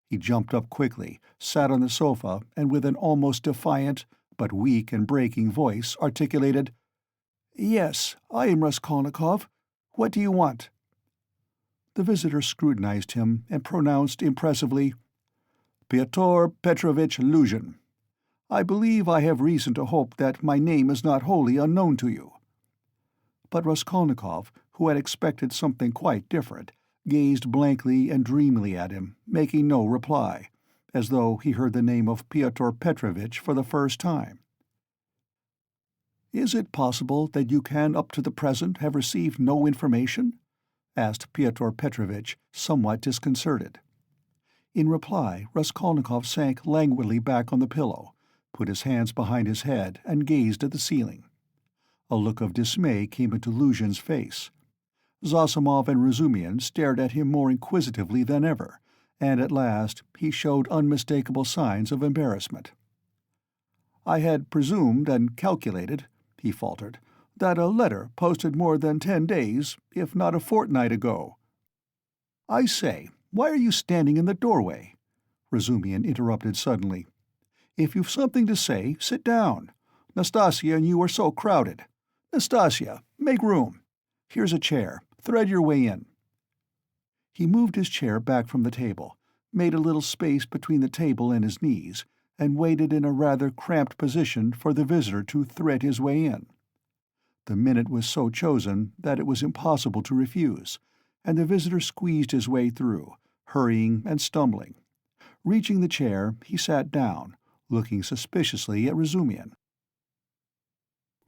he jumped up quickly, sat on the sofa, and with an almost defiant, but weak and breaking voice, articulated, "Yes, I am Raskolnikov. What do you want?" The visitor scrutinized him and pronounced impressively, "Fyodor Petrovitch Luzhin. I believe I have reason to hope that my name is not wholly unknown to you." But Raskolnikov, who had expected something quite different, gazed blankly and dreamily at him, making no reply, as though he heard the name of Pyotr Petrovitch for the first time. "Is it possible that you can up to the present have received no information?" asked Pyotr Petrovitch, somewhat disconcerted. In reply, Raskolnikov sank languidly back on the pillow, put his hands behind his head, and gazed at the ceiling. A look of dismay came into Luzhin's face. Zosimov and Razumian stared at him more inquisitively than ever, and at last he showed unmistakable signs of embarrassment. "I had presumed and calculated," he faltered, "that a letter posted more than 10 days, if not a fortnight ago—" "I say, why are you standing in the doorway?" Razumian interrupted suddenly. "If you've something to say, sit down. Nastasia and you are so crowded. Nastasia, make room. Here's a chair. Thread your way in." He moved his chair back from the table, made a little space between the table and his knees, and waited in a rather cramped position for the visitor to thread his way in. The minute was so chosen that it was impossible to refuse, and the visitor squeezed his way through, hurrying and stumbling. Reaching the chair, he sat down, looking suspiciously at Razumian.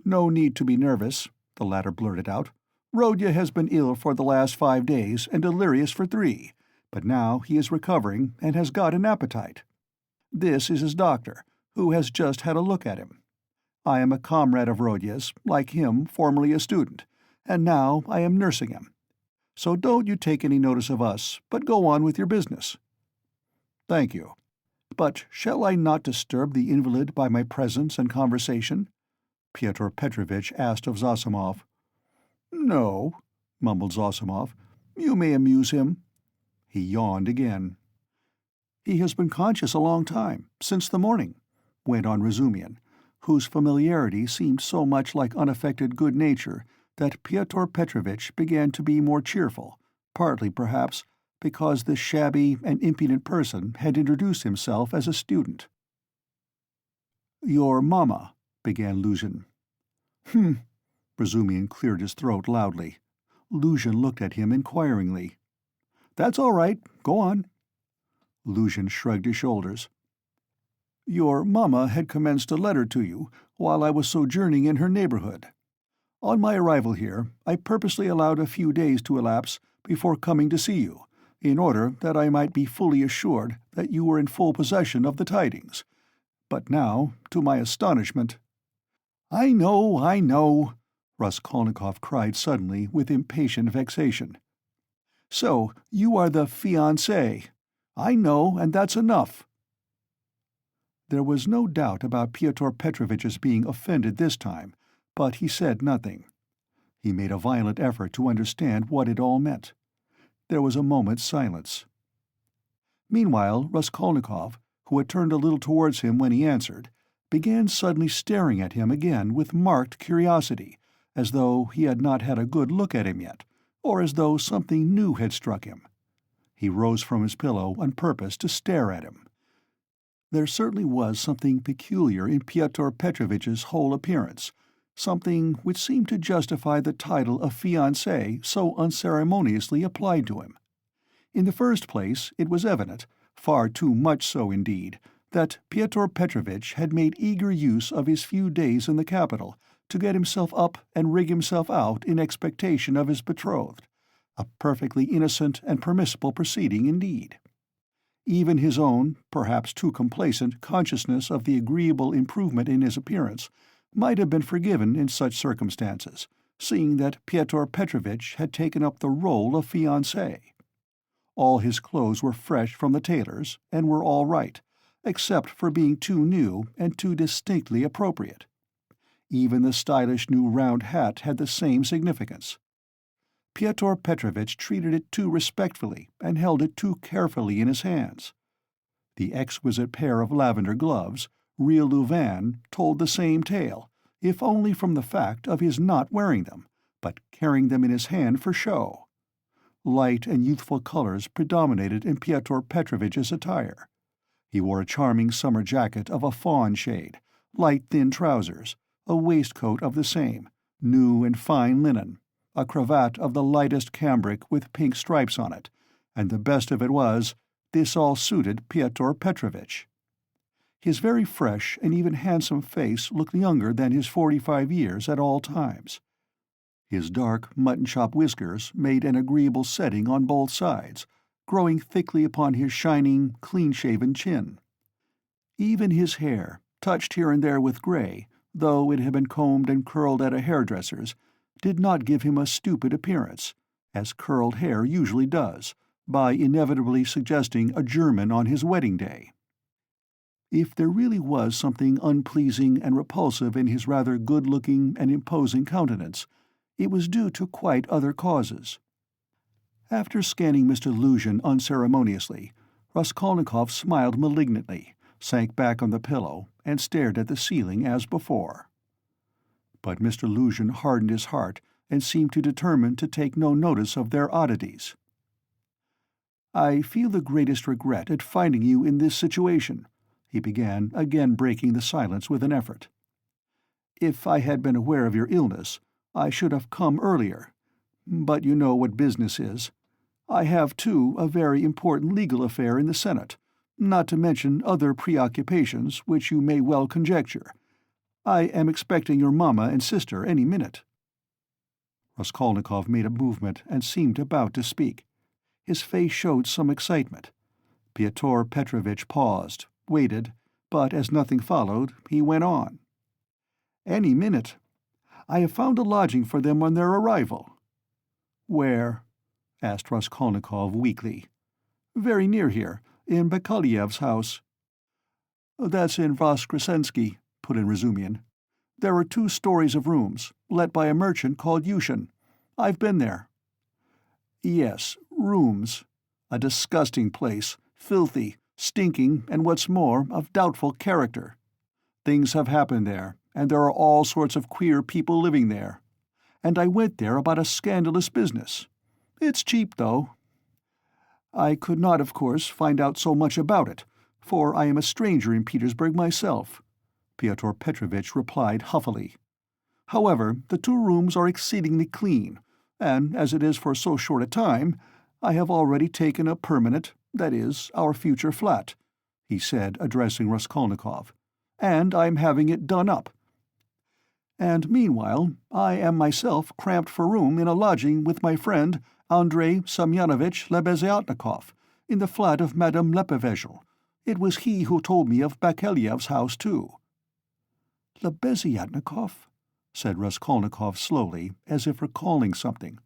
"No need to be nervous," the latter blurted out. "Rodya has been ill for the last 5 days and delirious for 3, but now he is recovering and has got an appetite. This is his doctor, who has just had a look at him. I am a comrade of Rodya's, like him, formerly a student, and now I am nursing him. So don't you take any notice of us, but go on with your business." "Thank you. But shall I not disturb the invalid by my presence and conversation?" Pyotr Petrovitch asked of Zosimov. "No," mumbled Zosimov. "You may amuse him." He yawned again. "He has been conscious a long time, since the morning," went on Razumian, whose familiarity seemed so much like unaffected good nature that Pyotr Petrovitch began to be more cheerful, partly, perhaps, because this shabby and impudent person had introduced himself as a student. "Your mamma," began Luzhin. "Hm." Razumian cleared his throat loudly. Luzhin looked at him inquiringly. "That's all right. Go on." Luzhin shrugged his shoulders. "Your mamma had commenced a letter to you while I was sojourning in her neighborhood. On my arrival here, I purposely allowed a few days to elapse before coming to see you, in order that I might be fully assured that you were in full possession of the tidings. But now, to my astonishment—" I know," Raskolnikov cried suddenly with impatient vexation. "So you are the fiancé. I know, and that's enough." There was no doubt about Pyotr Petrovitch's being offended this time, but he said nothing. He made a violent effort to understand what it all meant. There was a moment's silence. Meanwhile, Raskolnikov, who had turned a little towards him when he answered, began suddenly staring at him again with marked curiosity, as though he had not had a good look at him yet, or as though something new had struck him. He rose from his pillow on purpose to stare at him. There certainly was something peculiar in Pyotr Petrovitch's whole appearance, something which seemed to justify the title of fiancé so unceremoniously applied to him. In the first place, it was evident, far too much so indeed, that Pyotr Petrovitch had made eager use of his few days in the capital to get himself up and rig himself out in expectation of his betrothed, a perfectly innocent and permissible proceeding indeed. Even his own, perhaps too complacent, consciousness of the agreeable improvement in his appearance might have been forgiven in such circumstances, seeing that Pyotr Petrovitch had taken up the role of fiancé. All his clothes were fresh from the tailor's, and were all right, except for being too new and too distinctly appropriate. Even the stylish new round hat had the same significance. Pyotr Petrovitch treated it too respectfully and held it too carefully in his hands. The exquisite pair of lavender gloves, real Louvain, told the same tale, if only from the fact of his not wearing them, but carrying them in his hand for show. Light and youthful colors predominated in Pyotr Petrovitch's attire. He wore a charming summer jacket of a fawn shade, light thin trousers, a waistcoat of the same, new and fine linen, a cravat of the lightest cambric with pink stripes on it, and the best of it was, this all suited Pyotr Petrovitch. His very fresh and even handsome face looked younger than his 45 years at all times. His dark mutton-chop whiskers made an agreeable setting on both sides, growing thickly upon his shining, clean-shaven chin. Even his hair, touched here and there with gray, though it had been combed and curled at a hairdresser's, did not give him a stupid appearance, as curled hair usually does, by inevitably suggesting a German on his wedding day. If there really was something unpleasing and repulsive in his rather good-looking and imposing countenance, it was due to quite other causes. After scanning Mr. Luzhin unceremoniously, Raskolnikov smiled malignantly, sank back on the pillow, and stared at the ceiling as before. But Mr. Luzhin hardened his heart and seemed to determine to take no notice of their oddities. "I feel the greatest regret at finding you in this situation," he began, again breaking the silence with an effort. "If I had been aware of your illness, I should have come earlier. But you know what business is. I have, too, a very important legal affair in the Senate, not to mention other preoccupations which you may well conjecture. I am expecting your mamma and sister any minute." Raskolnikov made a movement and seemed about to speak. His face showed some excitement. Pyotr Petrovitch paused, waited, but as nothing followed, he went on. "Any minute. I have found a lodging for them on their arrival." "Where?" asked Raskolnikov weakly. "Very near here, in Bakaleyev's house." "That's in Voskresensky," put in Razumian. "There are 2 stories of rooms, let by a merchant called Yushin. I've been there." "Yes, rooms. A disgusting place, filthy, stinking, and what's more, of doubtful character. Things have happened there, and there are all sorts of queer people living there. And I went there about a scandalous business. It's cheap, though. I could not, of course, find out so much about it, for I am a stranger in Petersburg myself," Pyotr Petrovitch replied huffily. "However, the 2 rooms are exceedingly clean, and as it is for so short a time, I have already taken a permanent, that is, our future flat," he said, addressing Raskolnikov, "and I am having it done up. And meanwhile I am myself cramped for room in a lodging with my friend Andrei Semyonovitch Lebeziatnikov, in the flat of Madame Lebevezhel. It was he who told me of Bakaleyev's house, too." "Lebeziatnikov?" said Raskolnikov slowly, as if recalling something.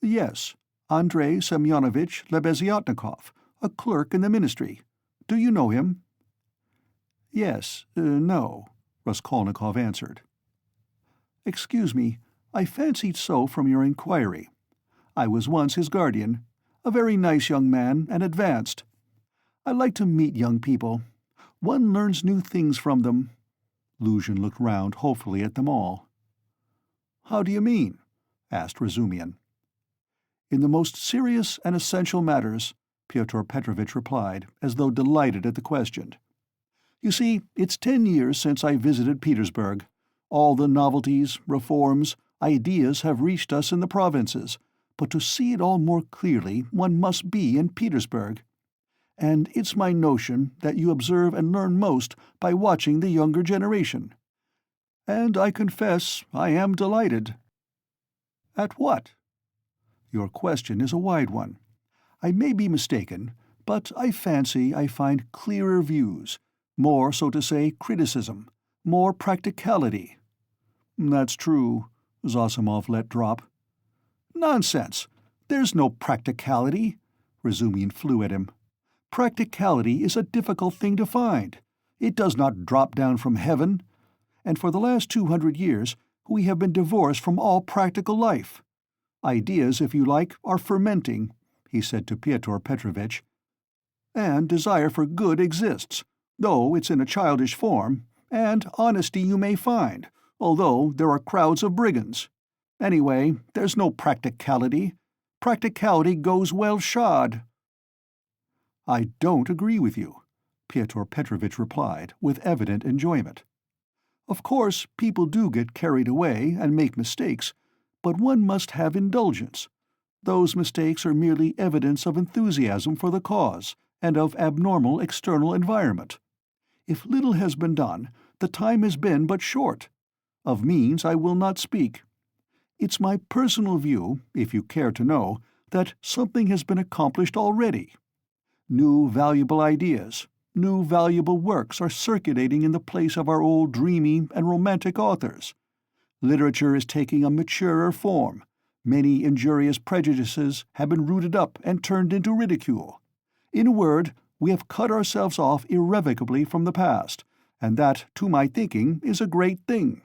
"Yes, Andrei Semyonovitch Lebeziatnikov, a clerk in the ministry. Do you know him?" "Yes, no," Raskolnikov answered. "Excuse me, I fancied so from your inquiry. I was once his guardian, a very nice young man and advanced. I like to meet young people. One learns new things from them." Luzhin looked round hopefully at them all. "How do you mean?" asked Razumian. "In the most serious and essential matters," Pyotr Petrovitch replied, as though delighted at the question. "You see, it's 10 years since I visited Petersburg. All the novelties, reforms, ideas have reached us in the provinces, but to see it all more clearly one must be in Petersburg. And it's my notion that you observe and learn most by watching the younger generation. And I confess I am delighted." "At what?" "Your question is a wide one. I may be mistaken, but I fancy I find clearer views, more, so to say, criticism, more practicality." "That's true," Zossimov let drop. "Nonsense! There's no practicality," Razumian flew at him. "Practicality is a difficult thing to find. It does not drop down from heaven. And for the last 200 years we have been divorced from all practical life. Ideas, if you like, are fermenting," he said to Pyotr Petrovitch. "And desire for good exists, though it's in a childish form, and honesty you may find, although there are crowds of brigands. Anyway, there's no practicality. Practicality goes well shod." "I don't agree with you," Pyotr Petrovitch replied, with evident enjoyment. "Of course, people do get carried away and make mistakes, but one must have indulgence. Those mistakes are merely evidence of enthusiasm for the cause, and of abnormal external environment. If little has been done, the time has been but short. Of means I will not speak. It's my personal view, if you care to know, that something has been accomplished already. New valuable ideas, new valuable works are circulating in the place of our old dreamy and romantic authors. Literature is taking a maturer form. Many injurious prejudices have been rooted up and turned into ridicule. In a word, we have cut ourselves off irrevocably from the past, and that, to my thinking, is a great thing."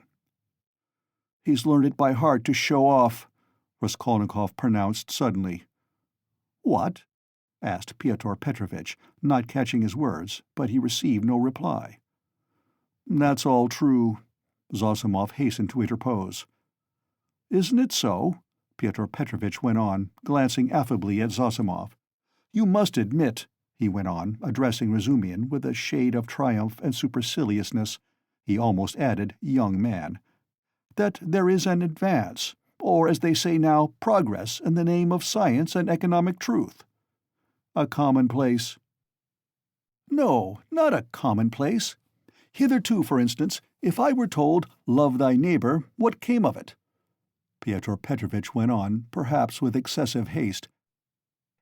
"He's learned it by heart to show off," Raskolnikov pronounced suddenly. "What?" asked Pyotr Petrovitch, not catching his words, but he received no reply. "That's all true," Zossimov hastened to interpose. "Isn't it so?" Pyotr Petrovitch went on, glancing affably at Zossimov. "You must admit," he went on, addressing Razumian with a shade of triumph and superciliousness, he almost added, "young man," "that there is an advance, or as they say now, progress, in the name of science and economic truth." "A commonplace." "No, not a commonplace. Hitherto, for instance, if I were told, 'Love thy neighbor,' what came of it?" Pyotr Petrovitch went on, perhaps with excessive haste.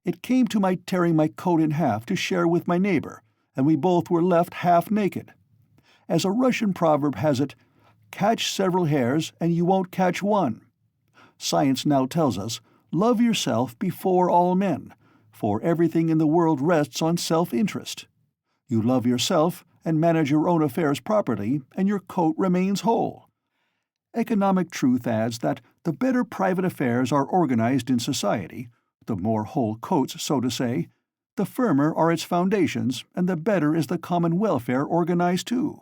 "It came to my tearing my coat in half to share with my neighbor, and we both were left half naked. As a Russian proverb has it, 'Catch several hares and you won't catch one.' Science now tells us, 'Love yourself before all men,' for everything in the world rests on self-interest. You love yourself and manage your own affairs properly, and your coat remains whole. Economic truth adds that the better private affairs are organized in society, the more whole coats, so to say, the firmer are its foundations, and the better is the common welfare organized too.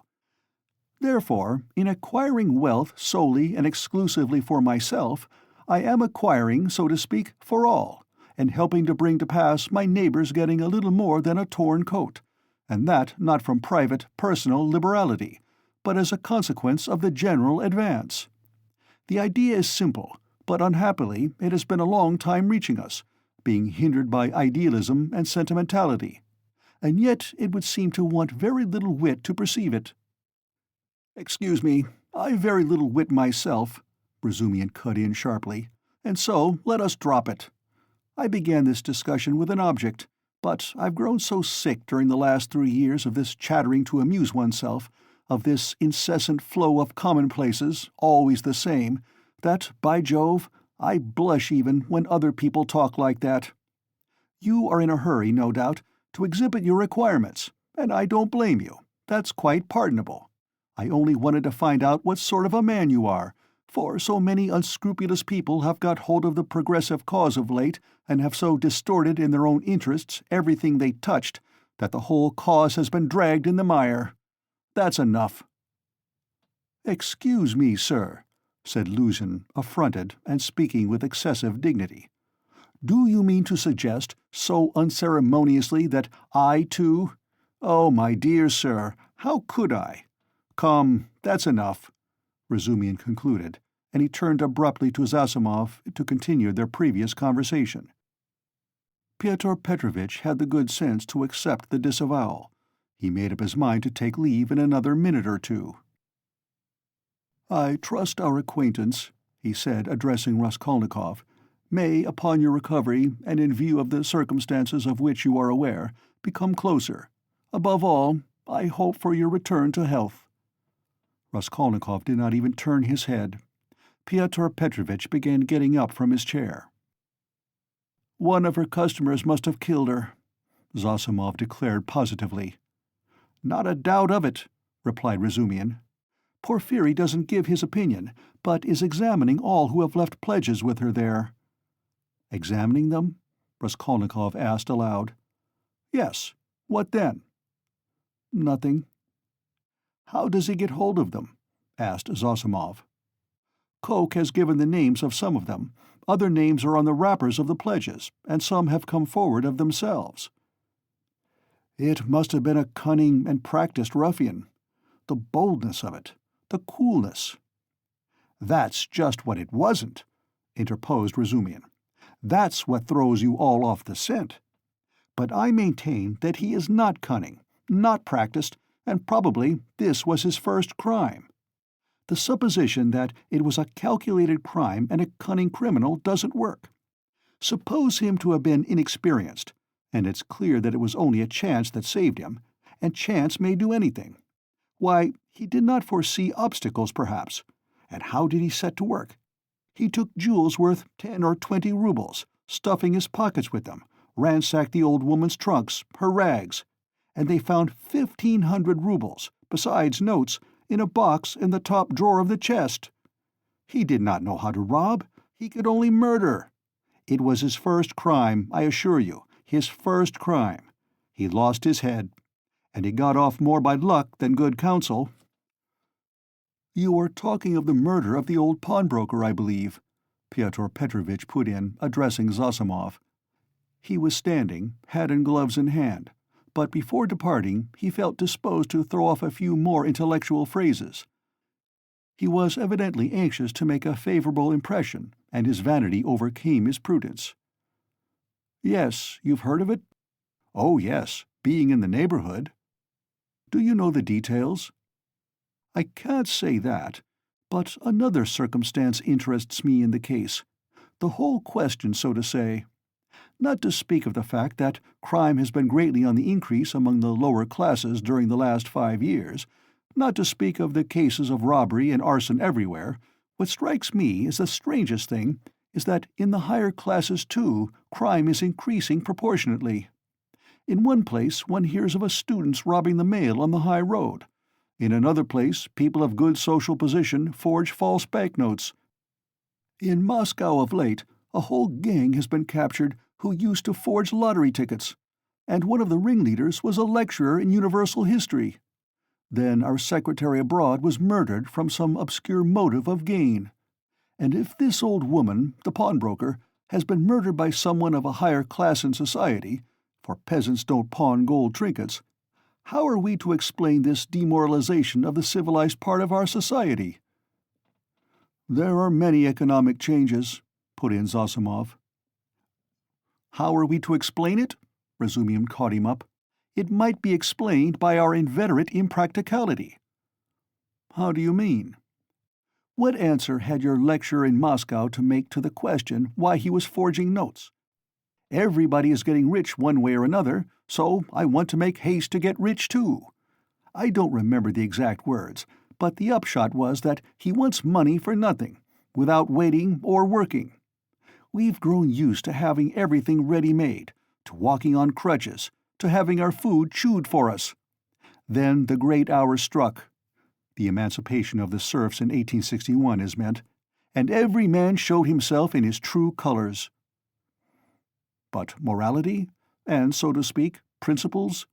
Therefore, in acquiring wealth solely and exclusively for myself, I am acquiring, so to speak, for all, and helping to bring to pass my neighbor's getting a little more than a torn coat, and that not from private, personal liberality, but as a consequence of the general advance. The idea is simple, but unhappily it has been a long time reaching us, being hindered by idealism and sentimentality, and yet it would seem to want very little wit to perceive it." "Excuse me, I've very little wit myself," Razumian cut in sharply, "and so let us drop it. I began this discussion with an object, but I've grown so sick during the last 3 years of this chattering to amuse oneself, of this incessant flow of commonplaces, always the same, that, by Jove, I blush even when other people talk like that. You are in a hurry, no doubt, to exhibit your requirements, and I don't blame you. That's quite pardonable. I only wanted to find out what sort of a man you are, for so many unscrupulous people have got hold of the progressive cause of late and have so distorted in their own interests everything they touched that the whole cause has been dragged in the mire. That's enough." "Excuse me, sir," said Luzhin, affronted and speaking with excessive dignity. "Do you mean to suggest, so unceremoniously, that I, too— Oh, my dear sir, how could I— Come, that's enough," Razumian concluded, and he turned abruptly to Zossimov to continue their previous conversation. Pyotr Petrovitch had the good sense to accept the disavowal. He made up his mind to take leave in another minute or two. "I trust our acquaintance," he said, addressing Raskolnikov, "may, upon your recovery, and in view of the circumstances of which you are aware, become closer. Above all, I hope for your return to health." Raskolnikov did not even turn his head. Pyotr Petrovitch began getting up from his chair. "One of her customers must have killed her," Zossimov declared positively. "Not a doubt of it," replied Razumian. "Porphyry doesn't give his opinion, but is examining all who have left pledges with her there." "Examining them?" Raskolnikov asked aloud. "Yes. What then?" "Nothing." "How does he get hold of them?" asked Zossimov. "Koch has given the names of some of them. Other names are on the wrappers of the pledges, and some have come forward of themselves." "It must have been a cunning and practiced ruffian. The boldness of it, the coolness." "That's just what it wasn't," interposed Razumian. "That's what throws you all off the scent. But I maintain that he is not cunning, not practiced, and probably this was his first crime. The supposition that it was a calculated crime and a cunning criminal doesn't work. Suppose him to have been inexperienced, and it's clear that it was only a chance that saved him, and chance may do anything. Why, he did not foresee obstacles, perhaps. And how did he set to work? He took jewels worth 10 or 20 rubles, stuffing his pockets with them, ransacked the old woman's trunks, her rags, and they found 1,500 rubles, besides notes, in a box in the top drawer of the chest. He did not know how to rob, he could only murder. It was his first crime, I assure you, his first crime. He lost his head, and he got off more by luck than good counsel." "You are talking of the murder of the old pawnbroker, I believe," Pyotr Petrovitch put in, addressing Zossimov. He was standing, hat and gloves in hand, but before departing he felt disposed to throw off a few more intellectual phrases. He was evidently anxious to make a favorable impression, and his vanity overcame his prudence. "Yes, you've heard of it?" "Oh, yes, being in the neighborhood." "Do you know the details?" "I can't say that, but another circumstance interests me in the case. The whole question, so to say. Not to speak of the fact that crime has been greatly on the increase among the lower classes during the last 5 years, not to speak of the cases of robbery and arson everywhere, what strikes me as the strangest thing is that in the higher classes, too, crime is increasing proportionately. In one place one hears of a student's robbing the mail on the high road. In another place people of good social position forge false banknotes. In Moscow of late a whole gang has been captured who used to forge lottery tickets, and one of the ringleaders was a lecturer in universal history. Then our secretary abroad was murdered from some obscure motive of gain. And if this old woman, the pawnbroker, has been murdered by someone of a higher class in society, for peasants don't pawn gold trinkets, how are we to explain this demoralization of the civilized part of our society?" "There are many economic changes," put in Zossimov. "How are we to explain it?" Razumian caught him up. "It might be explained by our inveterate impracticality." "How do you mean?" "What answer had your lecturer in Moscow to make to the question why he was forging notes? Everybody is getting rich one way or another, so I want to make haste to get rich too. I don't remember the exact words, but the upshot was that he wants money for nothing, without waiting or working. We've grown used to having everything ready-made, to walking on crutches, to having our food chewed for us. Then the great hour struck. The emancipation of the serfs in 1861 is meant, and every man showed himself in his true colors." "But morality, and, so to speak, principles?"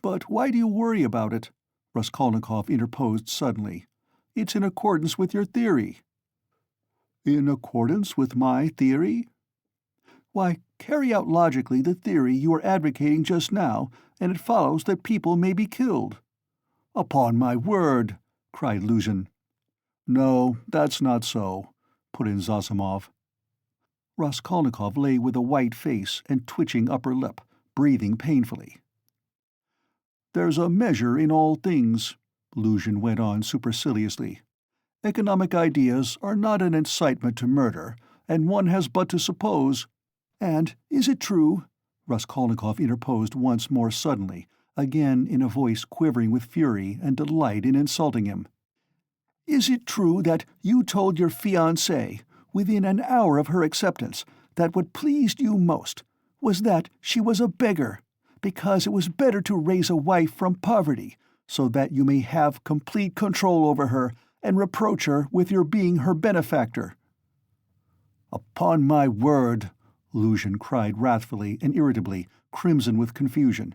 "But why do you worry about it?" Raskolnikov interposed suddenly. "It's in accordance with your theory." "In accordance with my theory?" "Why, carry out logically the theory you were advocating just now, and it follows that people may be killed." "Upon my word!" cried Luzhin. "No, that's not so," put in Zossimov. Raskolnikov lay with a white face and twitching upper lip, breathing painfully. "There's a measure in all things," Luzhin went on superciliously. "Economic ideas are not an incitement to murder, and one has but to suppose—" "And is it true," Raskolnikov interposed once more suddenly, again in a voice quivering with fury and delight in insulting him, "is it true that you told your fiancée, within an hour of her acceptance, that what pleased you most was that she was a beggar, because it was better to raise a wife from poverty, so that you may have complete control over her and reproach her with your being her benefactor?" "Upon my word," Luzhin cried wrathfully and irritably, crimson with confusion,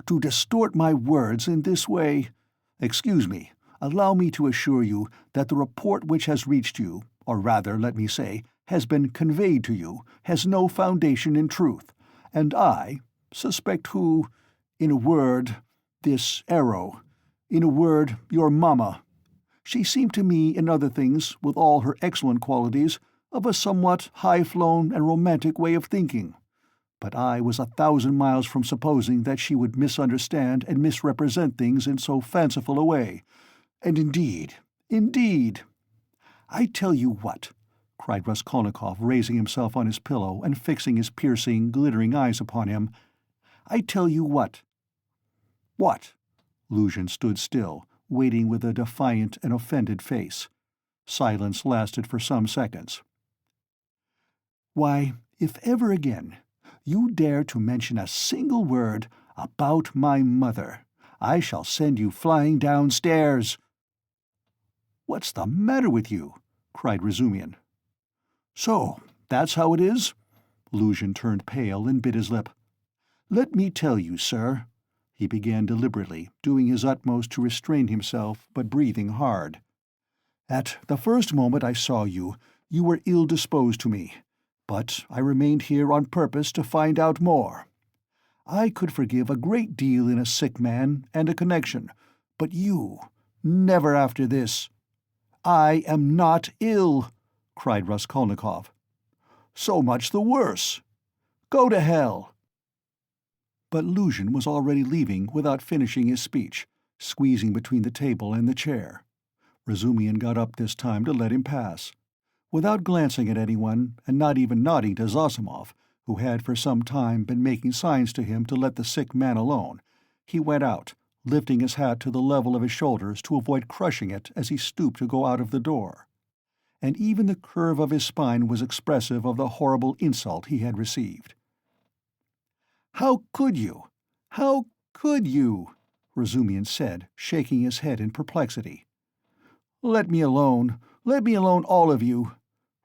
"to distort my words in this way— Excuse me, allow me to assure you that the report which has reached you, or rather, let me say, has been conveyed to you, has no foundation in truth, and I suspect who— in a word, this arrow— in a word, your mamma. She seemed to me, in other things, with all her excellent qualities, of a somewhat high-flown and romantic way of thinking. But I was 1,000 miles from supposing that she would misunderstand and misrepresent things in so fanciful a way. And indeed— I tell you what," cried Raskolnikov, raising himself on his pillow and fixing his piercing, glittering eyes upon him, "I tell you what—" "What?" Luzhin stood still, waiting with a defiant and offended face. Silence lasted for some seconds. "Why, if ever again you dare to mention a single word about my mother, I shall send you flying downstairs." "What's the matter with you?" cried Razumian. "So, that's how it is?" Luzhin turned pale and bit his lip. "Let me tell you, sir," he began deliberately, doing his utmost to restrain himself, but breathing hard. "At the first moment I saw you, you were ill-disposed to me, but I remained here on purpose to find out more. I could forgive a great deal in a sick man and a connection, but you— never after this." "I am not ill," cried Raskolnikov. "So much the worse. Go to hell." But Luzhin was already leaving without finishing his speech, squeezing between the table and the chair. Razumian got up this time to let him pass. Without glancing at anyone, and not even nodding to Zossimov, who had for some time been making signs to him to let the sick man alone, he went out, lifting his hat to the level of his shoulders to avoid crushing it as he stooped to go out of the door. And even the curve of his spine was expressive of the horrible insult he had received. "How could you? How could you?" Razumian said, shaking his head in perplexity. "Let me alone! Let me alone, all of you!"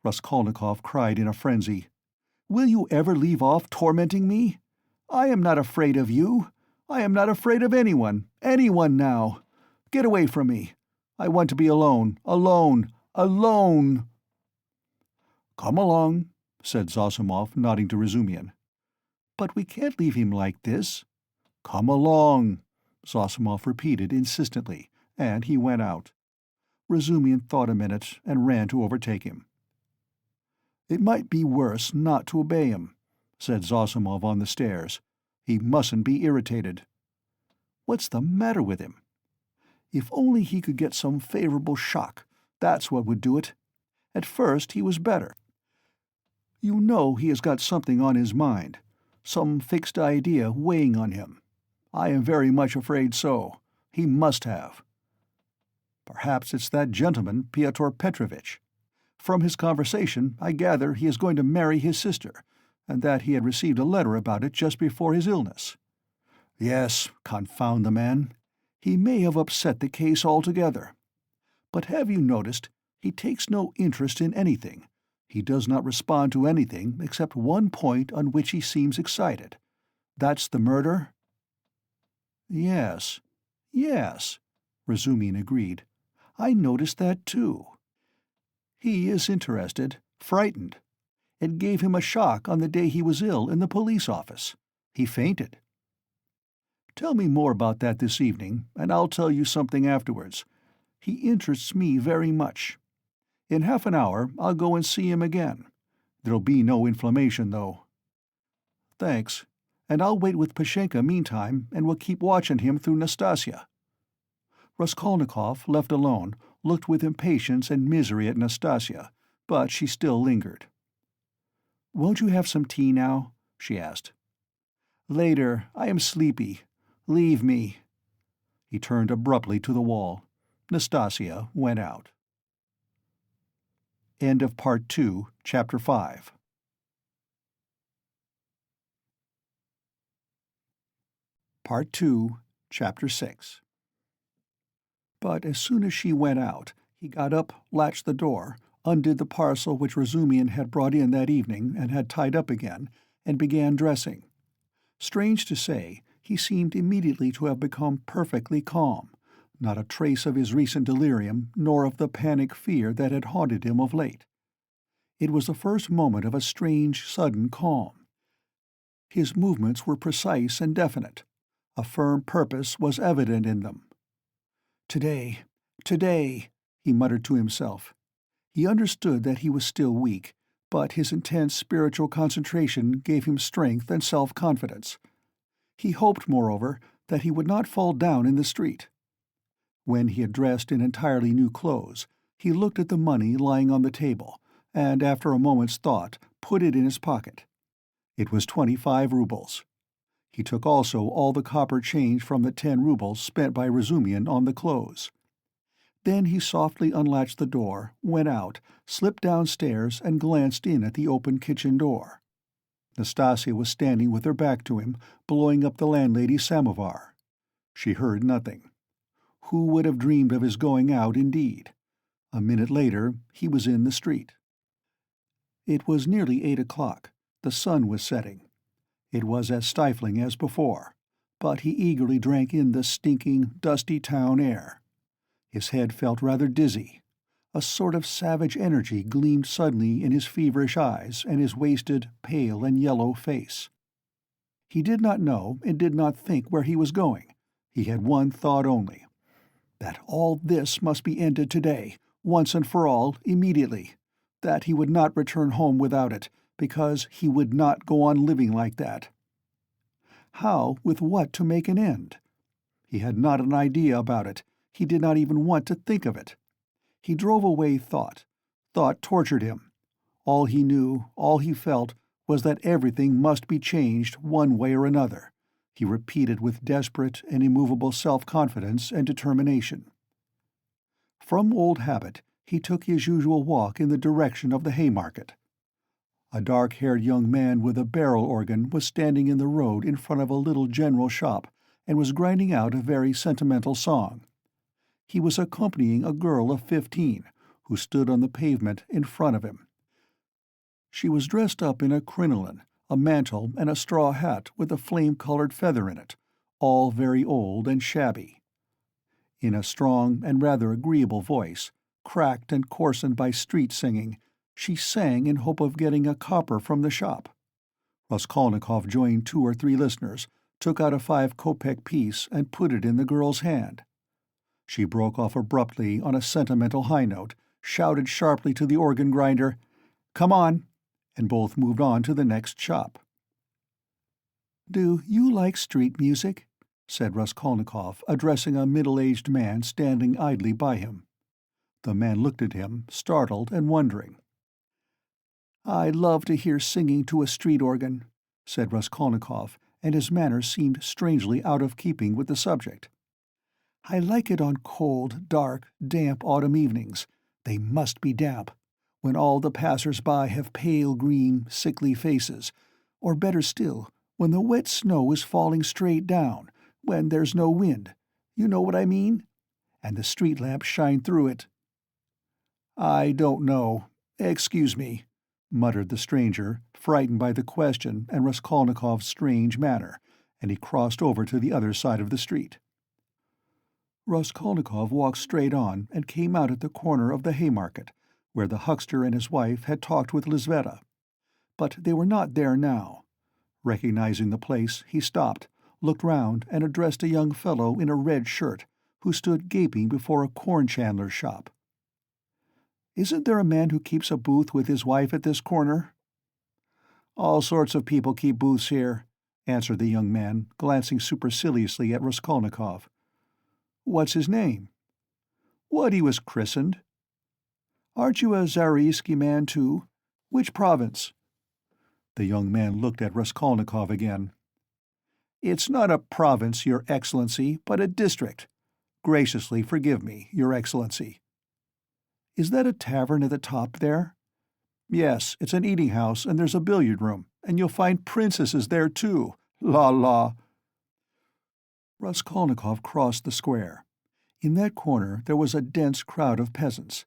Raskolnikov cried in a frenzy. "Will you ever leave off tormenting me? I am not afraid of you. I am not afraid of anyone now. Get away from me. I want to be alone. Alone! "Come along," said Zossimov, nodding to Razumian. "But we can't leave him like this." "Come along," Zossimov repeated insistently, and he went out. Razumian thought a minute and ran to overtake him. "It might be worse not to obey him," said Zossimov on the stairs. "He mustn't be irritated." What's the matter with him? If only he could get some favorable shock, that's what would do it. At first he was better. You know he has got something on his mind, some fixed idea weighing on him. I am very much afraid so. He must have. Perhaps it's that gentleman, Pyotr Petrovitch. From his conversation, I gather he is going to marry his sister, and that he had received a letter about it just before his illness. Yes, confound the man. He may have upset the case altogether. But have you noticed, he takes no interest in anything. He does not respond to anything except one point on which he seems excited. That's the murder? Yes, Razumian agreed. I noticed that too. He is interested, frightened. It gave him a shock on the day he was ill in the police office. He fainted. Tell me more about that this evening, and I'll tell you something afterwards. He interests me very much. In half an hour I'll go and see him again. There'll be no inflammation, though." "Thanks. And I'll wait with Pashenka meantime, and we'll keep watching him through Nastasia." Raskolnikov, left alone, looked with impatience and misery at Nastasia, but she still lingered. "Won't you have some tea now?" she asked. "Later. I am sleepy. Leave me." He turned abruptly to the wall. Nastasia went out. End of Part 2, Chapter 5. Part 2, Chapter 6. But as soon as she went out, he got up, latched the door, undid the parcel which Razumian had brought in that evening and had tied up again, and began dressing. Strange to say, he seemed immediately to have become perfectly calm, not a trace of his recent delirium nor of the panic fear that had haunted him of late. It was the first moment of a strange, sudden calm. His movements were precise and definite. A firm purpose was evident in them. "Today, today," he muttered to himself. He understood that he was still weak, but his intense spiritual concentration gave him strength and self-confidence. He hoped, moreover, that he would not fall down in the street. When he had dressed in entirely new clothes, he looked at the money lying on the table, and after a moment's thought put it in his pocket. It was 25 rubles. He took also all the copper change from the 10 rubles spent by Razumian on the clothes. Then he softly unlatched the door, went out, slipped downstairs, and glanced in at the open kitchen door. Nastasia was standing with her back to him, blowing up the landlady's samovar. She heard nothing. Who would have dreamed of his going out, indeed? A minute later he was in the street. It was nearly 8 o'clock. The sun was setting. It was as stifling as before, but he eagerly drank in the stinking, dusty town air. His head felt rather dizzy. A sort of savage energy gleamed suddenly in his feverish eyes and his wasted, pale and yellow face. He did not know and did not think where he was going. He had one thought only: that all this must be ended today, once and for all, immediately, that he would not return home without it, because he would not go on living like that. How, with what, to make an end? He had not an idea about it. He did not even want to think of it. He drove away thought. Thought tortured him. All he knew, all he felt, was that everything must be changed one way or another, he repeated with desperate and immovable self-confidence and determination. From old habit, he took his usual walk in the direction of the Haymarket. A dark-haired young man with a barrel organ was standing in the road in front of a little general shop and was grinding out a very sentimental song. He was accompanying a girl of 15, who stood on the pavement in front of him. She was dressed up in a crinoline, a mantle, and a straw hat with a flame-colored feather in it, all very old and shabby. In a strong and rather agreeable voice, cracked and coarsened by street singing, she sang in hope of getting a copper from the shop. Raskolnikov joined 2 or 3 listeners, took out a 5-kopeck piece and put it in the girl's hand. She broke off abruptly on a sentimental high note, shouted sharply to the organ grinder, "Come on," and both moved on to the next shop. "Do you like street music?" said Raskolnikov, addressing a middle-aged man standing idly by him. The man looked at him, startled and wondering. "I love to hear singing to a street organ," said Raskolnikov, and his manner seemed strangely out of keeping with the subject. "I like it on cold, dark, damp autumn evenings. They must be damp, when all the passers-by have pale green, sickly faces, or better still, when the wet snow is falling straight down, when there's no wind, you know what I mean? And the street lamps shine through it." "I don't know. Excuse me," muttered the stranger, frightened by the question and Raskolnikov's strange manner, and he crossed over to the other side of the street. Raskolnikov walked straight on and came out at the corner of the Haymarket, where the huckster and his wife had talked with Lizaveta. But they were not there now. Recognizing the place, he stopped, looked round, and addressed a young fellow in a red shirt, who stood gaping before a corn chandler's shop. "Isn't there a man who keeps a booth with his wife at this corner?" "All sorts of people keep booths here," answered the young man, glancing superciliously at Raskolnikov. "What's his name?" "What he was christened." "Aren't you a Zaraïsky man, too? Which province?" The young man looked at Raskolnikov again. "It's not a province, Your Excellency, but a district. Graciously forgive me, Your Excellency." "Is that a tavern at the top there?" "Yes, it's an eating house, and there's a billiard room, and you'll find princesses there, too. La la!" Raskolnikov crossed the square. In that corner there was a dense crowd of peasants.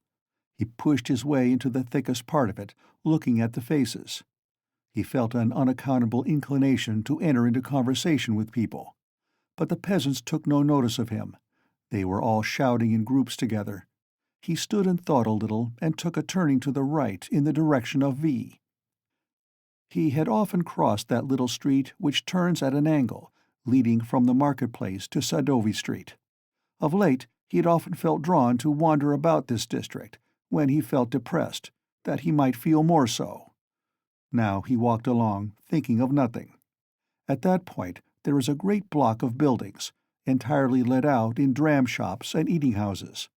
He pushed his way into the thickest part of it, looking at the faces. He felt an unaccountable inclination to enter into conversation with people. But the peasants took no notice of him. They were all shouting in groups together. He stood and thought a little, and took a turning to the right in the direction of V. He had often crossed that little street which turns at an angle, leading from the marketplace to Sadovy Street. Of late he had often felt drawn to wander about this district, when he felt depressed, that he might feel more so. Now he walked along, thinking of nothing. At that point there is a great block of buildings, entirely let out in dram shops and eating houses.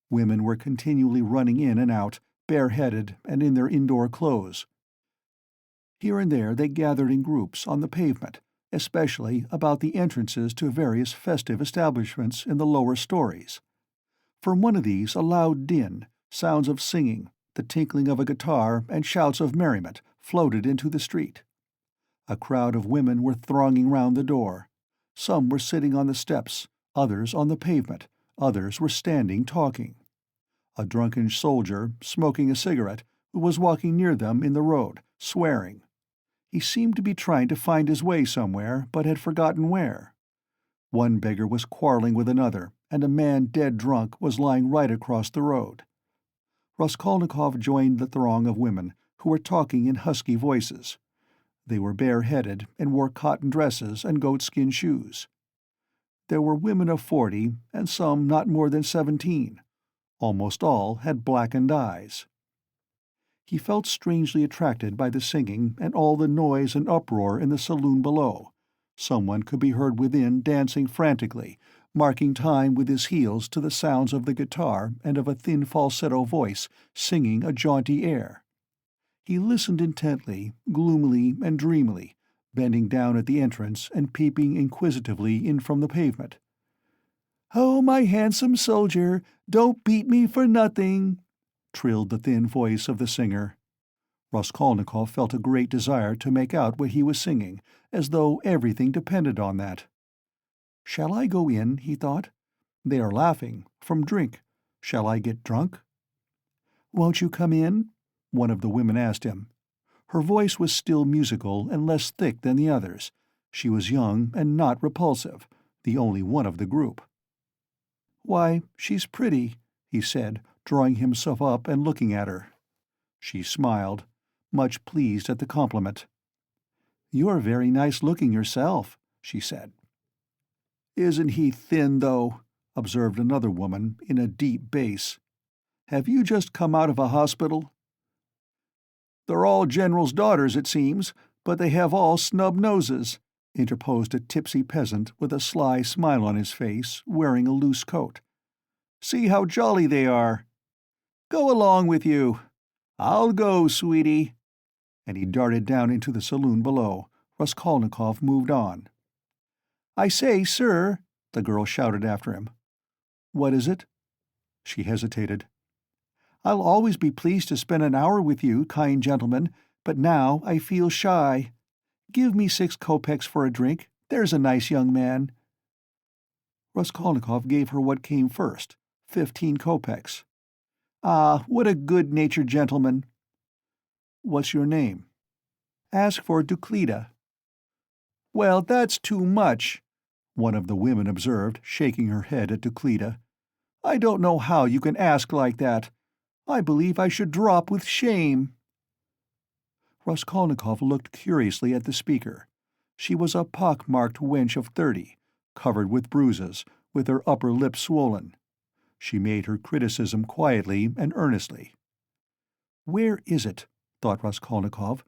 Women were continually running in and out, bareheaded and in their indoor clothes. Here and there they gathered in groups on the pavement, especially about the entrances to various festive establishments in the lower stories. From one of these a loud din, sounds of singing, the tinkling of a guitar, and shouts of merriment floated into the street. A crowd of women were thronging round the door. Some were sitting on the steps, others on the pavement, others were standing talking. A drunken soldier, smoking a cigarette, was walking near them in the road, swearing. He seemed to be trying to find his way somewhere, but had forgotten where. One beggar was quarreling with another, and a man dead drunk was lying right across the road. Raskolnikov joined the throng of women, who were talking in husky voices. They were bareheaded and wore cotton dresses and goatskin shoes. There were women of 40, and some not more than 17. Almost all had blackened eyes. He felt strangely attracted by the singing and all the noise and uproar in the saloon below. Someone could be heard within dancing frantically, marking time with his heels to the sounds of the guitar and of a thin falsetto voice singing a jaunty air. He listened intently, gloomily and dreamily, bending down at the entrance and peeping inquisitively in from the pavement. "Oh, my handsome soldier, don't beat me for nothing," trilled the thin voice of the singer. Raskolnikov felt a great desire to make out what he was singing, as though everything depended on that. "Shall I go in?" he thought. "They are laughing. From drink. Shall I get drunk?" "Won't you come in?" one of the women asked him. Her voice was still musical and less thick than the others. She was young and not repulsive, the only one of the group. "Why, she's pretty," he said, drawing himself up and looking at her. She smiled, much pleased at the compliment. "You're very nice-looking yourself," she said. "Isn't he thin, though?" observed another woman, in a deep bass. "Have you just come out of a hospital?" "They're all generals' daughters, it seems, but they have all snub noses," interposed a tipsy peasant with a sly smile on his face, wearing a loose coat. "See how jolly they are. Go along with you. I'll go, sweetie." And he darted down into the saloon below. Raskolnikov moved on. "I say, sir," the girl shouted after him. "What is it?" She hesitated. "I'll always be pleased to spend an hour with you, kind gentleman, but now I feel shy. Give me 6 kopecks for a drink, there's a nice young man." Raskolnikov gave her what came first, 15 kopecks. "Ah, what a good-natured gentleman." "What's your name?" "Ask for Duclida." "Well, that's too much," one of the women observed, shaking her head at Duclida. "I don't know how you can ask like that. I believe I should drop with shame." Raskolnikov looked curiously at the speaker. She was a pock-marked wench of 30, covered with bruises, with her upper lip swollen. She made her criticism quietly and earnestly. "Where is it," thought Raskolnikov,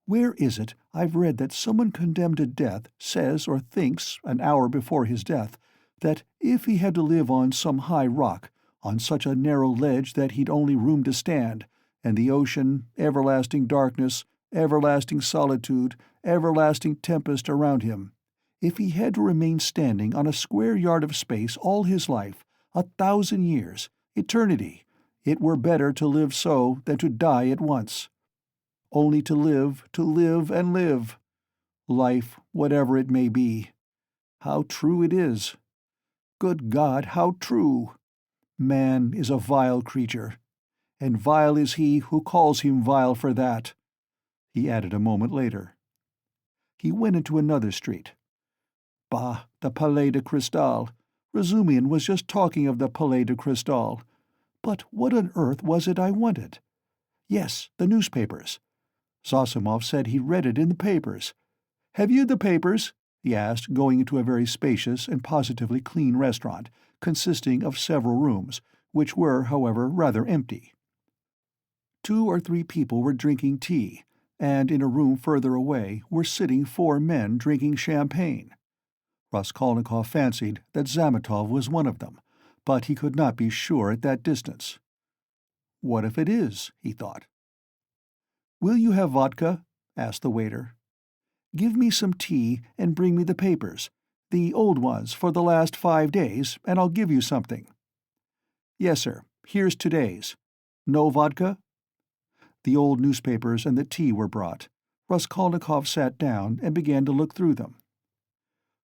"where is it I've read that someone condemned to death says or thinks, an hour before his death, that if he had to live on some high rock, on such a narrow ledge that he'd only room to stand, and the ocean, everlasting darkness, everlasting solitude, everlasting tempest around him, if he had to remain standing on a square yard of space all his life, 1,000 years, eternity, it were better to live so than to die at once. Only to live and live. Life, whatever it may be. How true it is. Good God, how true! Man is a vile creature, and vile is he who calls him vile for that," he added a moment later. He went into another street. Bah, the Palais de Cristal. Razumian was just talking of the Palais de Cristal. But what on earth was it I wanted? Yes, the newspapers. Zosimov said he read it in the papers. "Have you the papers?" he asked, going into a very spacious and positively clean restaurant, consisting of several rooms, which were, however, rather empty. 2 or 3 people were drinking tea, and in a room further away were sitting 4 men drinking champagne. Raskolnikov fancied that Zametov was one of them, but he could not be sure at that distance. What if it is? He thought. "Will you have vodka?" asked the waiter. "Give me some tea and bring me the papers, the old ones for the last 5 days, and I'll give you something." "Yes, sir. Here's today's. No vodka?" The old newspapers and the tea were brought. Raskolnikov sat down and began to look through them.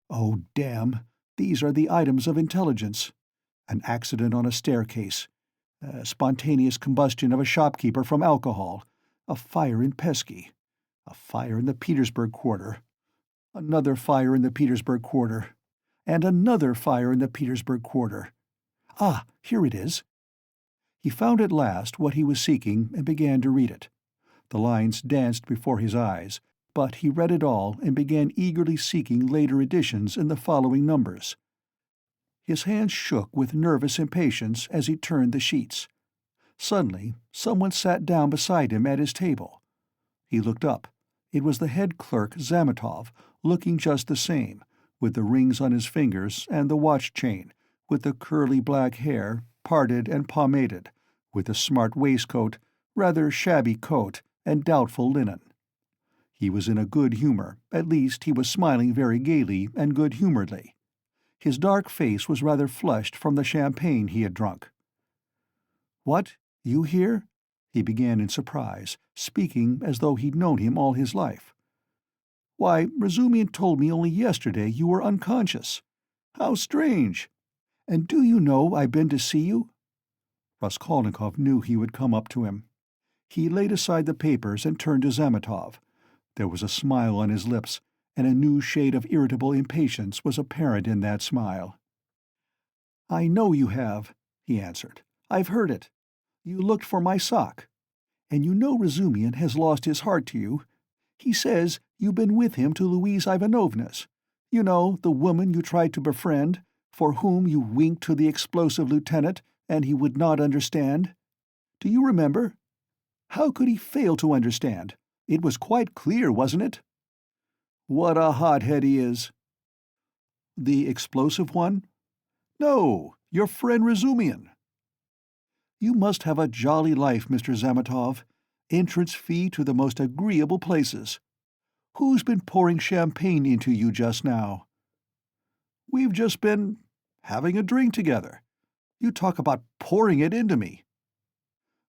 Oh, damn! These are the items of intelligence. An accident on a staircase. Spontaneous combustion of a shopkeeper from alcohol. A fire in Pesky. A fire in the Petersburg quarter. Another fire in the Petersburg quarter. And another fire in the Petersburg quarter. Ah, here it is. He found at last what he was seeking and began to read it. The lines danced before his eyes, but he read it all and began eagerly seeking later editions in the following numbers. His hands shook with nervous impatience as he turned the sheets. Suddenly, someone sat down beside him at his table. He looked up. It was the head clerk, Zametov, looking just the same, with the rings on his fingers and the watch chain, with the curly black hair, parted and pomaded, with the smart waistcoat, rather shabby coat, and doubtful linen. He was in a good humor, at least he was smiling very gaily and good-humoredly. His dark face was rather flushed from the champagne he had drunk. "What, you here?" he began in surprise, speaking as though he'd known him all his life. "Why, Razumian told me only yesterday you were unconscious. How strange! And do you know I've been to see you?" Raskolnikov knew he would come up to him. He laid aside the papers and turned to Zametov. There was a smile on his lips, and a new shade of irritable impatience was apparent in that smile. "I know you have," he answered. "I've heard it. You looked for my sock. And you know Razumian has lost his heart to you. He says you've been with him to Louise Ivanovna's. You know, the woman you tried to befriend, for whom you winked to the explosive lieutenant, and he would not understand. Do you remember? How could he fail to understand? It was quite clear, wasn't it? What a hothead he is." "The explosive one?" "No, your friend Razumian." "You must have a jolly life, Mr. Zametov. Entrance fee to the most agreeable places. Who's been pouring champagne into you just now?" "We've just been having a drink together. You talk about pouring it into me."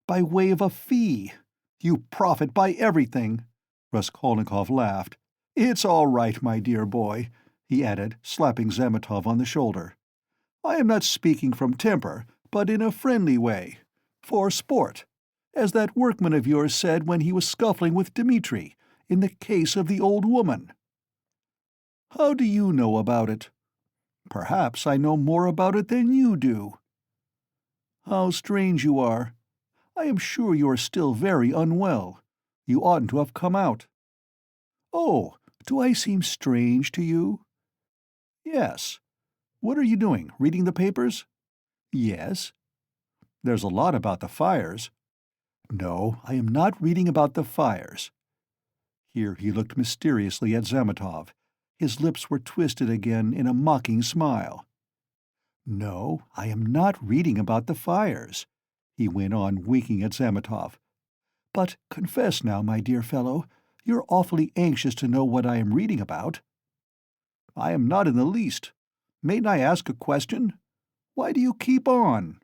"By way of a fee. You profit by everything." Raskolnikov laughed. "It's all right, my dear boy," he added, slapping Zametov on the shoulder. "I am not speaking from temper, but in a friendly way. For sport. As that workman of yours said when he was scuffling with Dmitri, in the case of the old woman." "How do you know about it?" "Perhaps I know more about it than you do." "How strange you are. I am sure you are still very unwell. You oughtn't to have come out." "Oh, do I seem strange to you?" "Yes. What are you doing, reading the papers? Yes. There's a lot about the fires. No, I am not reading about the fires. Here he looked mysteriously at Zametov. His lips were twisted again in a mocking smile. No, I am not reading about the fires, he went on, winking at Zametov. But confess now, my dear fellow, you're awfully anxious to know what I am reading about. I am not in the least. Mayn't I ask a question? Why do you keep on?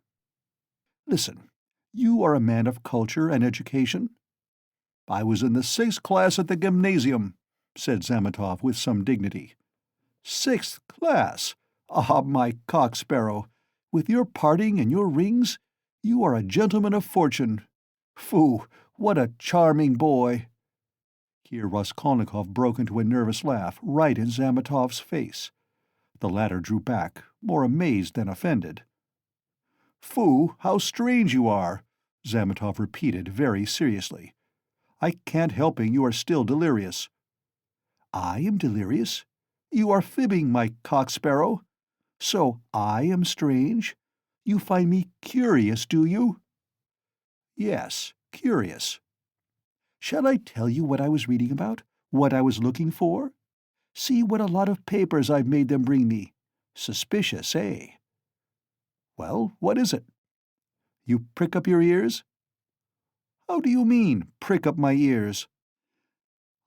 Listen, you are a man of culture and education. I was in the 6th class at the gymnasium, said Zametov with some dignity. 6th class? Ah, my cock-sparrow, with your parting and your rings, you are a gentleman of fortune. Phoo, what a charming boy! Here Raskolnikov broke into a nervous laugh right in Zametov's face. The latter drew back, more amazed than offended. Phoo, how strange you are, Zametov repeated very seriously. I can't helping you are still delirious. I am delirious? You are fibbing, my cock-sparrow. So I am strange? You find me curious, do you? Yes, curious. Shall I tell you what I was reading about? What I was looking for? See what a lot of papers I've made them bring me. Suspicious, eh? Well, what is it? You prick up your ears? How do you mean, prick up my ears?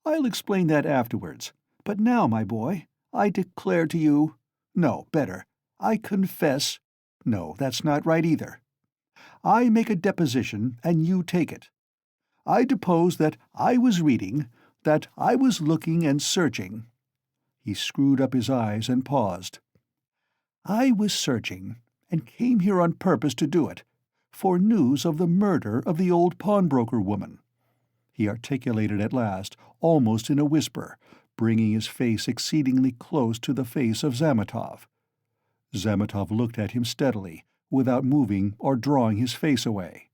I'll explain that afterwards. But now, my boy, I declare to you— No, better, I confess— No, that's not right either. I make a deposition, and you take it. I depose that I was reading, that I was looking and searching. He screwed up his eyes and paused. I was searching, and came here on purpose to do it, for news of the murder of the old pawnbroker woman. He articulated at last, almost in a whisper, bringing his face exceedingly close to the face of Zametov. Zametov looked at him steadily, without moving or drawing his face away.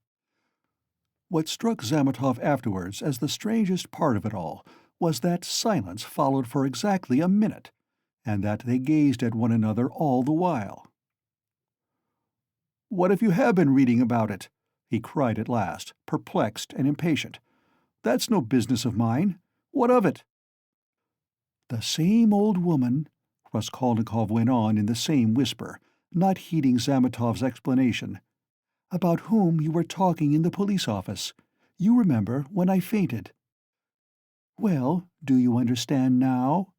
What struck Zametov afterwards as the strangest part of it all was that silence followed for exactly a minute, and that they gazed at one another all the while. "What if you have been reading about it?" he cried at last, perplexed and impatient. "That's no business of mine. What of it?" "The same old woman," Raskolnikov went on in the same whisper, not heeding Zametov's explanation, "about whom you were talking in the police office. You remember, when I fainted. Well, do you understand now?"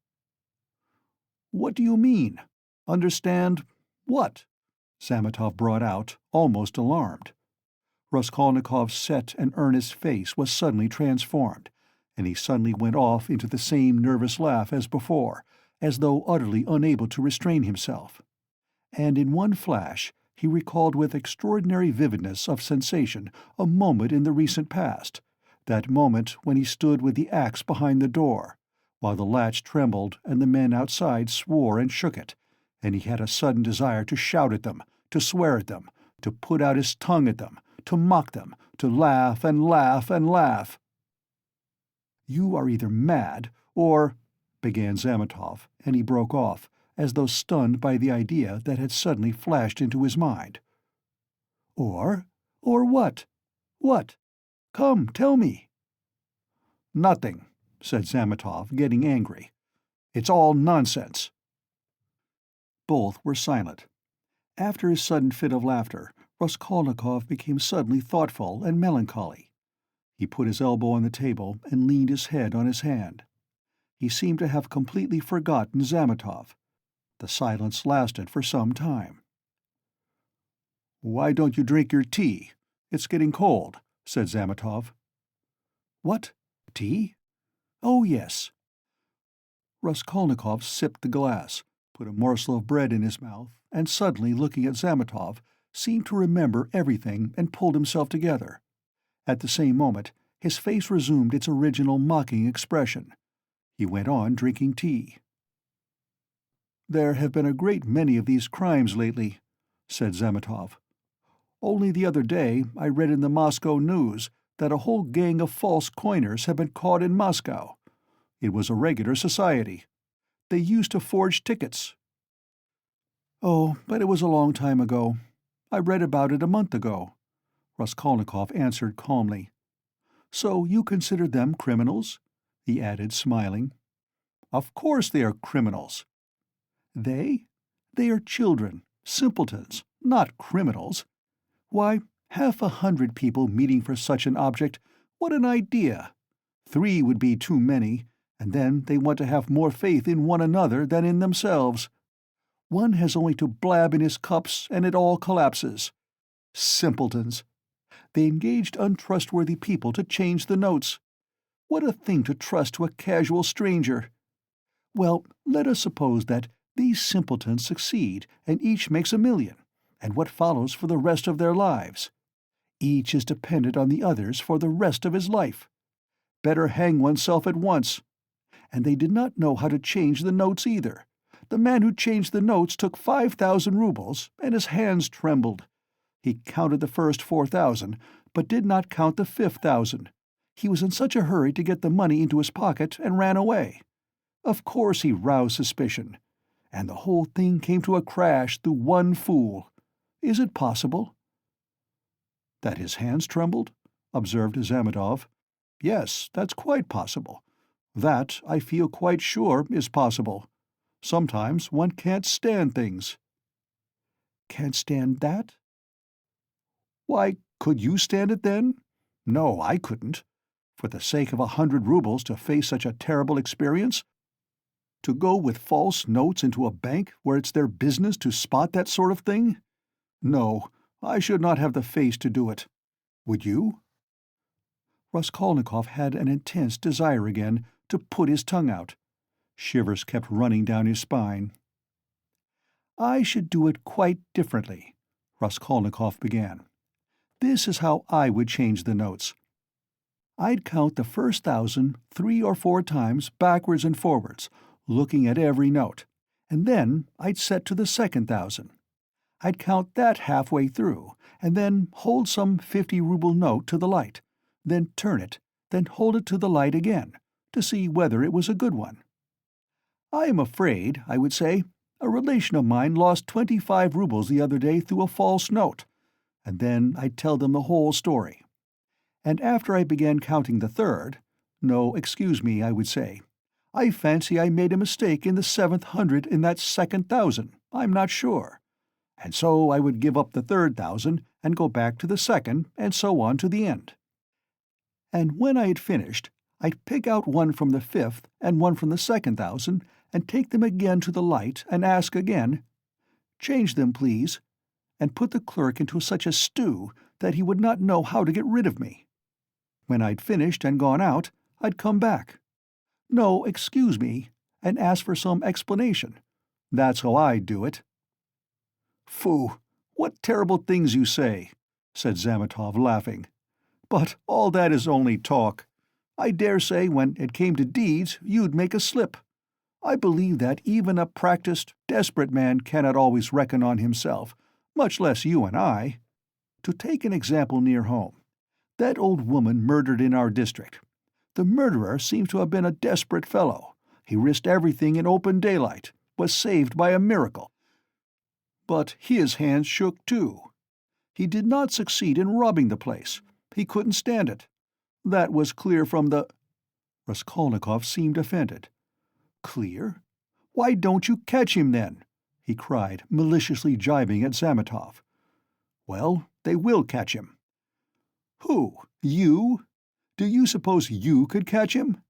"What do you mean? Understand what?" Zametov brought out, almost alarmed. Raskolnikov's set and earnest face was suddenly transformed, and he suddenly went off into the same nervous laugh as before, as though utterly unable to restrain himself. And in one flash he recalled with extraordinary vividness of sensation a moment in the recent past, that moment when he stood with the axe behind the door, while the latch trembled and the men outside swore and shook it, and he had a sudden desire to shout at them, to swear at them, to put out his tongue at them, to mock them, to laugh and laugh and laugh. "You are either mad, or—" began Zametov, and he broke off, as though stunned by the idea that had suddenly flashed into his mind. "Or what? What? Come, tell me." "Nothing," said Zametov, getting angry. "It's all nonsense." Both were silent. After his sudden fit of laughter, Raskolnikov became suddenly thoughtful and melancholy. He put his elbow on the table and leaned his head on his hand. He seemed to have completely forgotten Zametov. The silence lasted for some time. "Why don't you drink your tea? It's getting cold," said Zametov. "What? Tea? Oh, yes." Raskolnikov sipped the glass, put a morsel of bread in his mouth, and suddenly, looking at Zametov, seemed to remember everything and pulled himself together. At the same moment, his face resumed its original mocking expression. He went on drinking tea. "There have been a great many of these crimes lately," said Zametov. "Only the other day I read in the Moscow news that a whole gang of false coiners had been caught in Moscow. It was a regular society. They used to forge tickets." "Oh, but it was a long time ago. I read about it a month ago," Raskolnikov answered calmly. "So you consider them criminals?" he added, smiling. "Of course they are criminals." "They? They are children, simpletons, not criminals. Why, 100 people meeting for such an object, what an idea! 3 would be too many, and then they want to have more faith in one another than in themselves. One has only to blab in his cups and it all collapses. Simpletons! They engaged untrustworthy people to change the notes. What a thing to trust to a casual stranger! Well, let us suppose that these simpletons succeed and each makes 1,000,000, and what follows for the rest of their lives? Each is dependent on the others for the rest of his life. Better hang oneself at once. And they did not know how to change the notes either. The man who changed the notes took 5,000 rubles, and his hands trembled. He counted the first 4,000, but did not count the 5,000. He was in such a hurry to get the money into his pocket and ran away. Of course he roused suspicion. And the whole thing came to a crash through one fool. Is it possible?" "That his hands trembled?" observed Zametov. "Yes, that's quite possible. That, I feel quite sure, is possible. Sometimes one can't stand things." "Can't stand that?" "Why, could you stand it then? No, I couldn't. For the sake of 100 rubles to face such a terrible experience? To go with false notes into a bank where it's their business to spot that sort of thing? No, I should not have the face to do it. Would you?" Raskolnikov had an intense desire again to put his tongue out. Shivers kept running down his spine. "I should do it quite differently," Raskolnikov began. "This is how I would change the notes. I'd count the first 1,000 3 or 4 times backwards and forwards, looking at every note, and then I'd set to the second 1,000. I'd count that halfway through, and then hold some 50-ruble note to the light, then turn it, then hold it to the light again, to see whether it was a good one. I am afraid, I would say, a relation of mine lost 25 rubles the other day through a false note, and then I'd tell them the whole story. And after I began counting the third, no, excuse me, I would say, I fancy I made a mistake in the 7th hundred in that second 1,000, I'm not sure. And so I would give up the third 1,000 and go back to the second, and so on to the end. And when I had finished, I'd pick out one from the 5th and one from the second 1,000 and take them again to the light and ask again, 'Change them, please,' and put the clerk into such a stew that he would not know how to get rid of me. When I'd finished and gone out, I'd come back. No, excuse me, and ask for some explanation. That's how I'd do it." "Phoo! What terrible things you say," said Zametov, laughing. "But all that is only talk. I dare say when it came to deeds you'd make a slip. I believe that even a practiced, desperate man cannot always reckon on himself, much less you and I. To take an example near home, that old woman murdered in our district. The murderer seems to have been a desperate fellow. He risked everything in open daylight, was saved by a miracle. But his hands shook too. He did not succeed in robbing the place. He couldn't stand it. That was clear from the—" Raskolnikov seemed offended. "Clear? Why don't you catch him, then?" he cried, maliciously jibing at Zametov. "Well, they will catch him." "Who? You? Do you suppose you could catch him?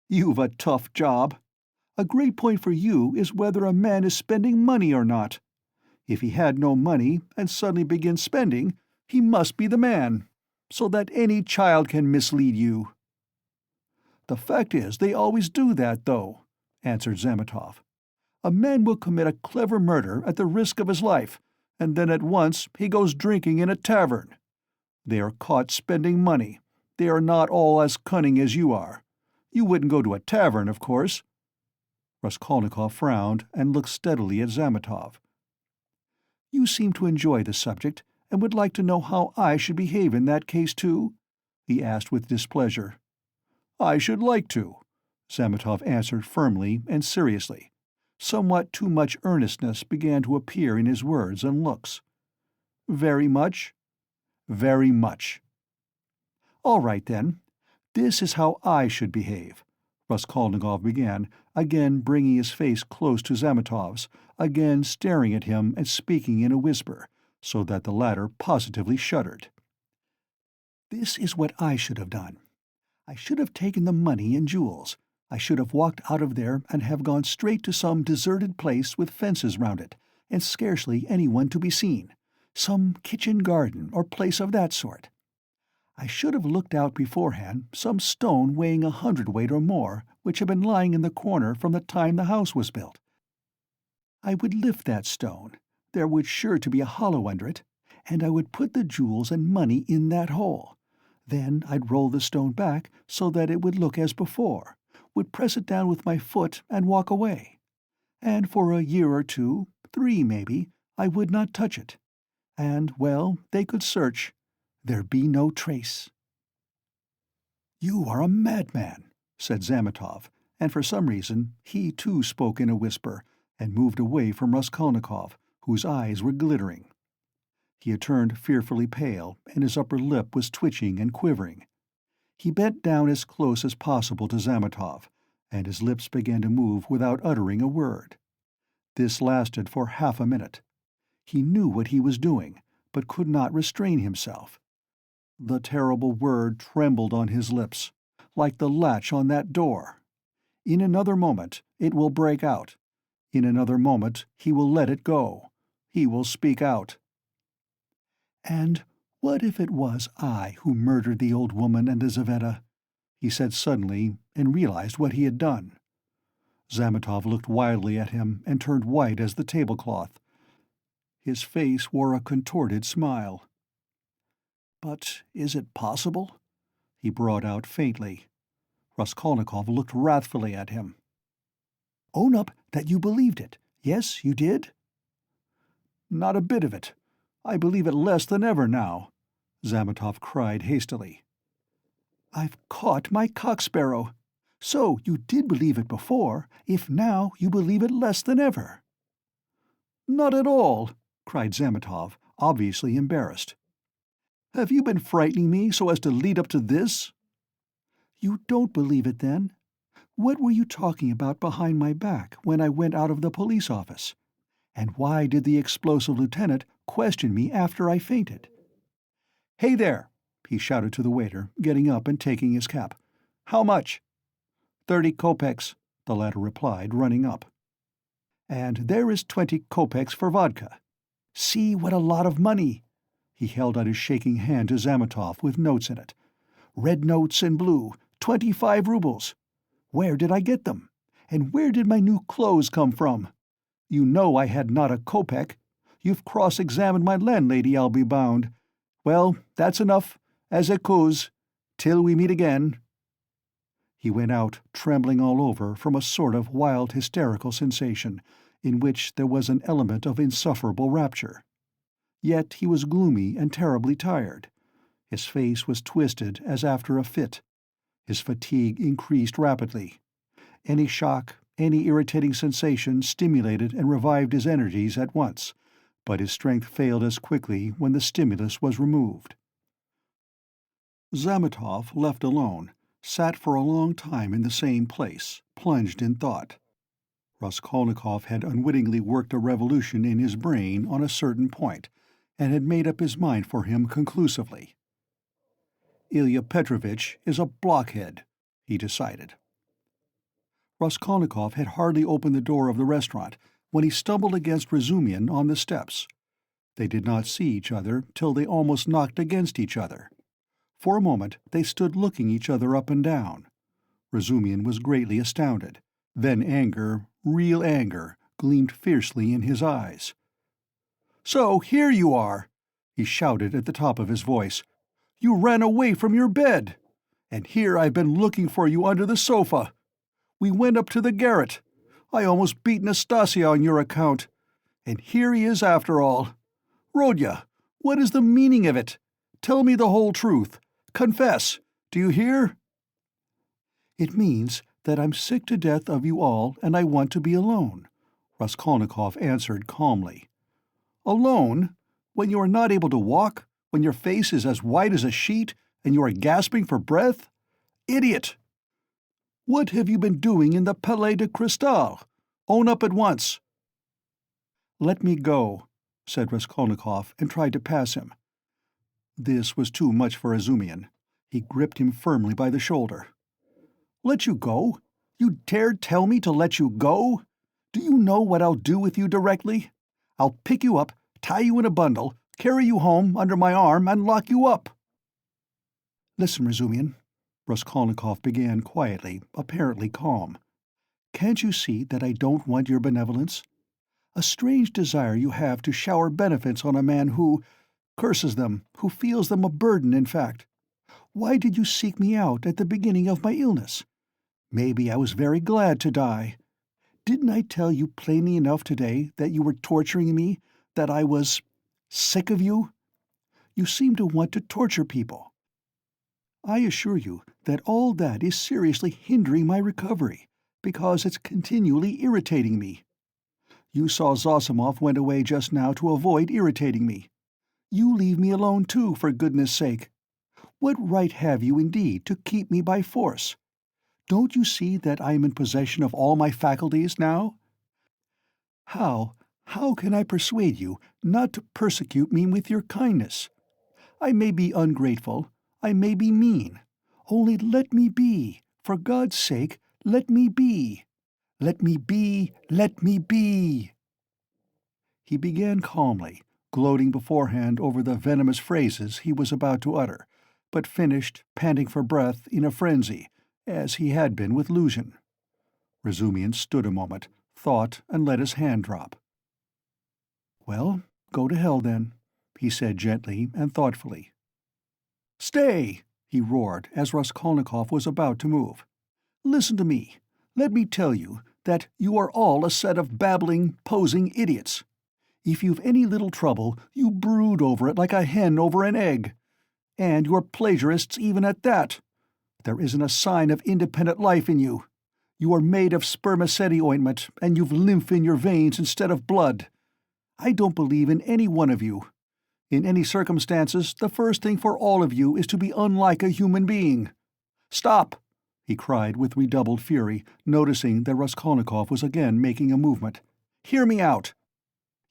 You've a tough job. A great point for you is whether a man is spending money or not. If he had no money and suddenly begins spending, he must be the man, so that any child can mislead you." "The fact is they always do that, though," answered Zametov. "A man will commit a clever murder at the risk of his life, and then at once he goes drinking in a tavern. They are caught spending money. They are not all as cunning as you are. You wouldn't go to a tavern, of course." Raskolnikov frowned and looked steadily at Zametov. "You seem to enjoy the subject, and would like to know how I should behave in that case, too?" he asked with displeasure. "I should like to," Zametov answered firmly and seriously. Somewhat too much earnestness began to appear in his words and looks. "Very much?" "Very much." "All right, then. This is how I should behave," Raskolnikov began, again bringing his face close to Zamitov's, again staring at him and speaking in a whisper, so that the latter positively shuddered. "This is what I should have done. I should have taken the money and jewels. I should have walked out of there and have gone straight to some deserted place with fences round it, and scarcely anyone to be seen, some kitchen garden or place of that sort. I should have looked out beforehand some stone weighing 100 weight or more, which had been lying in the corner from the time the house was built. I would lift that stone, there would sure to be a hollow under it, and I would put the jewels and money in that hole. Then I'd roll the stone back so that it would look as before, would press it down with my foot and walk away. And for a year or two, 3 maybe, I would not touch it. And, well, they could search. There'd be no trace." "You are a madman," said Zamitov, and for some reason he too spoke in a whisper, and moved away from Raskolnikov, whose eyes were glittering. He had turned fearfully pale, and his upper lip was twitching and quivering. He bent down as close as possible to Zamitov, and his lips began to move without uttering a word. This lasted for half a minute. He knew what he was doing, but could not restrain himself. The terrible word trembled on his lips, like the latch on that door. In another moment it will break out. In another moment he will let it go. He will speak out. "And what if it was I who murdered the old woman and Lizaveta?" he said suddenly, and realized what he had done. Zamitov looked wildly at him and turned white as the tablecloth. His face wore a contorted smile. "But is it possible?" he brought out faintly. Raskolnikov looked wrathfully at him. "Own up that you believed it. Yes, you did?" "Not a bit of it. I believe it less than ever now," Zamitov cried hastily. "I've caught my cock-sparrow. So you did believe it before, if now you believe it less than ever." "Not at all," cried Zamitov, obviously embarrassed. "Have you been frightening me so as to lead up to this?" "You don't believe it, then? What were you talking about behind my back when I went out of the police office? And why did the explosive lieutenant question me after I fainted?" "Hey there!" he shouted to the waiter, getting up and taking his cap. "How much?" 30 kopecks, the latter replied, running up. "And there is 20 kopecks for vodka. See what a lot of money!" He held out his shaking hand to Zamitov with notes in it. "Red notes and blue, 25 rubles. Where did I get them? And where did my new clothes come from? You know I had not a kopeck. You've cross-examined my landlady, I'll be bound. Well, that's enough, as it goes, till we meet again." He went out, trembling all over from a sort of wild hysterical sensation, in which there was an element of insufferable rapture. Yet he was gloomy and terribly tired. His face was twisted as after a fit. His fatigue increased rapidly. Any shock, any irritating sensation stimulated and revived his energies at once, but his strength failed as quickly when the stimulus was removed. Zamitov, left alone, sat for a long time in the same place, plunged in thought. Raskolnikov had unwittingly worked a revolution in his brain on a certain point, and had made up his mind for him conclusively. "Ilya Petrovitch is a blockhead," he decided. Raskolnikov had hardly opened the door of the restaurant when he stumbled against Razumian on the steps. They did not see each other till they almost knocked against each other. For a moment they stood looking each other up and down. Razumian was greatly astounded. Then anger, real anger, gleamed fiercely in his eyes. "So here you are!" he shouted at the top of his voice. "You ran away from your bed! And here I've been looking for you under the sofa! We went up to the garret. I almost beat Nastasia on your account. And here he is after all. Rodya, what is the meaning of it? Tell me the whole truth. Confess. Do you hear?" "It means that I'm sick to death of you all and I want to be alone. Raskolnikov answered calmly. "Alone? When you are not able to walk? When your face is as white as a sheet, and you are gasping for breath? Idiot! What have you been doing in the Palais de Cristal? Own up at once." "Let me go," said Raskolnikov, and tried to pass him. This was too much for Izumian. He gripped him firmly by the shoulder. "Let you go? You dare tell me to let you go? Do you know what I'll do with you directly? I'll pick you up, tie you in a bundle, carry you home under my arm, and lock you up." "Listen, Izumian," Raskolnikov began quietly, apparently calm. "Can't you see that I don't want your benevolence? A strange desire you have to shower benefits on a man who curses them, who feels them a burden, in fact. Why did you seek me out at the beginning of my illness? Maybe I was very glad to die. Didn't I tell you plainly enough today that you were torturing me, that I was sick of you? You seem to want to torture people. I assure you that all that is seriously hindering my recovery, because it's continually irritating me. You saw Zosimov went away just now to avoid irritating me. You leave me alone too, for goodness sake. What right have you, indeed, to keep me by force? Don't you see that I am in possession of all my faculties now? How can I persuade you not to persecute me with your kindness? I may be ungrateful, I may be mean. Only let me be. For God's sake, let me be. Let me be, let me be." He began calmly, gloating beforehand over the venomous phrases he was about to utter, but finished, panting for breath, in a frenzy, as he had been with Luzhin. Razumian stood a moment, thought, and let his hand drop. "Well, go to hell, then," he said gently and thoughtfully. "Stay!" he roared, as Raskolnikov was about to move. "Listen to me. Let me tell you that you are all a set of babbling, posing idiots. If you've any little trouble, you brood over it like a hen over an egg. And you're plagiarists even at that. There isn't a sign of independent life in you. You are made of spermaceti ointment, and you've lymph in your veins instead of blood. I don't believe in any one of you. In any circumstances, the first thing for all of you is to be unlike a human being. Stop!" he cried with redoubled fury, noticing that Raskolnikov was again making a movement. "Hear me out.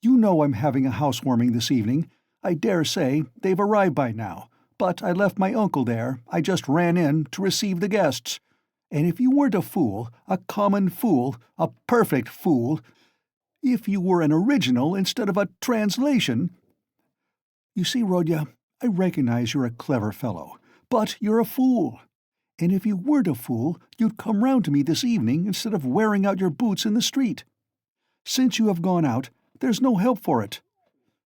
You know I'm having a housewarming this evening. I dare say they've arrived by now, but I left my uncle there. I just ran in to receive the guests. And if you weren't a fool, a common fool, a perfect fool, if you were an original instead of a translation— You see, Rodya, I recognize you're a clever fellow, but you're a fool. And if you weren't a fool, you'd come round to me this evening instead of wearing out your boots in the street. Since you have gone out, there's no help for it.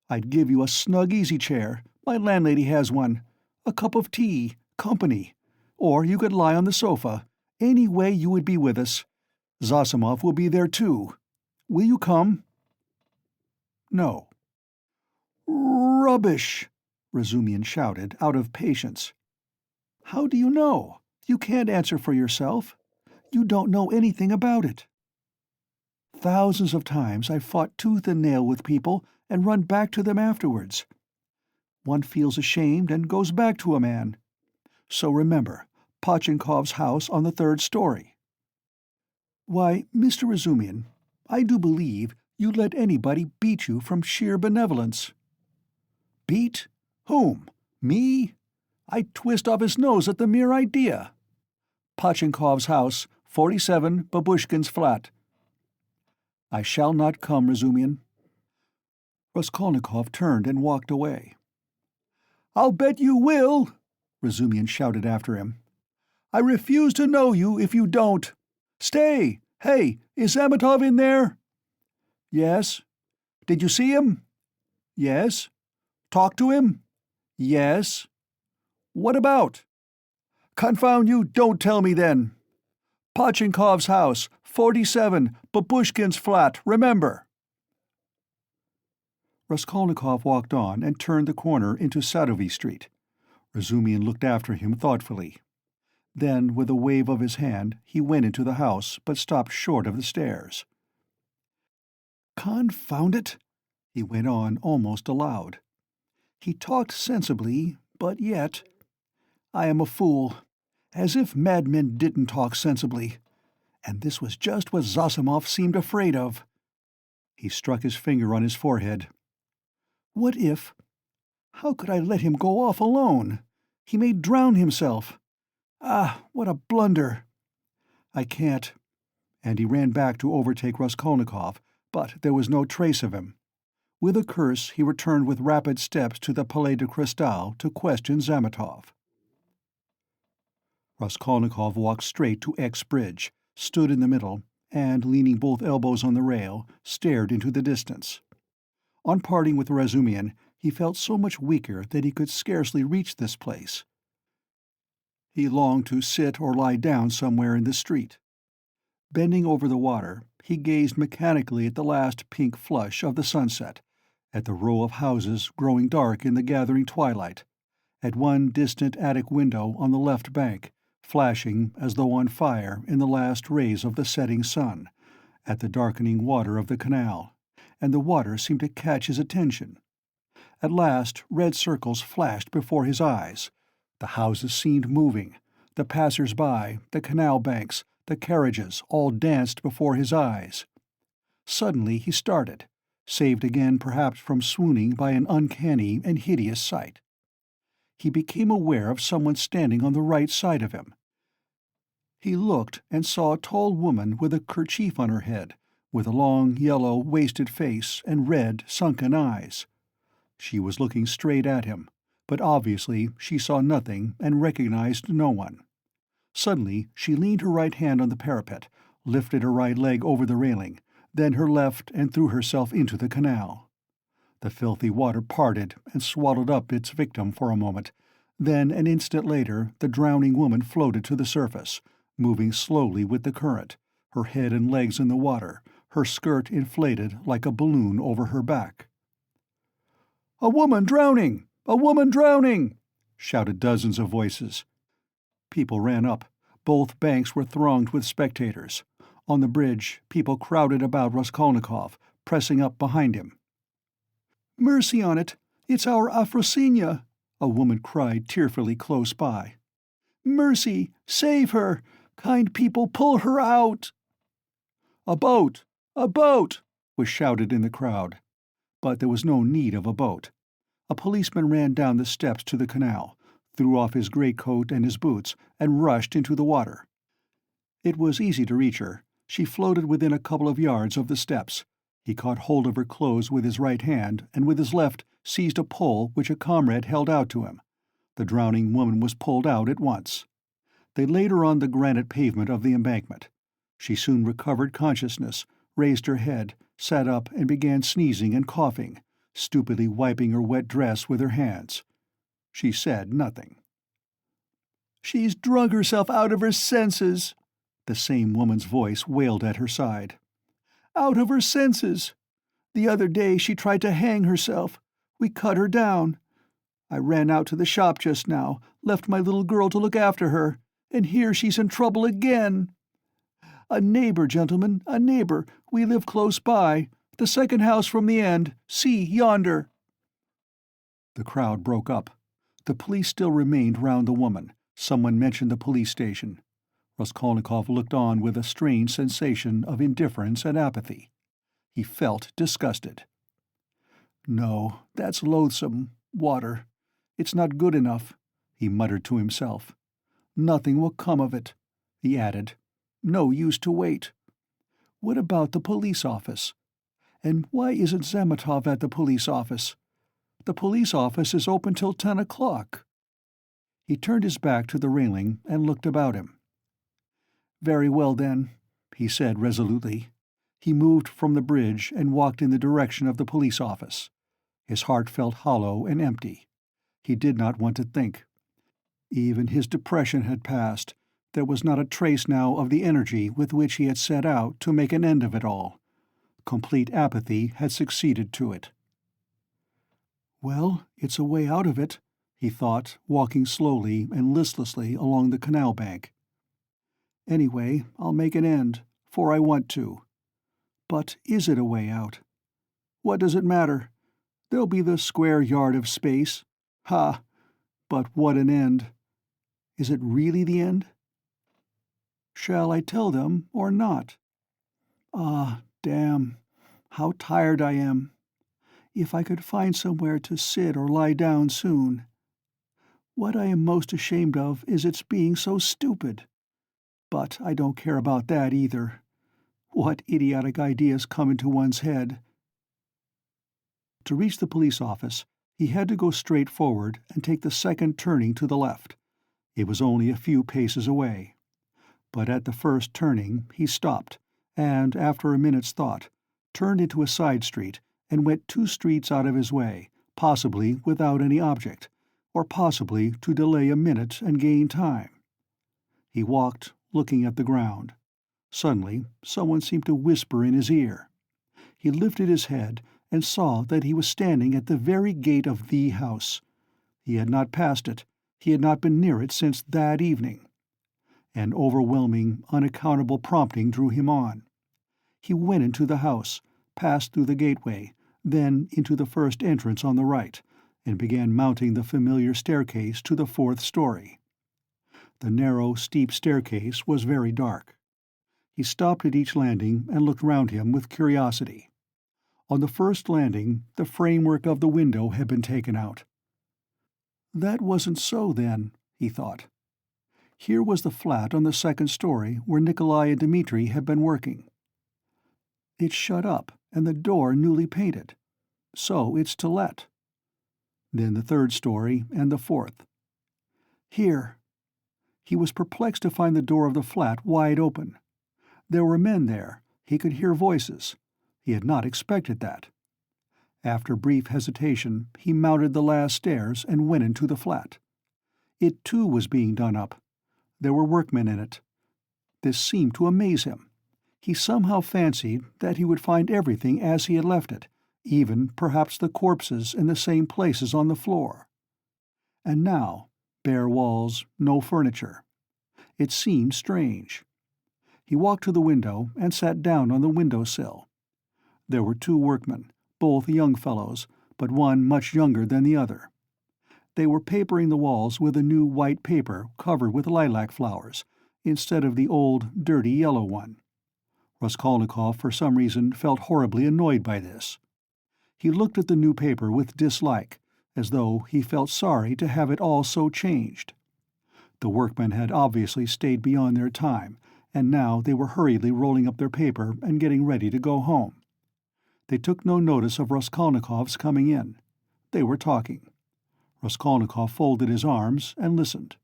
I'd give you a snug easy-chair, my landlady has one, a cup of tea, company, or you could lie on the sofa. Any way you would be with us. Zosimov will be there too. Will you come?" "No." "Rubbish!" Razumian shouted, out of patience. "How do you know? You can't answer for yourself. You don't know anything about it. Thousands of times I've fought tooth and nail with people and run back to them afterwards. One feels ashamed and goes back to a man. So remember, Pochinkov's house on the 3rd story. Why, Mr. Razumian, I do believe you'd let anybody beat you from sheer benevolence." "Beat? Whom? Me? I'd twist off his nose at the mere idea. Pochinkov's house, 47 Babushkin's flat." "I shall not come, Razumian." Raskolnikov turned and walked away. "I'll bet you will!" Razumian shouted after him. "I refuse to know you if you don't. Stay! Hey, is Amitov in there?" "Yes." "Did you see him?" "Yes." "Talk to him?" "Yes." "What about?" "Confound you, don't tell me then. Pochinkov's house, 47, Babushkin's flat, remember." Raskolnikov walked on and turned the corner into Sadovy Street. Razumian looked after him thoughtfully. Then, with a wave of his hand, he went into the house, but stopped short of the stairs. Confound it, he went on almost aloud. He talked sensibly, but yet— I am a fool. As if madmen didn't talk sensibly. And this was just what Zossimov seemed afraid of. He struck his finger on his forehead. What if— How could I let him go off alone? He may drown himself. Ah, what a blunder! I can't. And he ran back to overtake Raskolnikov, but there was no trace of him. With a curse, he returned with rapid steps to the Palais de Cristal to question Zametov. Raskolnikov walked straight to X Bridge, stood in the middle, and, leaning both elbows on the rail, stared into the distance. On parting with Razumian, he felt so much weaker that he could scarcely reach this place. He longed to sit or lie down somewhere in the street. Bending over the water, he gazed mechanically at the last pink flush of the sunset, at the row of houses growing dark in the gathering twilight, at one distant attic window on the left bank, flashing as though on fire in the last rays of the setting sun, at the darkening water of the canal, and the water seemed to catch his attention. At last red circles flashed before his eyes. The houses seemed moving. The passers-by, the canal banks, the carriages all danced before his eyes. Suddenly he started, saved again perhaps from swooning by an uncanny and hideous sight. He became aware of someone standing on the right side of him. He looked and saw a tall woman with a kerchief on her head, with a long, yellow, wasted face and red, sunken eyes. She was looking straight at him, but obviously she saw nothing and recognized no one. Suddenly she leaned her right hand on the parapet, lifted her right leg over the railing, then her left, and threw herself into the canal. The filthy water parted and swallowed up its victim for a moment. Then, an instant later, the drowning woman floated to the surface, moving slowly with the current, her head and legs in the water, her skirt inflated like a balloon over her back. "A woman drowning! A woman drowning!" shouted dozens of voices. People ran up. Both banks were thronged with spectators. On the bridge, people crowded about Raskolnikov, pressing up behind him. "Mercy on it! It's our Afrosinya!" a woman cried tearfully close by. "Mercy! Save her! Kind people, pull her out!" "A boat! A boat!" was shouted in the crowd. But there was no need of a boat. A policeman ran down the steps to the canal, threw off his greatcoat and his boots, and rushed into the water. It was easy to reach her. She floated within a couple of yards of the steps. He caught hold of her clothes with his right hand, and with his left seized a pole which a comrade held out to him. The drowning woman was pulled out at once. They laid her on the granite pavement of the embankment. She soon recovered consciousness, raised her head, sat up, and began sneezing and coughing, stupidly wiping her wet dress with her hands. She said nothing. "She's drunk herself out of her senses," the same woman's voice wailed at her side. "Out of her senses. The other day she tried to hang herself. We cut her down. I ran out to the shop just now, left my little girl to look after her, and here she's in trouble again. A neighbor, gentlemen, a neighbor. We live close by. The second house from the end. See, yonder." The crowd broke up. The police still remained round the woman. Someone mentioned the police station. Raskolnikov looked on with a strange sensation of indifference and apathy. He felt disgusted. "No, that's loathsome. Water. It's not good enough," he muttered to himself. "Nothing will come of it," he added. "No use to wait. What about the police office? And why isn't Zametov at the police office? The police office is open till 10 o'clock. He turned his back to the railing and looked about him. "Very well, then," he said resolutely. He moved from the bridge and walked in the direction of the police office. His heart felt hollow and empty. He did not want to think. Even his depression had passed. There was not a trace now of the energy with which he had set out to make an end of it all. Complete apathy had succeeded to it. "Well, it's a way out of it," he thought, walking slowly and listlessly along the canal bank. "Anyway, I'll make an end, for I want to. But is it a way out? What does it matter? There'll be the square yard of space. Ha! But what an end! Is it really the end? Shall I tell them or not? Ah, damn, how tired I am. If I could find somewhere to sit or lie down soon. What I am most ashamed of is its being so stupid. But I don't care about that either. What idiotic ideas come into one's head? To reach the police office, he had to go straight forward and take the second turning to the left. It was only a few paces away. But at the first turning he stopped, and, after a minute's thought, turned into a side street and went 2 streets out of his way, possibly without any object, or possibly to delay a minute and gain time. He walked, looking at the ground. Suddenly, someone seemed to whisper in his ear. He lifted his head and saw that he was standing at the very gate of the house. He had not passed it. He had not been near it since that evening. An overwhelming, unaccountable prompting drew him on. He went into the house, passed through the gateway, then into the first entrance on the right, and began mounting the familiar staircase to the 4th story. The narrow, steep staircase was very dark. He stopped at each landing and looked round him with curiosity. On the first landing, the framework of the window had been taken out. That wasn't so, then, he thought. Here was the flat on the 2nd story where Nikolai and Dmitri had been working. It's shut up, and the door newly painted. So it's to let. Then the 3rd story and the 4th. Here. He was perplexed to find the door of the flat wide open. There were men there. He could hear voices. He had not expected that. After brief hesitation, he mounted the last stairs and went into the flat. It, too, was being done up. There were workmen in it. This seemed to amaze him. He somehow fancied that he would find everything as he had left it, even, perhaps, the corpses in the same places on the floor. And now, bare walls, no furniture. It seemed strange. He walked to the window and sat down on the window-sill. There were 2 workmen, both young fellows, but one much younger than the other. They were papering the walls with a new white paper covered with lilac flowers, instead of the old, dirty yellow one. Raskolnikov, for some reason, felt horribly annoyed by this. He looked at the new paper with dislike, as though he felt sorry to have it all so changed. The workmen had obviously stayed beyond their time, and now they were hurriedly rolling up their paper and getting ready to go home. They took no notice of Raskolnikov's coming in. They were talking. Raskolnikov folded his arms and listened.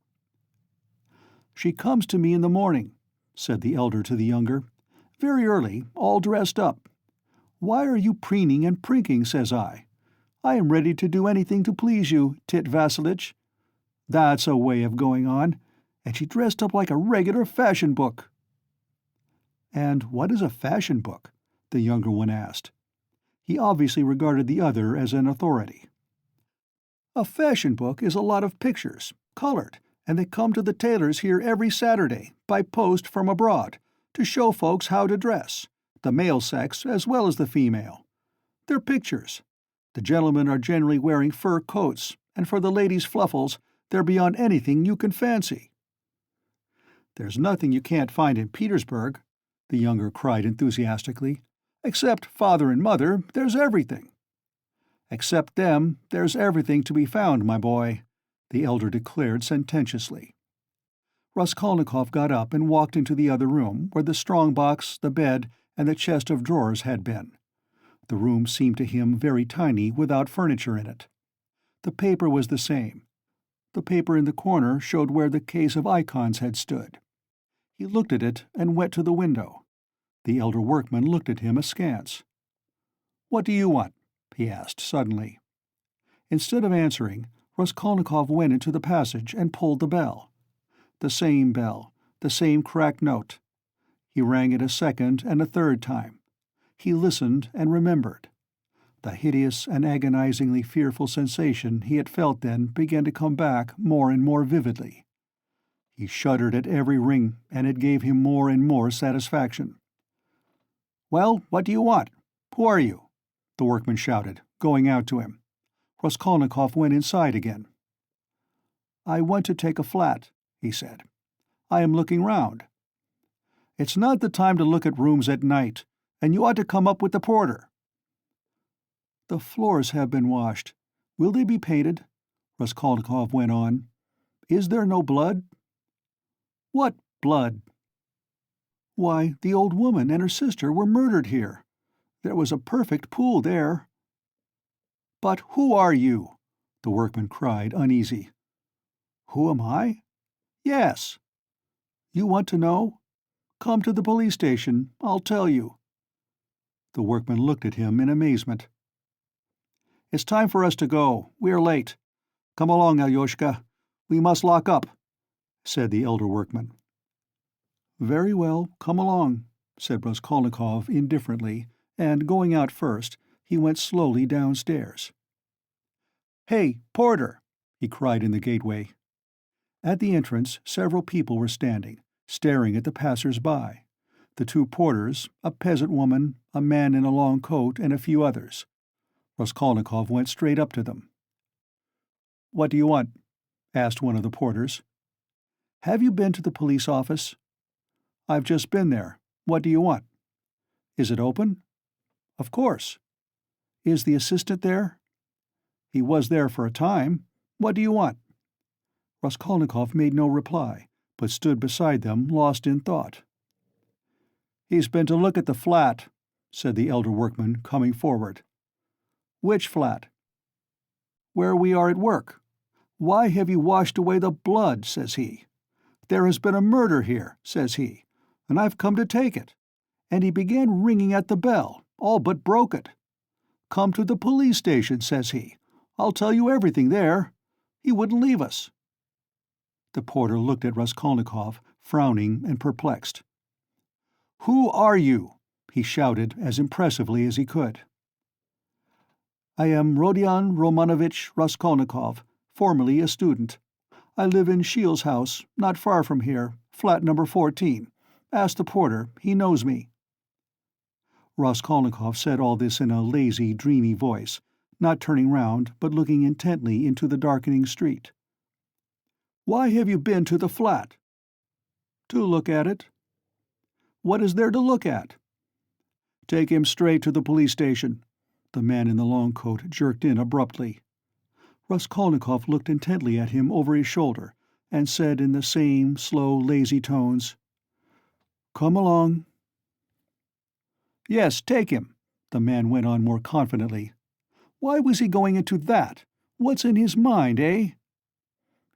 "She comes to me in the morning," said the elder to the younger, "very early, all dressed up. 'Why are you preening and prinking?' says I. 'I am ready to do anything to please you, Tit Vassilitch.' That's a way of going on, and she dressed up like a regular fashion book." "And what is a fashion book?" the younger one asked. He obviously regarded the other as an authority. "A fashion book is a lot of pictures, colored, and they come to the tailors here every Saturday, by post from abroad, to show folks how to dress, the male sex as well as the female. They're pictures. The gentlemen are generally wearing fur coats, and for the ladies' fluffles, they're beyond anything you can fancy." "There's nothing you can't find in Petersburg," the younger cried enthusiastically. "Except father and mother, there's everything." "Except them, there's everything to be found, my boy," the elder declared sententiously. Raskolnikov got up and walked into the other room, where the strong box, the bed, and the chest of drawers had been. The room seemed to him very tiny without furniture in it. The paper was the same. The paper in the corner showed where the case of icons had stood. He looked at it and went to the window. The elder workman looked at him askance. "What do you want?" he asked suddenly. Instead of answering, Raskolnikov went into the passage and pulled the bell. The same bell, the same cracked note. He rang it a second and a third time. He listened and remembered. The hideous and agonizingly fearful sensation he had felt then began to come back more and more vividly. He shuddered at every ring, and it gave him more and more satisfaction. "Well, what do you want? Who are you?" the workman shouted, going out to him. Raskolnikov went inside again. "I want to take a flat," he said. "I am looking round." "It's not the time to look at rooms at night, and you ought to come up with the porter." "The floors have been washed. Will they be painted?" Raskolnikov went on. "Is there no blood?" "What blood?" "Why, the old woman and her sister were murdered here. There was a perfect pool there." "But who are you?" the workman cried, uneasy. "Who am I?" "Yes." "You want to know? Come to the police station. I'll tell you." The workman looked at him in amazement. "It's time for us to go. We are late. Come along, Alyoshka. We must lock up," said the elder workman. "Very well, come along," said Raskolnikov indifferently, and, going out first, he went slowly downstairs. "Hey, porter!" he cried in the gateway. At the entrance several people were standing, staring at the passers-by. The two porters, a peasant woman, a man in a long coat, and a few others. Raskolnikov went straight up to them. "What do you want?" asked one of the porters. "Have you been to the police office?" "I've just been there. What do you want?" "Is it open?" "Of course." "Is the assistant there?" "He was there for a time. What do you want?" Raskolnikov made no reply, but stood beside them, lost in thought. "He's been to look at the flat," said the elder workman, coming forward. "Which flat?" "Where we are at work. 'Why have you washed away the blood?' says he. 'There has been a murder here,' says he, 'and I've come to take it.' And he began ringing at the bell, all but broke it. 'Come to the police station,' says he. 'I'll tell you everything there.' He wouldn't leave us." The porter looked at Raskolnikov, frowning and perplexed. "Who are you?" he shouted as impressively as he could. "I am Rodion Romanovitch Raskolnikov, formerly a student. I live in Shiel's house, not far from here, flat number 14. Ask the porter, he knows me." Raskolnikov said all this in a lazy, dreamy voice, not turning round, but looking intently into the darkening street. "Why have you been to the flat?" "To look at it." "What is there to look at?" "Take him straight to the police station," the man in the long coat jerked in abruptly. Raskolnikov looked intently at him over his shoulder, and said in the same slow, lazy tones, "Come along." "Yes, take him," the man went on more confidently. "Why was he going into that? What's in his mind, eh?"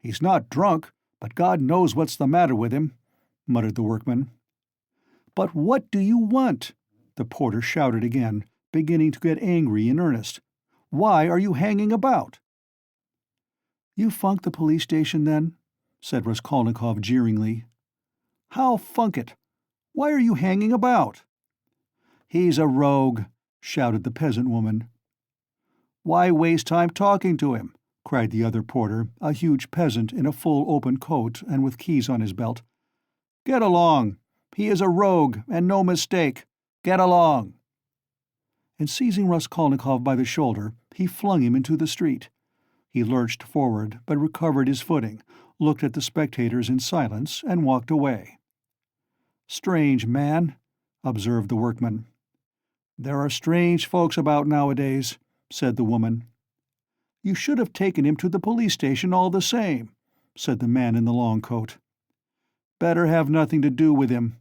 "He's not drunk, but God knows what's the matter with him," muttered the workman. "But what do you want?" the porter shouted again, beginning to get angry in earnest. "Why are you hanging about?" "You funked the police station, then?" said Raskolnikov jeeringly. "How funk it? Why are you hanging about?" "He's a rogue," shouted the peasant woman. "Why waste time talking to him?" cried the other porter, a huge peasant in a full open coat and with keys on his belt. "Get along! He is a rogue, and no mistake! Get along!" And seizing Raskolnikov by the shoulder, he flung him into the street. He lurched forward, but recovered his footing, looked at the spectators in silence, and walked away. "Strange man," observed the workman. "There are strange folks about nowadays," said the woman. "You should have taken him to the police station all the same," said the man in the long coat. "Better have nothing to do with him,"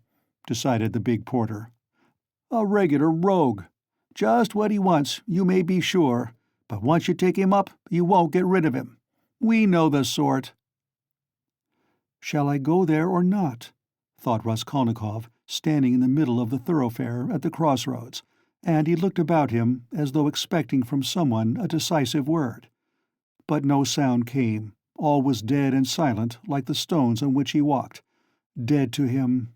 decided the big porter. "A regular rogue. Just what he wants, you may be sure, but once you take him up, you won't get rid of him. We know the sort." "Shall I go there or not?" thought Raskolnikov, standing in the middle of the thoroughfare at the crossroads, and he looked about him as though expecting from someone a decisive word. But no sound came, all was dead and silent like the stones on which he walked, dead to him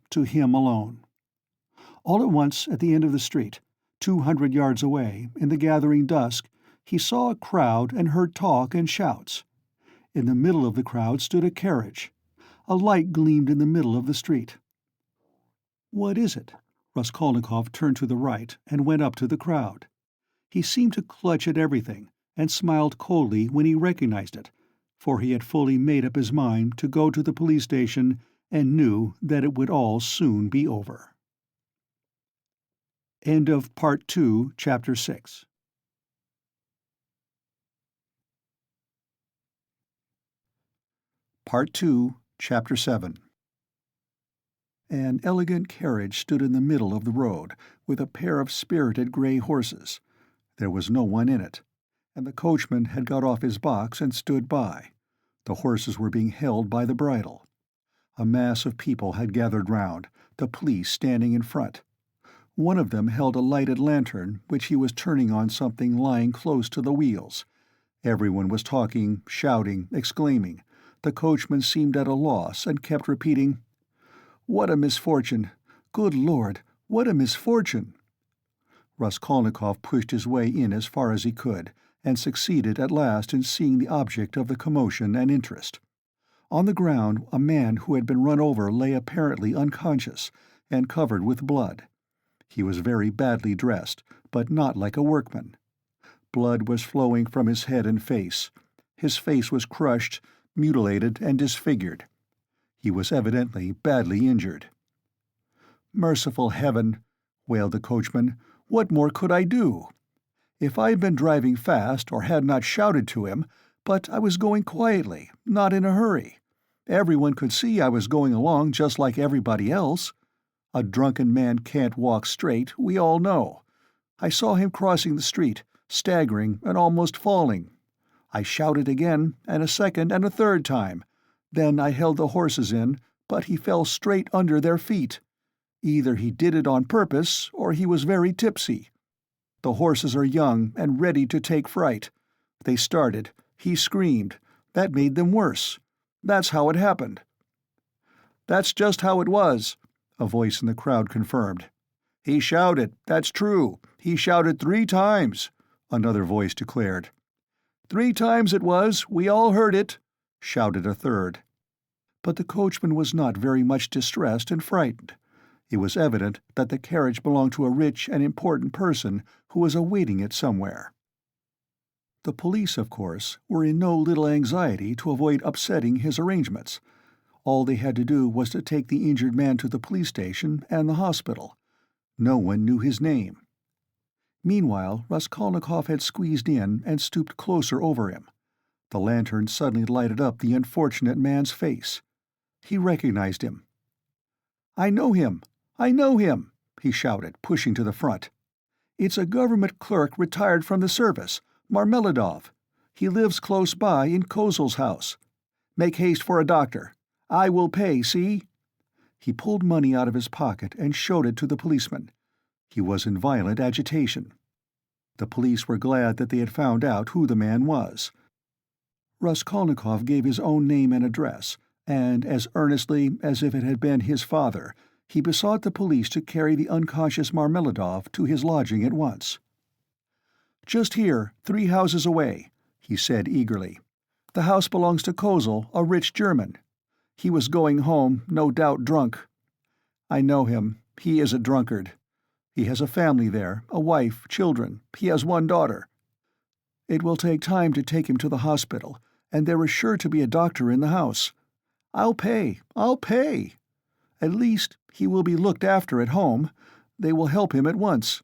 alone. All at once, at the end of the street, 200 yards away, in the gathering dusk, he saw a crowd and heard talk and shouts. In the middle of the crowd stood a carriage. A light gleamed in the middle of the street. "What is it?" Raskolnikov turned to the right and went up to the crowd. He seemed to clutch at everything, and smiled coldly when he recognized it, for he had fully made up his mind to go to the police station and knew that it would all soon be over. End of Part 2, Chapter 6. Part 2, Chapter 7. An elegant carriage stood in the middle of the road, with a pair of spirited grey horses. There was no one in it, and the coachman had got off his box and stood by. The horses were being held by the bridle. A mass of people had gathered round, the police standing in front. One of them held a lighted lantern, which he was turning on something lying close to the wheels. Everyone was talking, shouting, exclaiming. The coachman seemed at a loss and kept repeating, "What a misfortune! Good Lord, what a misfortune!" Raskolnikov pushed his way in as far as he could, and succeeded at last in seeing the object of the commotion and interest. On the ground a man who had been run over lay apparently unconscious, and covered with blood. He was very badly dressed, but not like a workman. Blood was flowing from his head and face. His face was crushed, mutilated, and disfigured. He was evidently badly injured. "Merciful heaven!" wailed the coachman. "What more could I do? If I had been driving fast or had not shouted to him, but I was going quietly, not in a hurry. Everyone could see I was going along just like everybody else. A drunken man can't walk straight, we all know. I saw him crossing the street, staggering and almost falling. I shouted again, and a second and a third time. Then I held the horses in, but he fell straight under their feet. Either he did it on purpose, or he was very tipsy. The horses are young and ready to take fright. They started. He screamed. That made them worse. That's how it happened." "That's just how it was," a voice in the crowd confirmed. "He shouted, that's true. He shouted 3 times," another voice declared. "3 times it was, we all heard it," shouted a third. But the coachman was not very much distressed and frightened. It was evident that the carriage belonged to a rich and important person who was awaiting it somewhere. The police, of course, were in no little anxiety to avoid upsetting his arrangements. All they had to do was to take the injured man to the police station and the hospital. No one knew his name. Meanwhile, Raskolnikov had squeezed in and stooped closer over him. The lantern suddenly lighted up the unfortunate man's face. He recognized him. "I know him! I know him!" he shouted, pushing to the front. "It's a government clerk retired from the service, Marmeladov. He lives close by in Kozel's house. Make haste for a doctor. I will pay, see?" He pulled money out of his pocket and showed it to the policeman. He was in violent agitation. The police were glad that they had found out who the man was. Raskolnikov gave his own name and address, and as earnestly as if it had been his father, he besought the police to carry the unconscious Marmeladov to his lodging at once. "Just here, 3 houses away," he said eagerly. "The house belongs to Kozel, a rich German. He was going home, no doubt drunk. I know him. He is a drunkard. He has a family there, a wife, children. He has 1 daughter. It will take time to take him to the hospital, and there is sure to be a doctor in the house. I'll pay. At least he will be looked after at home. They will help him at once.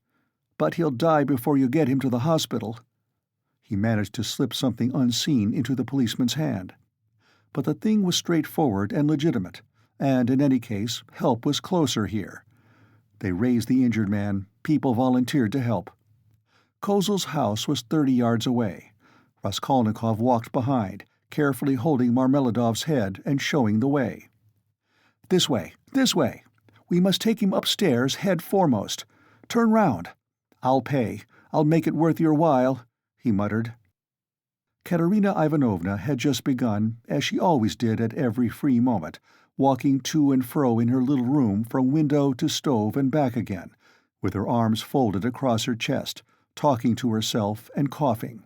But he'll die before you get him to the hospital." He managed to slip something unseen into the policeman's hand. But the thing was straightforward and legitimate, and in any case, help was closer here. They raised the injured man. People volunteered to help. Kozel's house was 30 yards away. Raskolnikov walked behind, carefully holding Marmeladov's head and showing the way. This way. We must take him upstairs head foremost. Turn round. I'll pay. I'll make it worth your while," he muttered. Katerina Ivanovna had just begun, as she always did at every free moment, walking to and fro in her little room from window to stove and back again, with her arms folded across her chest, talking to herself and coughing.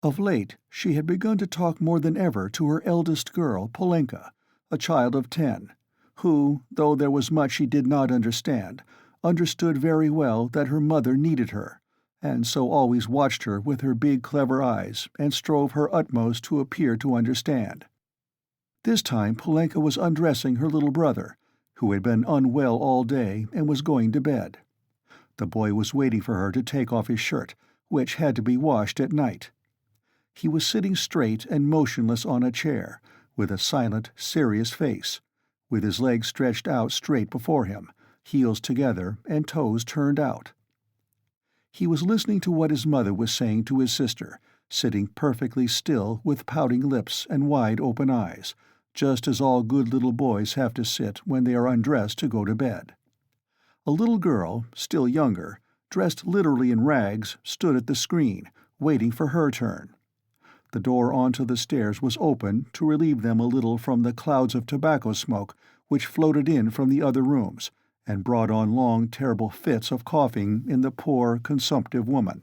Of late she had begun to talk more than ever to her eldest girl, Polenka, a child of 10, who, though there was much she did not understand, understood very well that her mother needed her, and so always watched her with her big clever eyes and strove her utmost to appear to understand. This time Polenka was undressing her little brother, who had been unwell all day and was going to bed. The boy was waiting for her to take off his shirt, which had to be washed at night. He was sitting straight and motionless on a chair, with a silent, serious face, with his legs stretched out straight before him, heels together and toes turned out. He was listening to what his mother was saying to his sister, sitting perfectly still with pouting lips and wide open eyes, just as all good little boys have to sit when they are undressed to go to bed. A little girl, still younger, dressed literally in rags, stood at the screen, waiting for her turn. The door onto the stairs was open to relieve them a little from the clouds of tobacco smoke which floated in from the other rooms, and brought on long, terrible fits of coughing in the poor, consumptive woman.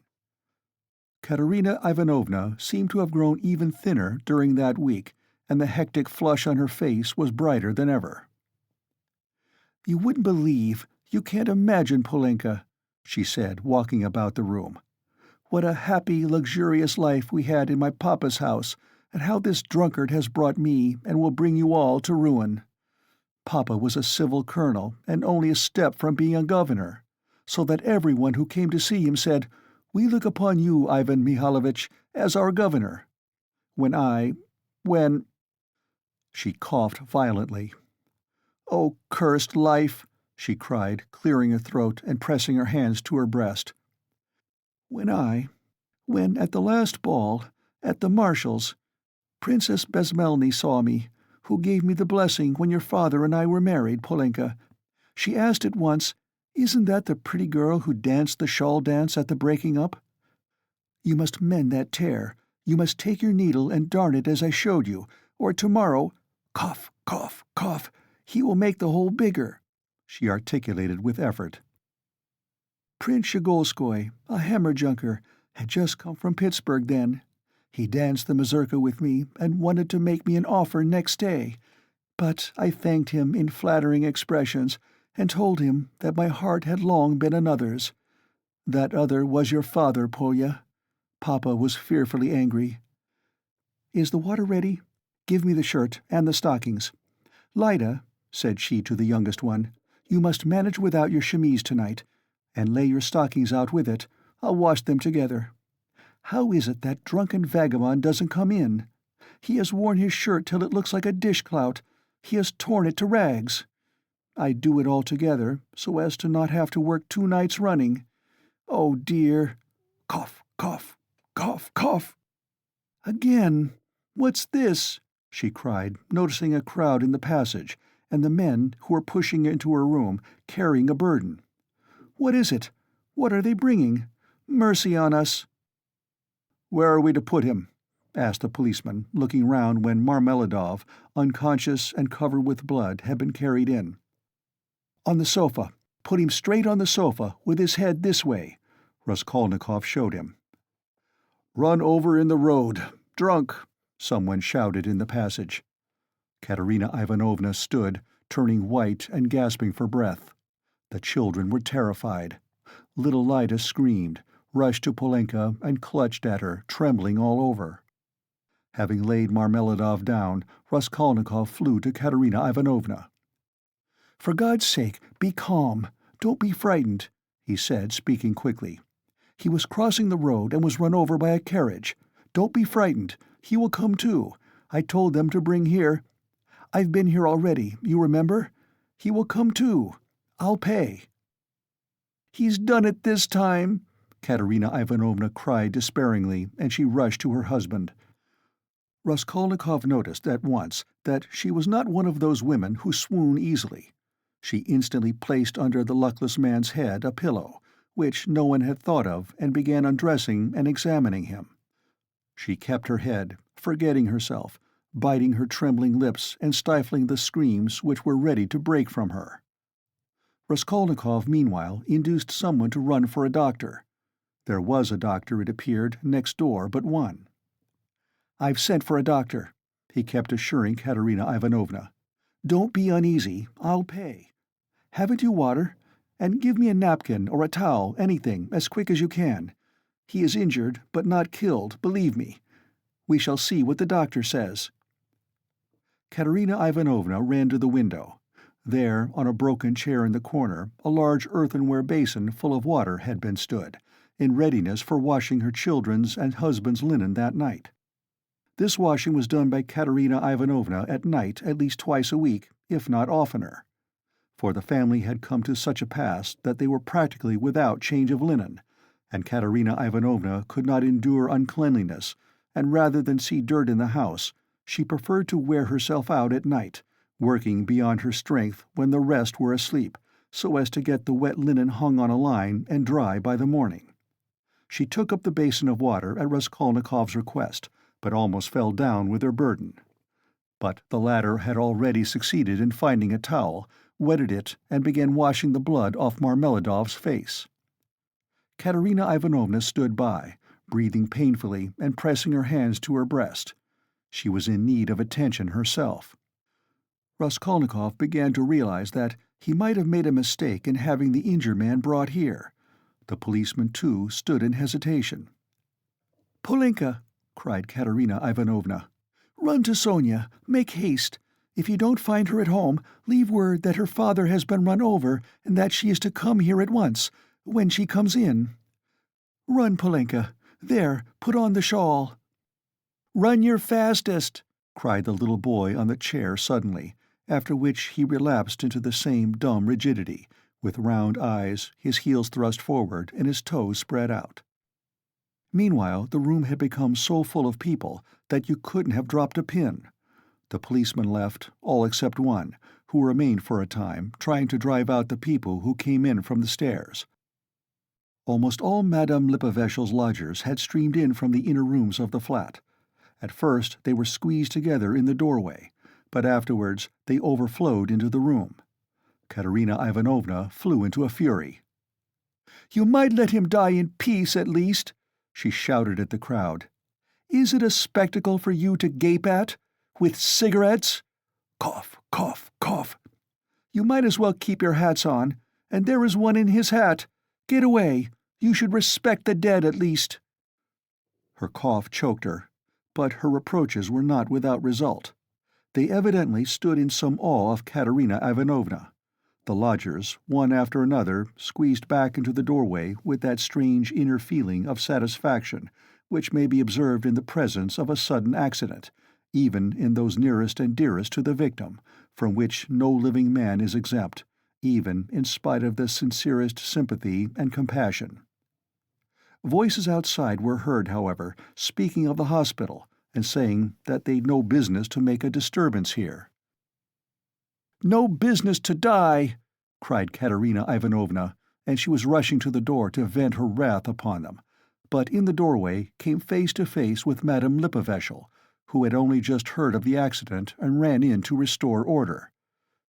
Katerina Ivanovna seemed to have grown even thinner during that week, and the hectic flush on her face was brighter than ever. "You wouldn't believe, you can't imagine, Polenka," she said, walking about the room, "what a happy, luxurious life we had in my papa's house, and how this drunkard has brought me and will bring you all to ruin. Papa was a civil colonel and only a step from being a governor, so that everyone who came to see him said, 'We look upon you, Ivan Mihalovitch, as our governor.' When—" She coughed violently. "Oh, cursed life!" she cried, clearing her throat and pressing her hands to her breast. When at the last ball, at the Marshal's, Princess Besmelny saw me, who gave me the blessing when your father and I were married, Polenka. She asked at once, 'Isn't that the pretty girl who danced the shawl dance at the breaking up? You must mend that tear. You must take your needle and darn it as I showed you, or tomorrow—' Cough, cough, cough! He will make the hole bigger," she articulated with effort. "Prince Shigolskoy, a hammer-junker, had just come from Pittsburgh then. He danced the mazurka with me and wanted to make me an offer next day, but I thanked him in flattering expressions and told him that my heart had long been another's. That other was your father, Polya. Papa was fearfully angry. Is the water ready? Give me the shirt and the stockings. Lida," said she to the youngest one, "you must manage without your chemise tonight, and lay your stockings out with it. I'll wash them together. How is it that drunken vagabond doesn't come in? He has worn his shirt till it looks like a dishclout. He has torn it to rags. I do it all together, so as to not have to work 2 nights running. Oh, dear! Cough, cough, cough, cough! Again! What's this?" she cried, noticing a crowd in the passage, and the men who were pushing into her room, carrying a burden. "What is it? What are they bringing? Mercy on us!" "Where are we to put him?" asked the policeman, looking round when Marmeladov, unconscious and covered with blood, had been carried in. "On the sofa. Put him straight on the sofa, with his head this way," Raskolnikov showed him. "Run over in the road. Drunk!" someone shouted in the passage. Katerina Ivanovna stood, turning white and gasping for breath. The children were terrified. Little Lida screamed, rushed to Polenka and clutched at her, trembling all over. Having laid Marmeladov down, Raskolnikov flew to Katerina Ivanovna. "For God's sake, be calm. Don't be frightened," he said, speaking quickly. "He was crossing the road and was run over by a carriage. Don't be frightened. He will come too. I told them to bring here. I've been here already, you remember? He will come too. I'll pay." "He's done it this time!" Katerina Ivanovna cried despairingly, and she rushed to her husband. Raskolnikov noticed at once that she was not one of those women who swoon easily. She instantly placed under the luckless man's head a pillow, which no one had thought of, and began undressing and examining him. She kept her head, forgetting herself, biting her trembling lips and stifling the screams which were ready to break from her. Raskolnikov, meanwhile, induced someone to run for a doctor. There was a doctor, it appeared, next door but one. "I've sent for a doctor," he kept assuring Katerina Ivanovna. "Don't be uneasy. I'll pay. Haven't you water? And give me a napkin or a towel, anything, as quick as you can. He is injured, but not killed, believe me. We shall see what the doctor says." Katerina Ivanovna ran to the window. There, on a broken chair in the corner, a large earthenware basin full of water had been stood, in readiness for washing her children's and husband's linen that night. This washing was done by Katerina Ivanovna at night at least twice a week, if not oftener. For the family had come to such a pass that they were practically without change of linen, and Katerina Ivanovna could not endure uncleanliness, and rather than see dirt in the house, she preferred to wear herself out at night, working beyond her strength when the rest were asleep, so as to get the wet linen hung on a line and dry by the morning. She took up the basin of water at Raskolnikov's request, but almost fell down with her burden. But the latter had already succeeded in finding a towel, wetted it, and began washing the blood off Marmeladov's face. Katerina Ivanovna stood by, breathing painfully and pressing her hands to her breast. She was in need of attention herself. Raskolnikov began to realize that he might have made a mistake in having the injured man brought here. The policeman, too, stood in hesitation. "Polenka!" cried Katerina Ivanovna. "Run to Sonia. Make haste. If you don't find her at home, leave word that her father has been run over and that she is to come here at once, when she comes in. Run, Polenka. There, put on the shawl." "Run your fastest!" cried the little boy on the chair suddenly, after which he relapsed into the same dumb rigidity, with round eyes, his heels thrust forward, and his toes spread out. Meanwhile, the room had become so full of people that you couldn't have dropped a pin. The policemen left, all except one, who remained for a time, trying to drive out the people who came in from the stairs. Almost all Madame Lippeveshel's lodgers had streamed in from the inner rooms of the flat. At first they were squeezed together in the doorway, but afterwards they overflowed into the room. Katerina Ivanovna flew into a fury. "You might let him die in peace, at least," she shouted at the crowd. "Is it a spectacle for you to gape at? With cigarettes? Cough, cough, cough. You might as well keep your hats on, and there is one in his hat. Get away. You should respect the dead, at least." Her cough choked her, but her reproaches were not without result. They evidently stood in some awe of Katerina Ivanovna. The lodgers, one after another, squeezed back into the doorway with that strange inner feeling of satisfaction which may be observed in the presence of a sudden accident, even in those nearest and dearest to the victim, from which no living man is exempt, even in spite of the sincerest sympathy and compassion. Voices outside were heard, however, speaking of the hospital, and saying that they'd no business to make a disturbance here. "No business to die!" cried Katerina Ivanovna, and she was rushing to the door to vent her wrath upon them, but in the doorway came face to face with Madame Lippeveshel, who had only just heard of the accident and ran in to restore order.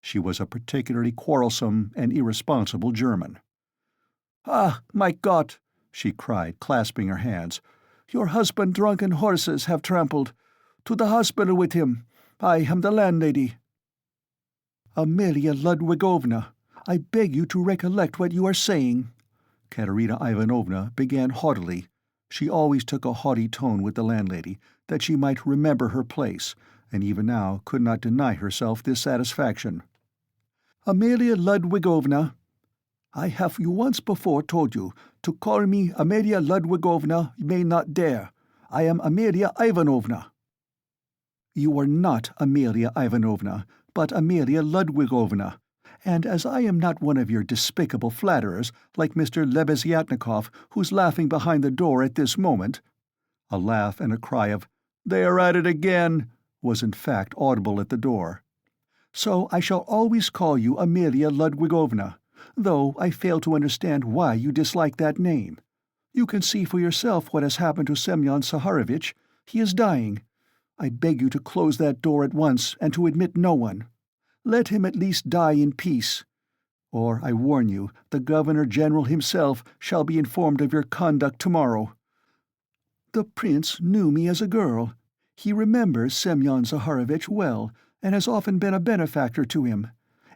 She was a particularly quarrelsome and irresponsible German. "Ah, my God!" she cried, clasping her hands. "Your husband drunken horses have trampled. To the hospital with him. I am the landlady." "Amelia Ludwigovna, I beg you to recollect what you are saying," Katerina Ivanovna began haughtily. She always took a haughty tone with the landlady, that she might remember her place, and even now could not deny herself this satisfaction. "Amelia Ludwigovna, I have you once before told you to call me Amelia Ludwigovna you may not dare. I am Amelia Ivanovna." "You are not Amelia Ivanovna, but Amelia Ludwigovna, and as I am not one of your despicable flatterers like Mr. Lebeziatnikov, who's laughing behind the door at this moment—" A laugh and a cry of "They are at it again!" was in fact audible at the door. "So I shall always call you Amelia Ludwigovna, though I fail to understand why you dislike that name. You can see for yourself what has happened to Semyon Saharovich. He is dying. I beg you to close that door at once and to admit no one. Let him at least die in peace. Or, I warn you, the Governor-General himself shall be informed of your conduct tomorrow. The prince knew me as a girl. He remembers Semyon Zaharovich well, and has often been a benefactor to him.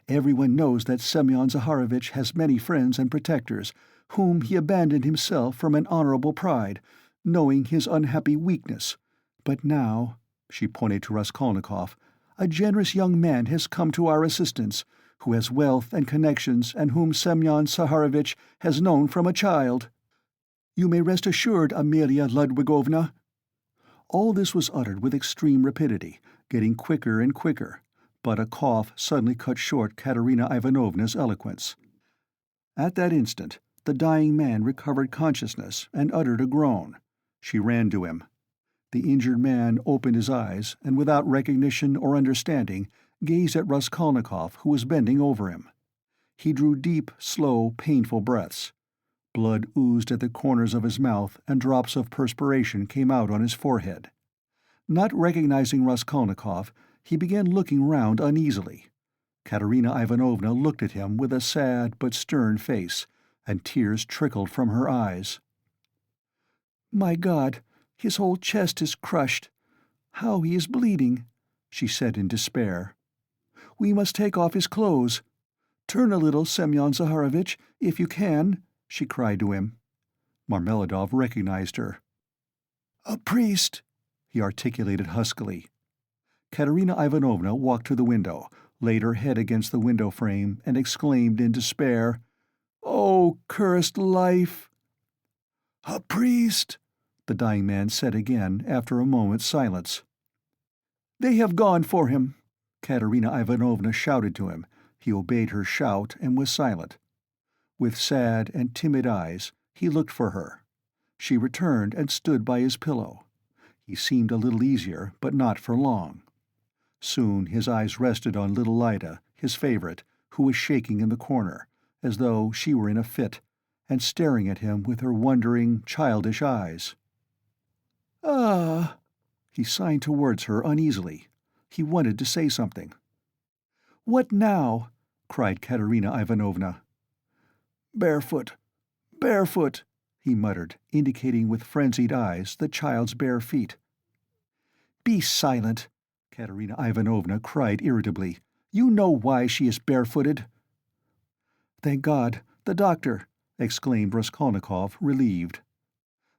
Everyone knows that Semyon Zaharovitch has many friends and protectors, whom he abandoned himself from an honorable pride, knowing his unhappy weakness. But now," she pointed to Raskolnikov, "a generous young man has come to our assistance, who has wealth and connections and whom Semyon Zaharovitch has known from a child. You may rest assured, Amelia Ludwigovna." All this was uttered with extreme rapidity, getting quicker and quicker, but a cough suddenly cut short Katerina Ivanovna's eloquence. At that instant, the dying man recovered consciousness and uttered a groan. She ran to him. The injured man opened his eyes, and without recognition or understanding, gazed at Raskolnikov, who was bending over him. He drew deep, slow, painful breaths. Blood oozed at the corners of his mouth, and drops of perspiration came out on his forehead. Not recognizing Raskolnikov, he began looking round uneasily. Katerina Ivanovna looked at him with a sad but stern face, and tears trickled from her eyes. "My God, his whole chest is crushed. How he is bleeding," she said in despair. "We must take off his clothes. Turn a little, Semyon Zaharovitch, if you can," she cried to him. Marmeladov recognized her. "A priest," he articulated huskily. Katerina Ivanovna walked to the window, laid her head against the window frame, and exclaimed in despair, "Oh, cursed life!" "A priest," the dying man said again after a moment's silence. "They have gone for him," Katerina Ivanovna shouted to him. He obeyed her shout and was silent. With sad and timid eyes, he looked for her. She returned and stood by his pillow. He seemed a little easier, but not for long. Soon his eyes rested on little Lida, his favorite, who was shaking in the corner, as though she were in a fit, and staring at him with her wondering, childish eyes. "Ah!" He signed towards her uneasily. He wanted to say something. "What now?" cried Katerina Ivanovna. "Barefoot, barefoot," he muttered, indicating with frenzied eyes the child's bare feet. "Be silent!" Katerina Ivanovna cried irritably. "You know why she is barefooted." "Thank God, the doctor!" exclaimed Raskolnikov, relieved.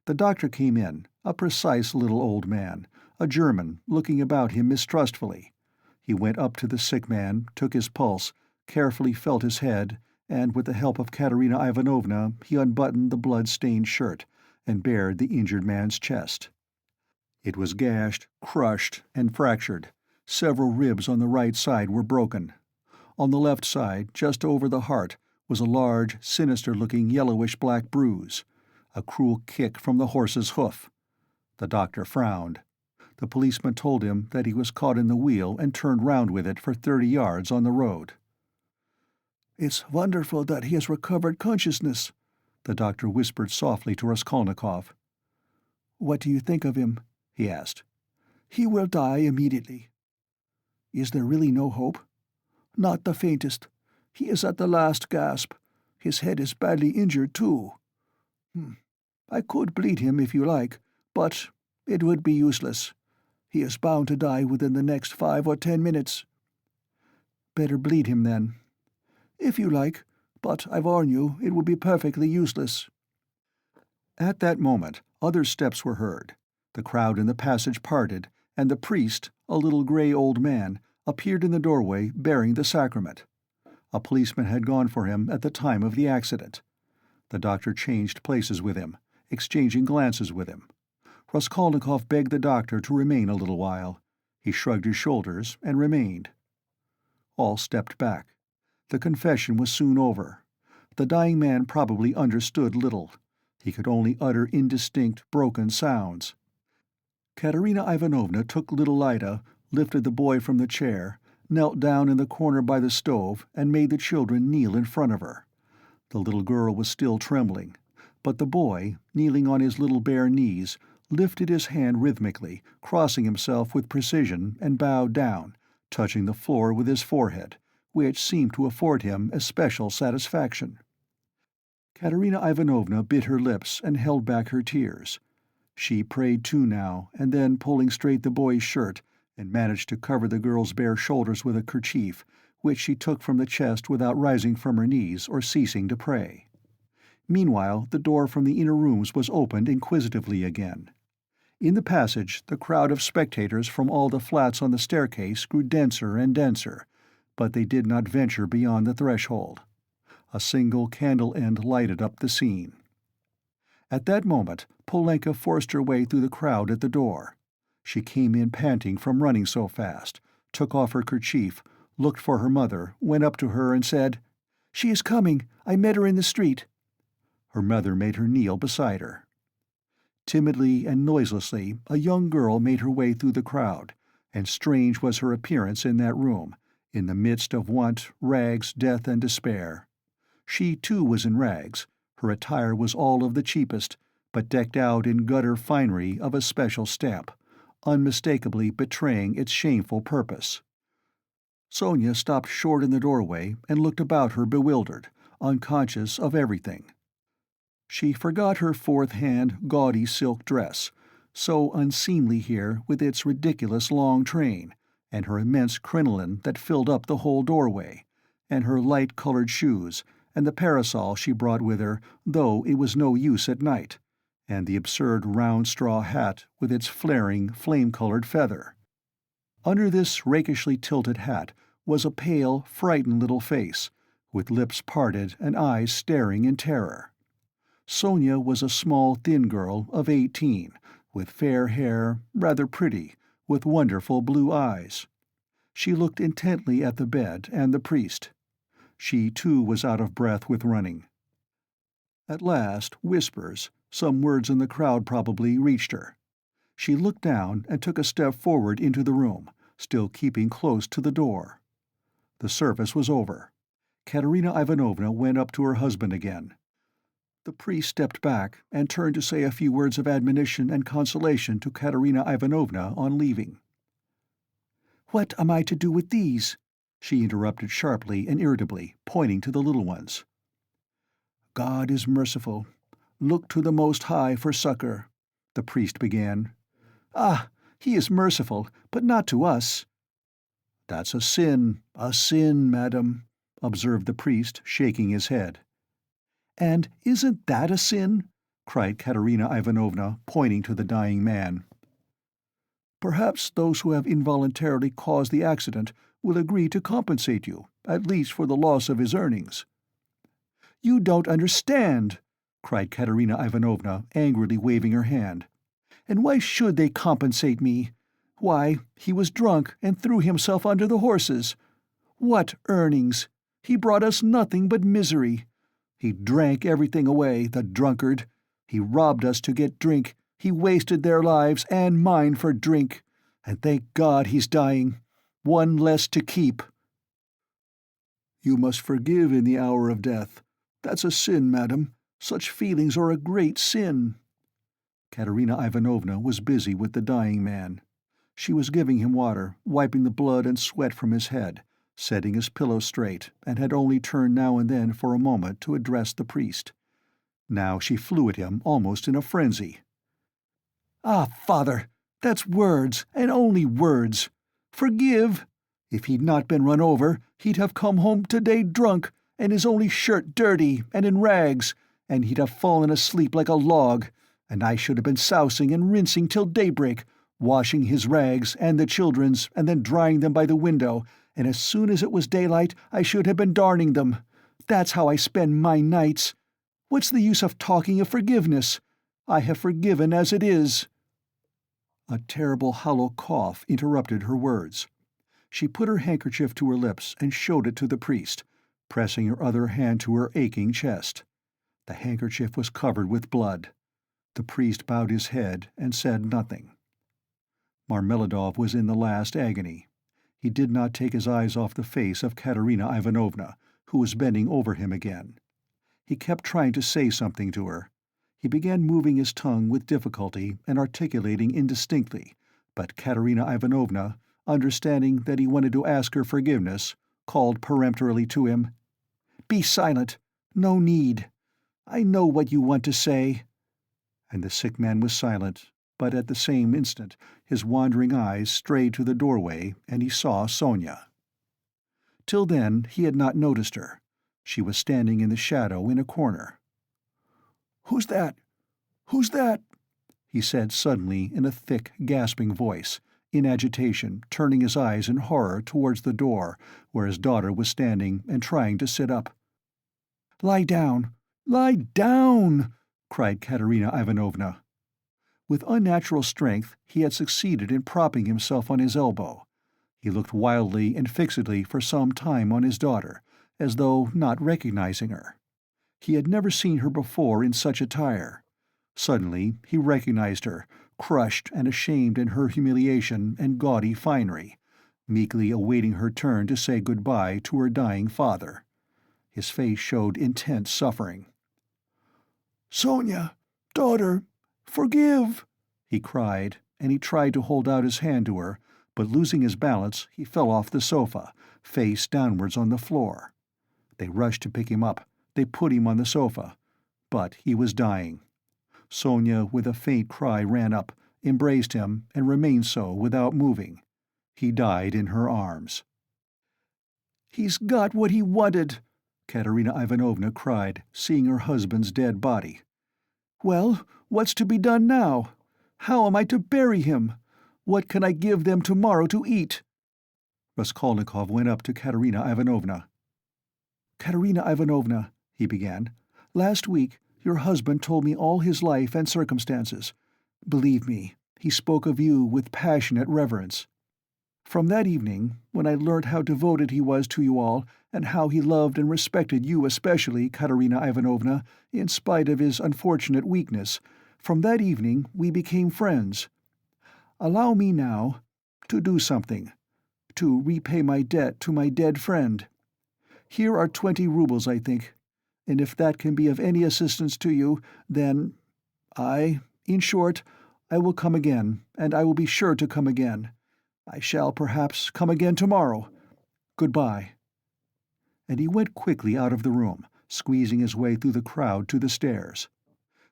The doctor came in, a precise little old man, a German, looking about him mistrustfully. He went up to the sick man, took his pulse, carefully felt his head, and with the help of Katerina Ivanovna he unbuttoned the blood-stained shirt, and bared the injured man's chest. It was gashed, crushed, and fractured. Several ribs on the right side were broken. On the left side, just over the heart, was a large, sinister-looking yellowish-black bruise, a cruel kick from the horse's hoof. The doctor frowned. The policeman told him that he was caught in the wheel and turned round with it for 30 yards on the road. "It's wonderful that he has recovered consciousness," the doctor whispered softly to Raskolnikov. "What do you think of him?" he asked. "He will die immediately." "Is there really no hope?" "Not the faintest. He is at the last gasp. His head is badly injured, too. I could bleed him if you like, but it would be useless. He is bound to die within the next 5 or 10 minutes. "Better bleed him, then." "If you like, but I warn you it will be perfectly useless." At that moment, other steps were heard. The crowd in the passage parted, and the priest, a little grey old man, appeared in the doorway bearing the sacrament. A policeman had gone for him at the time of the accident. The doctor changed places with him, exchanging glances with him. Raskolnikov begged the doctor to remain a little while. He shrugged his shoulders and remained. All stepped back. The confession was soon over. The dying man probably understood little. He could only utter indistinct, broken sounds. Katerina Ivanovna took little Lida, lifted the boy from the chair, knelt down in the corner by the stove, and made the children kneel in front of her. The little girl was still trembling, but the boy, kneeling on his little bare knees, lifted his hand rhythmically, crossing himself with precision, and bowed down, touching the floor with his forehead, which seemed to afford him especial satisfaction. Katerina Ivanovna bit her lips and held back her tears. She prayed too now, and then, pulling straight the boy's shirt, and managed to cover the girl's bare shoulders with a kerchief, which she took from the chest without rising from her knees or ceasing to pray. Meanwhile, the door from the inner rooms was opened inquisitively again. In the passage, the crowd of spectators from all the flats on the staircase grew denser and denser, but they did not venture beyond the threshold. A single candle end lighted up the scene. At that moment, Polenka forced her way through the crowd at the door. She came in panting from running so fast, took off her kerchief, looked for her mother, went up to her and said, "She is coming. I met her in the street." Her mother made her kneel beside her. Timidly and noiselessly, a young girl made her way through the crowd, and strange was her appearance in that room, in the midst of want, rags, death, and despair. She, too, was in rags. Her attire was all of the cheapest, but decked out in gutter finery of a special stamp, unmistakably betraying its shameful purpose. Sonia stopped short in the doorway and looked about her bewildered, unconscious of everything. She forgot her fourth-hand, gaudy silk dress, so unseemly here with its ridiculous long train, and her immense crinoline that filled up the whole doorway, and her light-colored shoes, and the parasol she brought with her, though it was no use at night, and the absurd round straw hat with its flaring, flame-colored feather. Under this rakishly tilted hat was a pale, frightened little face, with lips parted and eyes staring in terror. Sonia was a small, thin girl of 18, with fair hair, rather pretty, with wonderful blue eyes. She looked intently at the bed and the priest. She, too, was out of breath with running. At last, whispers, some words in the crowd probably, reached her. She looked down and took a step forward into the room, still keeping close to the door. The service was over. Katerina Ivanovna went up to her husband again. The priest stepped back and turned to say a few words of admonition and consolation to Katerina Ivanovna on leaving. "What am I to do with these?" she interrupted sharply and irritably, pointing to the little ones. "God is merciful. Look to the Most High for succor," the priest began. "Ah, he is merciful, but not to us." "That's a sin, madam," observed the priest, shaking his head. "And isn't that a sin?" cried Katerina Ivanovna, pointing to the dying man. "Perhaps those who have involuntarily caused the accident will agree to compensate you, at least for the loss of his earnings." "You don't understand!" cried Katerina Ivanovna, angrily waving her hand. "And why should they compensate me? Why, he was drunk and threw himself under the horses. What earnings? He brought us nothing but misery. He drank everything away, the drunkard. He robbed us to get drink. He wasted their lives and mine for drink. And thank God he's dying. One less to keep." "You must forgive in the hour of death. That's a sin, madam. Such feelings are a great sin." Katerina Ivanovna was busy with the dying man. She was giving him water, wiping the blood and sweat from his head, setting his pillow straight, and had only turned now and then for a moment to address the priest. Now she flew at him almost in a frenzy. "Ah, father, that's words, and only words. Forgive? If he'd not been run over, he'd have come home today drunk, and his only shirt dirty and in rags, and he'd have fallen asleep like a log, and I should have been sousing and rinsing till daybreak, washing his rags and the children's, and then drying them by the window, and as soon as it was daylight I should have been darning them. That's how I spend my nights. What's the use of talking of forgiveness? I have forgiven as it is." A terrible hollow cough interrupted her words. She put her handkerchief to her lips and showed it to the priest, pressing her other hand to her aching chest. The handkerchief was covered with blood. The priest bowed his head and said nothing. Marmeladov was in the last agony. He did not take his eyes off the face of Katerina Ivanovna, who was bending over him again. He kept trying to say something to her. He began moving his tongue with difficulty and articulating indistinctly, but Katerina Ivanovna, understanding that he wanted to ask her forgiveness, called peremptorily to him, "Be silent. No need. I know what you want to say." And the sick man was silent, but at the same instant his wandering eyes strayed to the doorway and he saw Sonia. Till then he had not noticed her. She was standing in the shadow in a corner. "Who's that? Who's that?" he said suddenly in a thick, gasping voice, in agitation, turning his eyes in horror towards the door, where his daughter was standing and trying to sit up. "Lie down! Lie down!" cried Katerina Ivanovna. With unnatural strength he had succeeded in propping himself on his elbow. He looked wildly and fixedly for some time on his daughter, as though not recognizing her. He had never seen her before in such attire. Suddenly he recognized her, crushed and ashamed in her humiliation and gaudy finery, meekly awaiting her turn to say good-bye to her dying father. His face showed intense suffering. "Sonia, daughter, forgive!" he cried, and he tried to hold out his hand to her, but losing his balance, he fell off the sofa, face downwards on the floor. They rushed to pick him up. They put him on the sofa. But he was dying. Sonia, with a faint cry, ran up, embraced him, and remained so without moving. He died in her arms. "He's got what he wanted," Katerina Ivanovna cried, seeing her husband's dead body. "Well, what's to be done now? How am I to bury him? What can I give them tomorrow to eat?" Raskolnikov went up to Katerina Ivanovna. "Katerina Ivanovna," he began, "last week your husband told me all his life and circumstances. Believe me, he spoke of you with passionate reverence. From that evening, when I learnt how devoted he was to you all, and how he loved and respected you especially, Katerina Ivanovna, in spite of his unfortunate weakness, from that evening we became friends. Allow me now to do something, to repay my debt to my dead friend. Here are 20 roubles, I think, and if that can be of any assistance to you, then in short, I will come again, and I will be sure to come again. I shall perhaps come again tomorrow. Goodbye." And he went quickly out of the room, squeezing his way through the crowd to the stairs.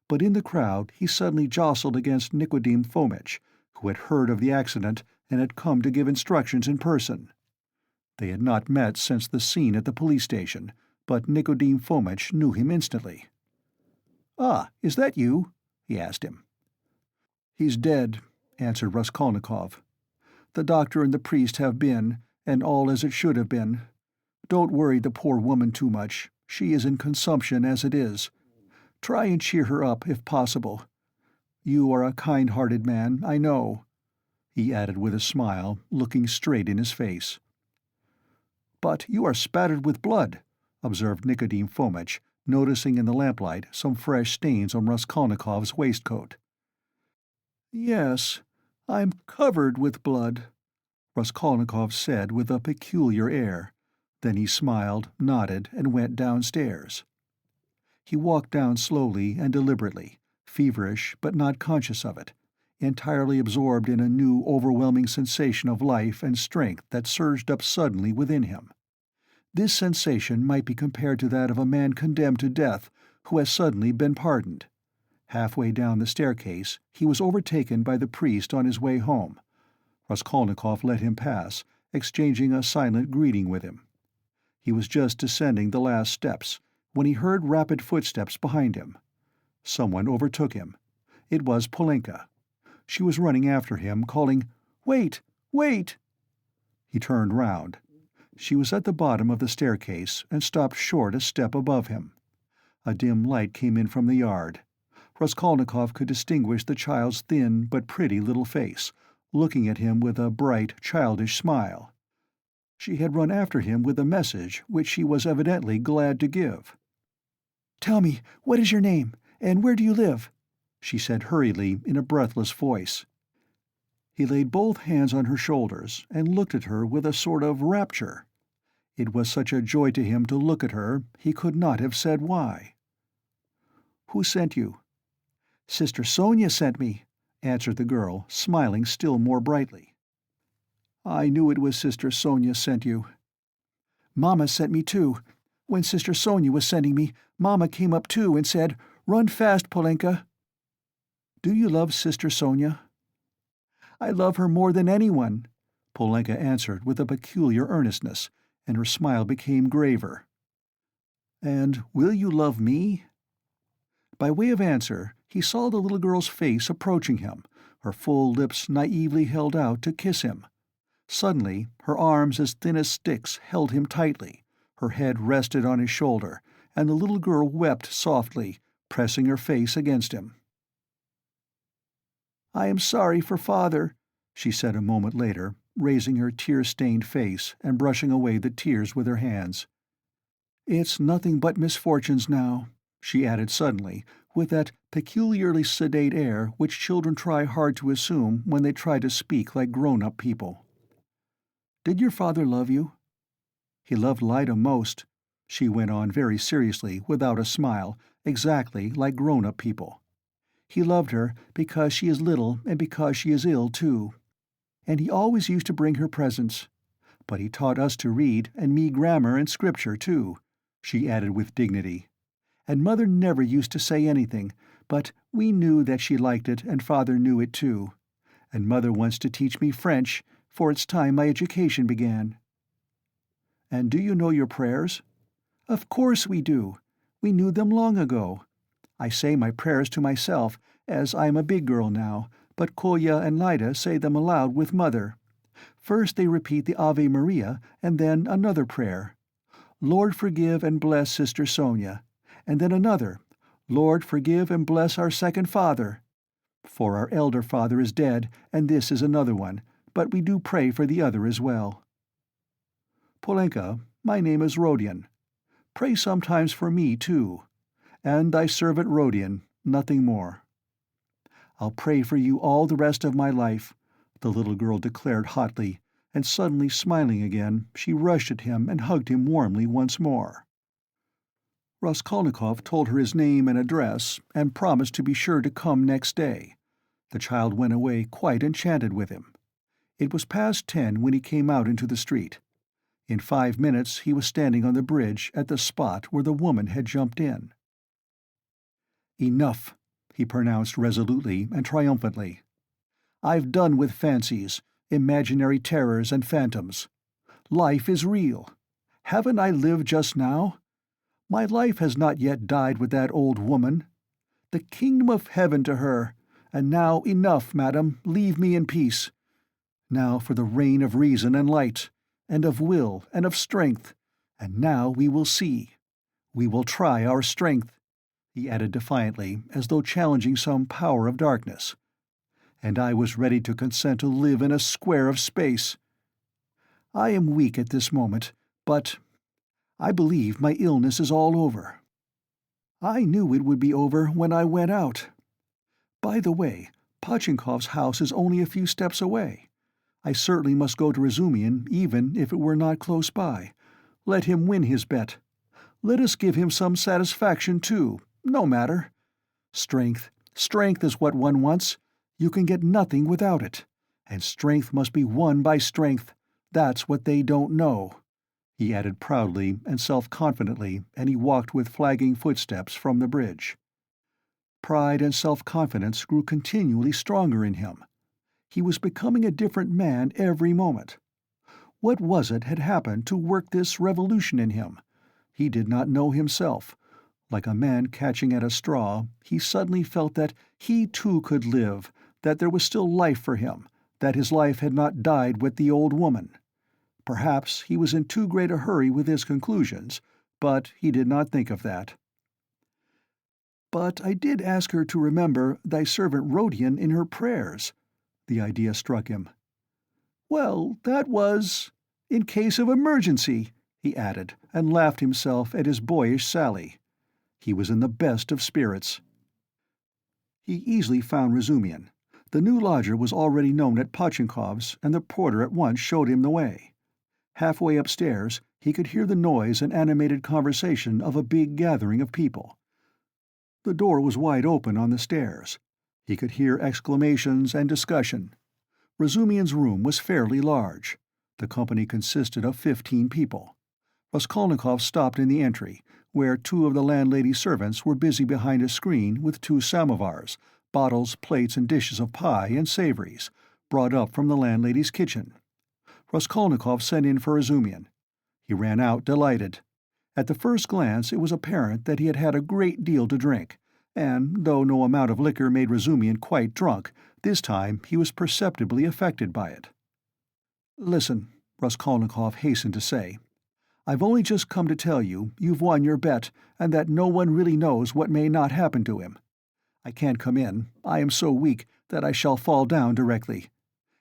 But in the crowd he suddenly jostled against Nicodim Fomitch, who had heard of the accident and had come to give instructions in person. They had not met since the scene at the police station, but Nicodim Fomitch knew him instantly. "Ah, is that you?" he asked him. "He's dead," answered Raskolnikov. "The doctor and the priest have been, and all as it should have been. Don't worry the poor woman too much. She is in consumption as it is. Try and cheer her up, if possible. You are a kind-hearted man, I know," he added with a smile, looking straight in his face. "But you are spattered with blood," observed Nicodim Fomitch, noticing in the lamplight some fresh stains on Raskolnikov's waistcoat. "Yes, I'm covered with blood," Raskolnikov said with a peculiar air. Then he smiled, nodded, and went downstairs. He walked down slowly and deliberately, feverish but not conscious of it, entirely absorbed in a new overwhelming sensation of life and strength that surged up suddenly within him. This sensation might be compared to that of a man condemned to death who has suddenly been pardoned. Halfway down the staircase he was overtaken by the priest on his way home. Raskolnikov let him pass, exchanging a silent greeting with him. He was just descending the last steps, when he heard rapid footsteps behind him. Someone overtook him. It was Polenka. She was running after him, calling, "Wait! Wait!" He turned round. She was at the bottom of the staircase and stopped short a step above him. A dim light came in from the yard. Raskolnikov could distinguish the child's thin but pretty little face, looking at him with a bright, childish smile. She had run after him with a message which she was evidently glad to give. "Tell me, what is your name, and where do you live?" she said hurriedly in a breathless voice. He laid both hands on her shoulders and looked at her with a sort of rapture. It was such a joy to him to look at her, he could not have said why. "Who sent you?" "Sister Sonia sent me," answered the girl, smiling still more brightly. "I knew it was Sister Sonia sent you." "Mamma sent me too. When Sister Sonia was sending me, Mamma came up too and said, 'Run fast, Polenka.'" "Do you love Sister Sonia?" "I love her more than anyone," Polenka answered with a peculiar earnestness, and her smile became graver. "And will you love me?" By way of answer, he saw the little girl's face approaching him, her full lips naively held out to kiss him. Suddenly, her arms as thin as sticks held him tightly, her head rested on his shoulder, and the little girl wept softly, pressing her face against him. "I am sorry for Father," she said a moment later, raising her tear-stained face and brushing away the tears with her hands. "It's nothing but misfortunes now," she added suddenly, with that peculiarly sedate air which children try hard to assume when they try to speak like grown-up people. "Did your father love you?" "He loved Lyda most," she went on very seriously, without a smile, exactly like grown-up people. "He loved her because she is little and because she is ill, too. And he always used to bring her presents. But he taught us to read, and me grammar and scripture, too," she added with dignity. "And Mother never used to say anything, but we knew that she liked it, and Father knew it, too. And Mother wants to teach me French, for it's time my education began." "And do you know your prayers?" "Of course we do. We knew them long ago. I say my prayers to myself, as I am a big girl now, but Kolya and Lyda say them aloud with Mother. First they repeat the Ave Maria, and then another prayer. Lord forgive and bless Sister Sonia, and then another, Lord forgive and bless our second father. For our elder father is dead, and this is another one, but we do pray for the other as well." "Polenka, my name is Rodion. Pray sometimes for me, too. And thy servant Rodion, nothing more." "I'll pray for you all the rest of my life," the little girl declared hotly, and suddenly smiling again, she rushed at him and hugged him warmly once more. Raskolnikov told her his name and address, and promised to be sure to come next day. The child went away quite enchanted with him. It was past 10 when he came out into the street. In 5 minutes he was standing on the bridge at the spot where the woman had jumped in. "Enough," he pronounced resolutely and triumphantly. "I've done with fancies, imaginary terrors and phantoms. Life is real. Haven't I lived just now? My life has not yet died with that old woman. The kingdom of heaven to her, and now enough, madam, leave me in peace. Now for the reign of reason and light, and of will and of strength, and now we will see. We will try our strength," he added defiantly, as though challenging some power of darkness. "And I was ready to consent to live in a square of space. I am weak at this moment, but I believe my illness is all over. I knew it would be over when I went out. By the way, Pochinkov's house is only a few steps away. I certainly must go to Razumihin, even if it were not close by. Let him win his bet. Let us give him some satisfaction, too. No matter. Strength, strength is what one wants. You can get nothing without it. And strength must be won by strength. That's what they don't know," he added proudly and self-confidently, and he walked with flagging footsteps from the bridge. Pride and self-confidence grew continually stronger in him. He was becoming a different man every moment. What was it had happened to work this revolution in him? He did not know himself. Like a man catching at a straw, he suddenly felt that he too could live, that there was still life for him, that his life had not died with the old woman. Perhaps he was in too great a hurry with his conclusions, but he did not think of that. "But I did ask her to remember thy servant Rodion in her prayers," the idea struck him. "Well, that was in case of emergency," he added, and laughed himself at his boyish sally. He was in the best of spirits. He easily found Razumihin. The new lodger was already known at Pochinkov's, and the porter at once showed him the way. Halfway upstairs, he could hear the noise and animated conversation of a big gathering of people. The door was wide open on the stairs. He could hear exclamations and discussion. Razumihin's room was fairly large. The company consisted of 15 people. Raskolnikov stopped in the entry, where 2 of the landlady's servants were busy behind a screen with 2 samovars, bottles, plates, and dishes of pie and savories, brought up from the landlady's kitchen. Raskolnikov sent in for Razumihin. He ran out, delighted. At the first glance it was apparent that he had had a great deal to drink, and, though no amount of liquor made Razumian quite drunk, this time he was perceptibly affected by it. "Listen," Raskolnikov hastened to say. "I've only just come to tell you you've won your bet, and that no one really knows what may not happen to him. I can't come in. I am so weak that I shall fall down directly.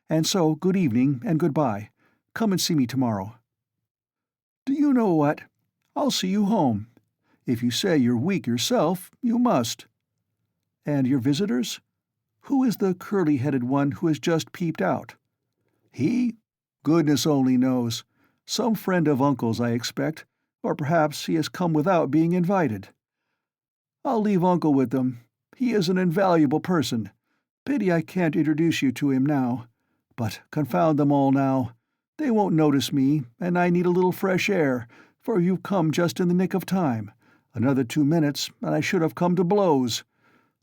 And so, good evening and good-bye. Come and see me tomorrow." "Do you know what? I'll see you home. If you say you're weak yourself, you must." "And your visitors? Who is the curly-headed one who has just peeped out?" "He? Goodness only knows. Some friend of Uncle's, I expect, or perhaps he has come without being invited. I'll leave Uncle with them. He is an invaluable person. Pity I can't introduce you to him now. But confound them all now. They won't notice me, and I need a little fresh air, for you've come just in the nick of time. Another 2 minutes, and I should have come to blows.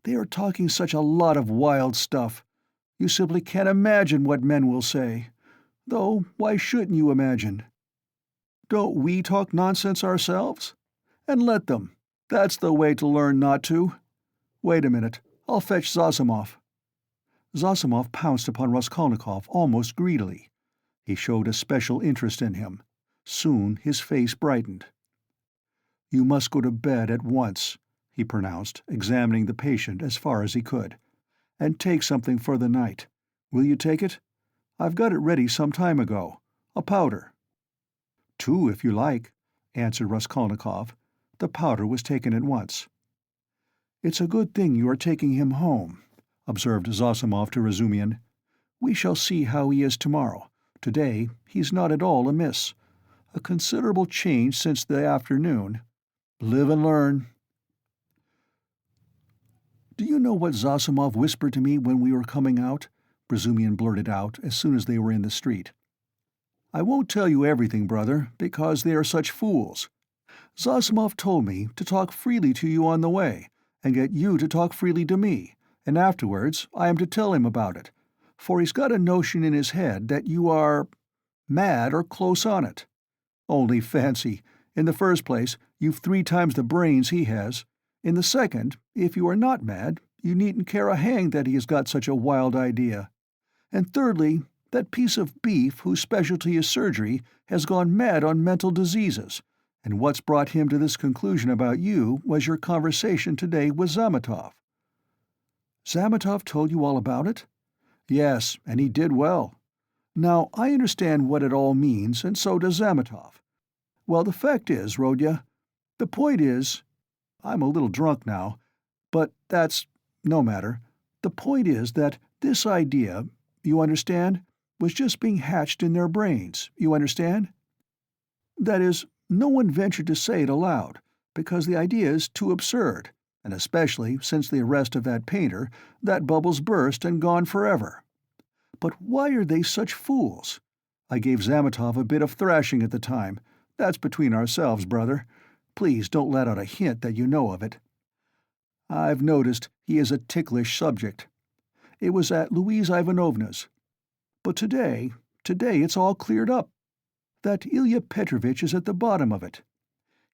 They are talking such a lot of wild stuff. You simply can't imagine what men will say. Though, why shouldn't you imagine? Don't we talk nonsense ourselves? And let them. That's the way to learn not to. Wait a minute, I'll fetch Zosimov." Zosimov pounced upon Raskolnikov almost greedily. He showed a special interest in him. Soon his face brightened. "You must go to bed at once," he pronounced, examining the patient as far as he could. "And take something for the night. Will you take it? I've got it ready some time ago. A powder." "Two, if you like," answered Raskolnikov. The powder was taken at once. "It's a good thing you are taking him home," observed Zosimov to Razumian. "We shall see how he is tomorrow. Today he's not at all amiss. A considerable change since the afternoon. Live and learn." "Do you know what Zosimov whispered to me when we were coming out?" Razumian blurted out as soon as they were in the street. "I won't tell you everything, brother, because they are such fools. Zosimov told me to talk freely to you on the way, and get you to talk freely to me, and afterwards I am to tell him about it, for he's got a notion in his head that you are mad or close on it. Only fancy, in the first place, you've 3 times the brains he has. In the second, if you are not mad, you needn't care a hang that he has got such a wild idea. And thirdly, that piece of beef whose specialty is surgery has gone mad on mental diseases, and what's brought him to this conclusion about you was your conversation today with Zametov." "Zametov told you all about it?" "Yes, and he did well. Now, I understand what it all means, and so does Zametov. Well, the fact is, Rodya, the point is— I'm a little drunk now, but that's no matter. The point is that this idea, you understand, was just being hatched in their brains, you understand? That is, no one ventured to say it aloud, because the idea is too absurd, and especially since the arrest of that painter, that bubble's burst and gone forever. But why are they such fools? I gave Zametov a bit of thrashing at the time. That's between ourselves, brother. Please don't let out a hint that you know of it. I've noticed he is a ticklish subject. It was at Louise Ivanovna's. But today it's all cleared up. That Ilya Petrovitch is at the bottom of it.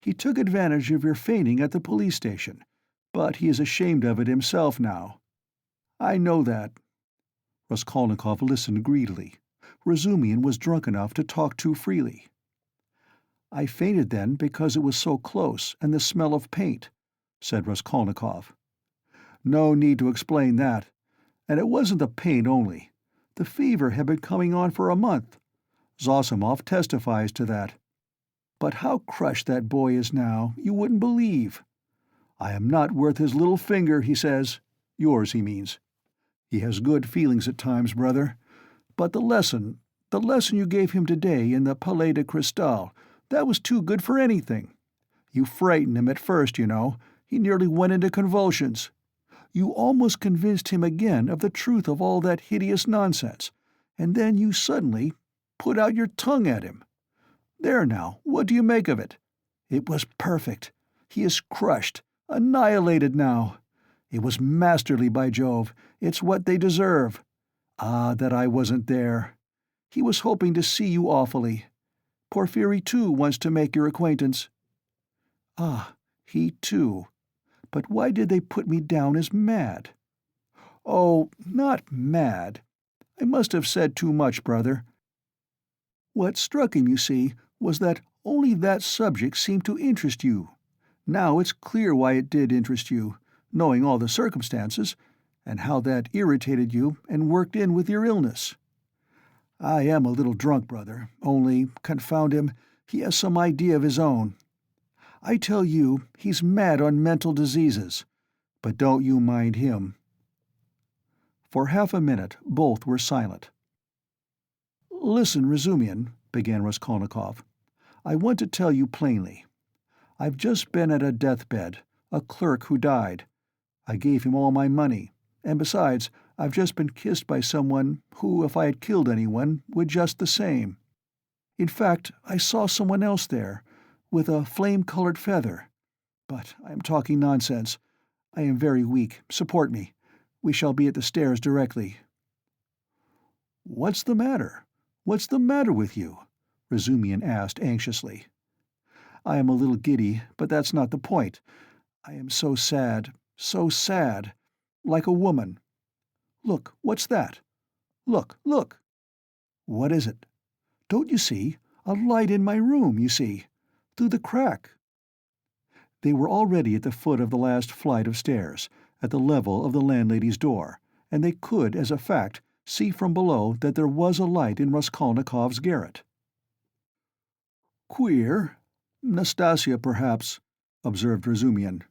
He took advantage of your fainting at the police station, but he is ashamed of it himself now. I know that." Raskolnikov listened greedily. Razumian was drunk enough to talk too freely. "I fainted then because it was so close, and the smell of paint," said Raskolnikov. "No need to explain that. And it wasn't the paint only. The fever had been coming on for a month. Zosimov testifies to that. But how crushed that boy is now, you wouldn't believe. I am not worth his little finger, he says. Yours, he means. He has good feelings at times, brother. But the lesson you gave him today in the Palais de Cristal, that was too good for anything. You frightened him at first, you know. He nearly went into convulsions. You almost convinced him again of the truth of all that hideous nonsense, and then you suddenly put out your tongue at him. There now, what do you make of it? It was perfect. He is crushed, annihilated now. It was masterly, by Jove. It's what they deserve. Ah, that I wasn't there. He was hoping to see you awfully. Porphyry, too, wants to make your acquaintance." "Ah, he, too. But why did they put me down as mad?" "Oh, not mad. I must have said too much, brother. What struck him, you see, was that only that subject seemed to interest you. Now it's clear why it did interest you, knowing all the circumstances, and how that irritated you and worked in with your illness. I am a little drunk, brother, only, confound him, he has some idea of his own. I tell you, he's mad on mental diseases. But don't you mind him." For half a minute both were silent. "Listen, Razumian," began Raskolnikov. "I want to tell you plainly. I've just been at a deathbed, a clerk who died. I gave him all my money, and besides, I've just been kissed by someone who, if I had killed anyone, would just the same. In fact, I saw someone else there, with a flame-colored feather. But I am talking nonsense. I am very weak. Support me. We shall be at the stairs directly." "What's the matter? What's the matter with you?" Razumian asked anxiously. "I am a little giddy, but that's not the point. I am so sad, like a woman. Look, what's that? Look, look!" "What is it?" "Don't you see? A light in my room, you see. Through the crack." They were already at the foot of the last flight of stairs, at the level of the landlady's door, and they could, as a fact, see from below that there was a light in Raskolnikov's garret. "Queer. Nastasia, perhaps," observed Razumian.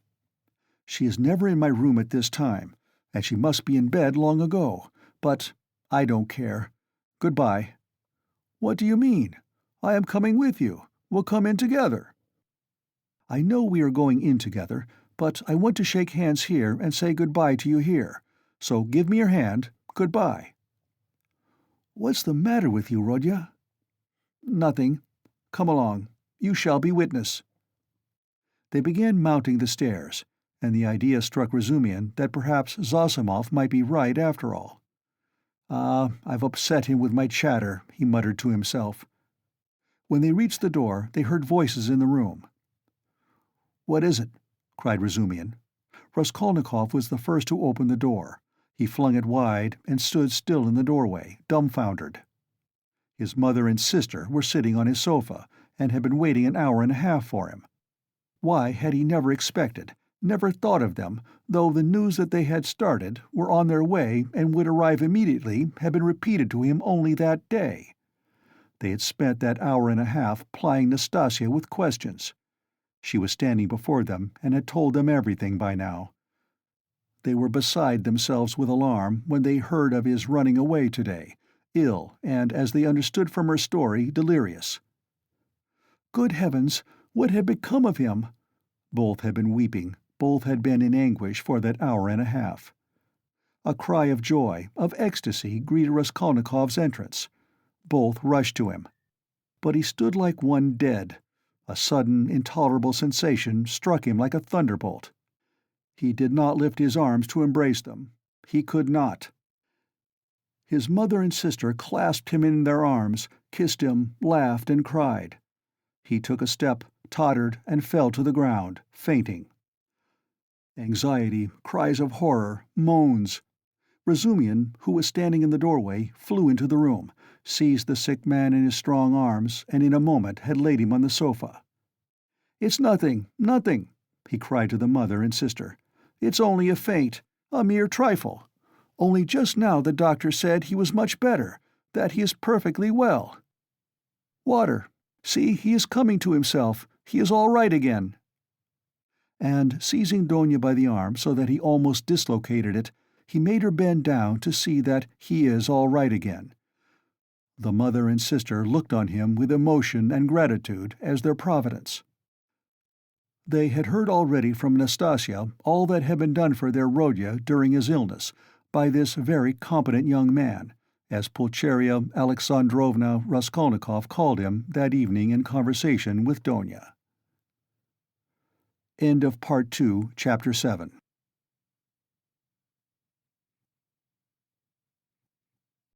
"She is never in my room at this time, and she must be in bed long ago. But I don't care. Goodbye." "What do you mean? I am coming with you. We'll come in together." "I know we are going in together, but I want to shake hands here and say goodbye to you here. So give me your hand. Goodbye." "What's the matter with you, Rodya?" "Nothing. Come along. You shall be witness." They began mounting the stairs, and the idea struck Razumian that perhaps Zossimov might be right after all. "Ah, I've upset him with my chatter," he muttered to himself. When they reached the door, they heard voices in the room. "What is it?" cried Razumian. Raskolnikov was the first to open the door. He flung it wide and stood still in the doorway, dumbfoundered. His mother and sister were sitting on his sofa, and had been waiting an hour and a half for him. Why had he never expected, never thought of them, though the news that they had started, were on their way and would arrive immediately, had been repeated to him only that day? They had spent that hour and a half plying Nastasia with questions. She was standing before them and had told them everything by now. They were beside themselves with alarm when they heard of his running away today, ill and, as they understood from her story, delirious. Good heavens, what had become of him? Both had been weeping, both had been in anguish for that hour and a half. A cry of joy, of ecstasy, greeted Raskolnikov's entrance. Both rushed to him. But he stood like one dead. A sudden, intolerable sensation struck him like a thunderbolt. He did not lift his arms to embrace them. He could not. His mother and sister clasped him in their arms, kissed him, laughed and cried. He took a step, tottered, and fell to the ground, fainting. Anxiety, cries of horror, moans. Razumian, who was standing in the doorway, flew into the room, seized the sick man in his strong arms, and in a moment had laid him on the sofa. "It's nothing, nothing," he cried to the mother and sister. "It's only a faint, a mere trifle. Only just now the doctor said he was much better, that he is perfectly well. Water. See, he is coming to himself. He is all right again." And, seizing Donia by the arm so that he almost dislocated it, he made her bend down to see that he is all right again. The mother and sister looked on him with emotion and gratitude as their providence. They had heard already from Nastasia all that had been done for their Rodya during his illness, by this very competent young man, as Pulcheria Alexandrovna Raskolnikov called him that evening in conversation with Donia. End of Part 2, Chapter 7.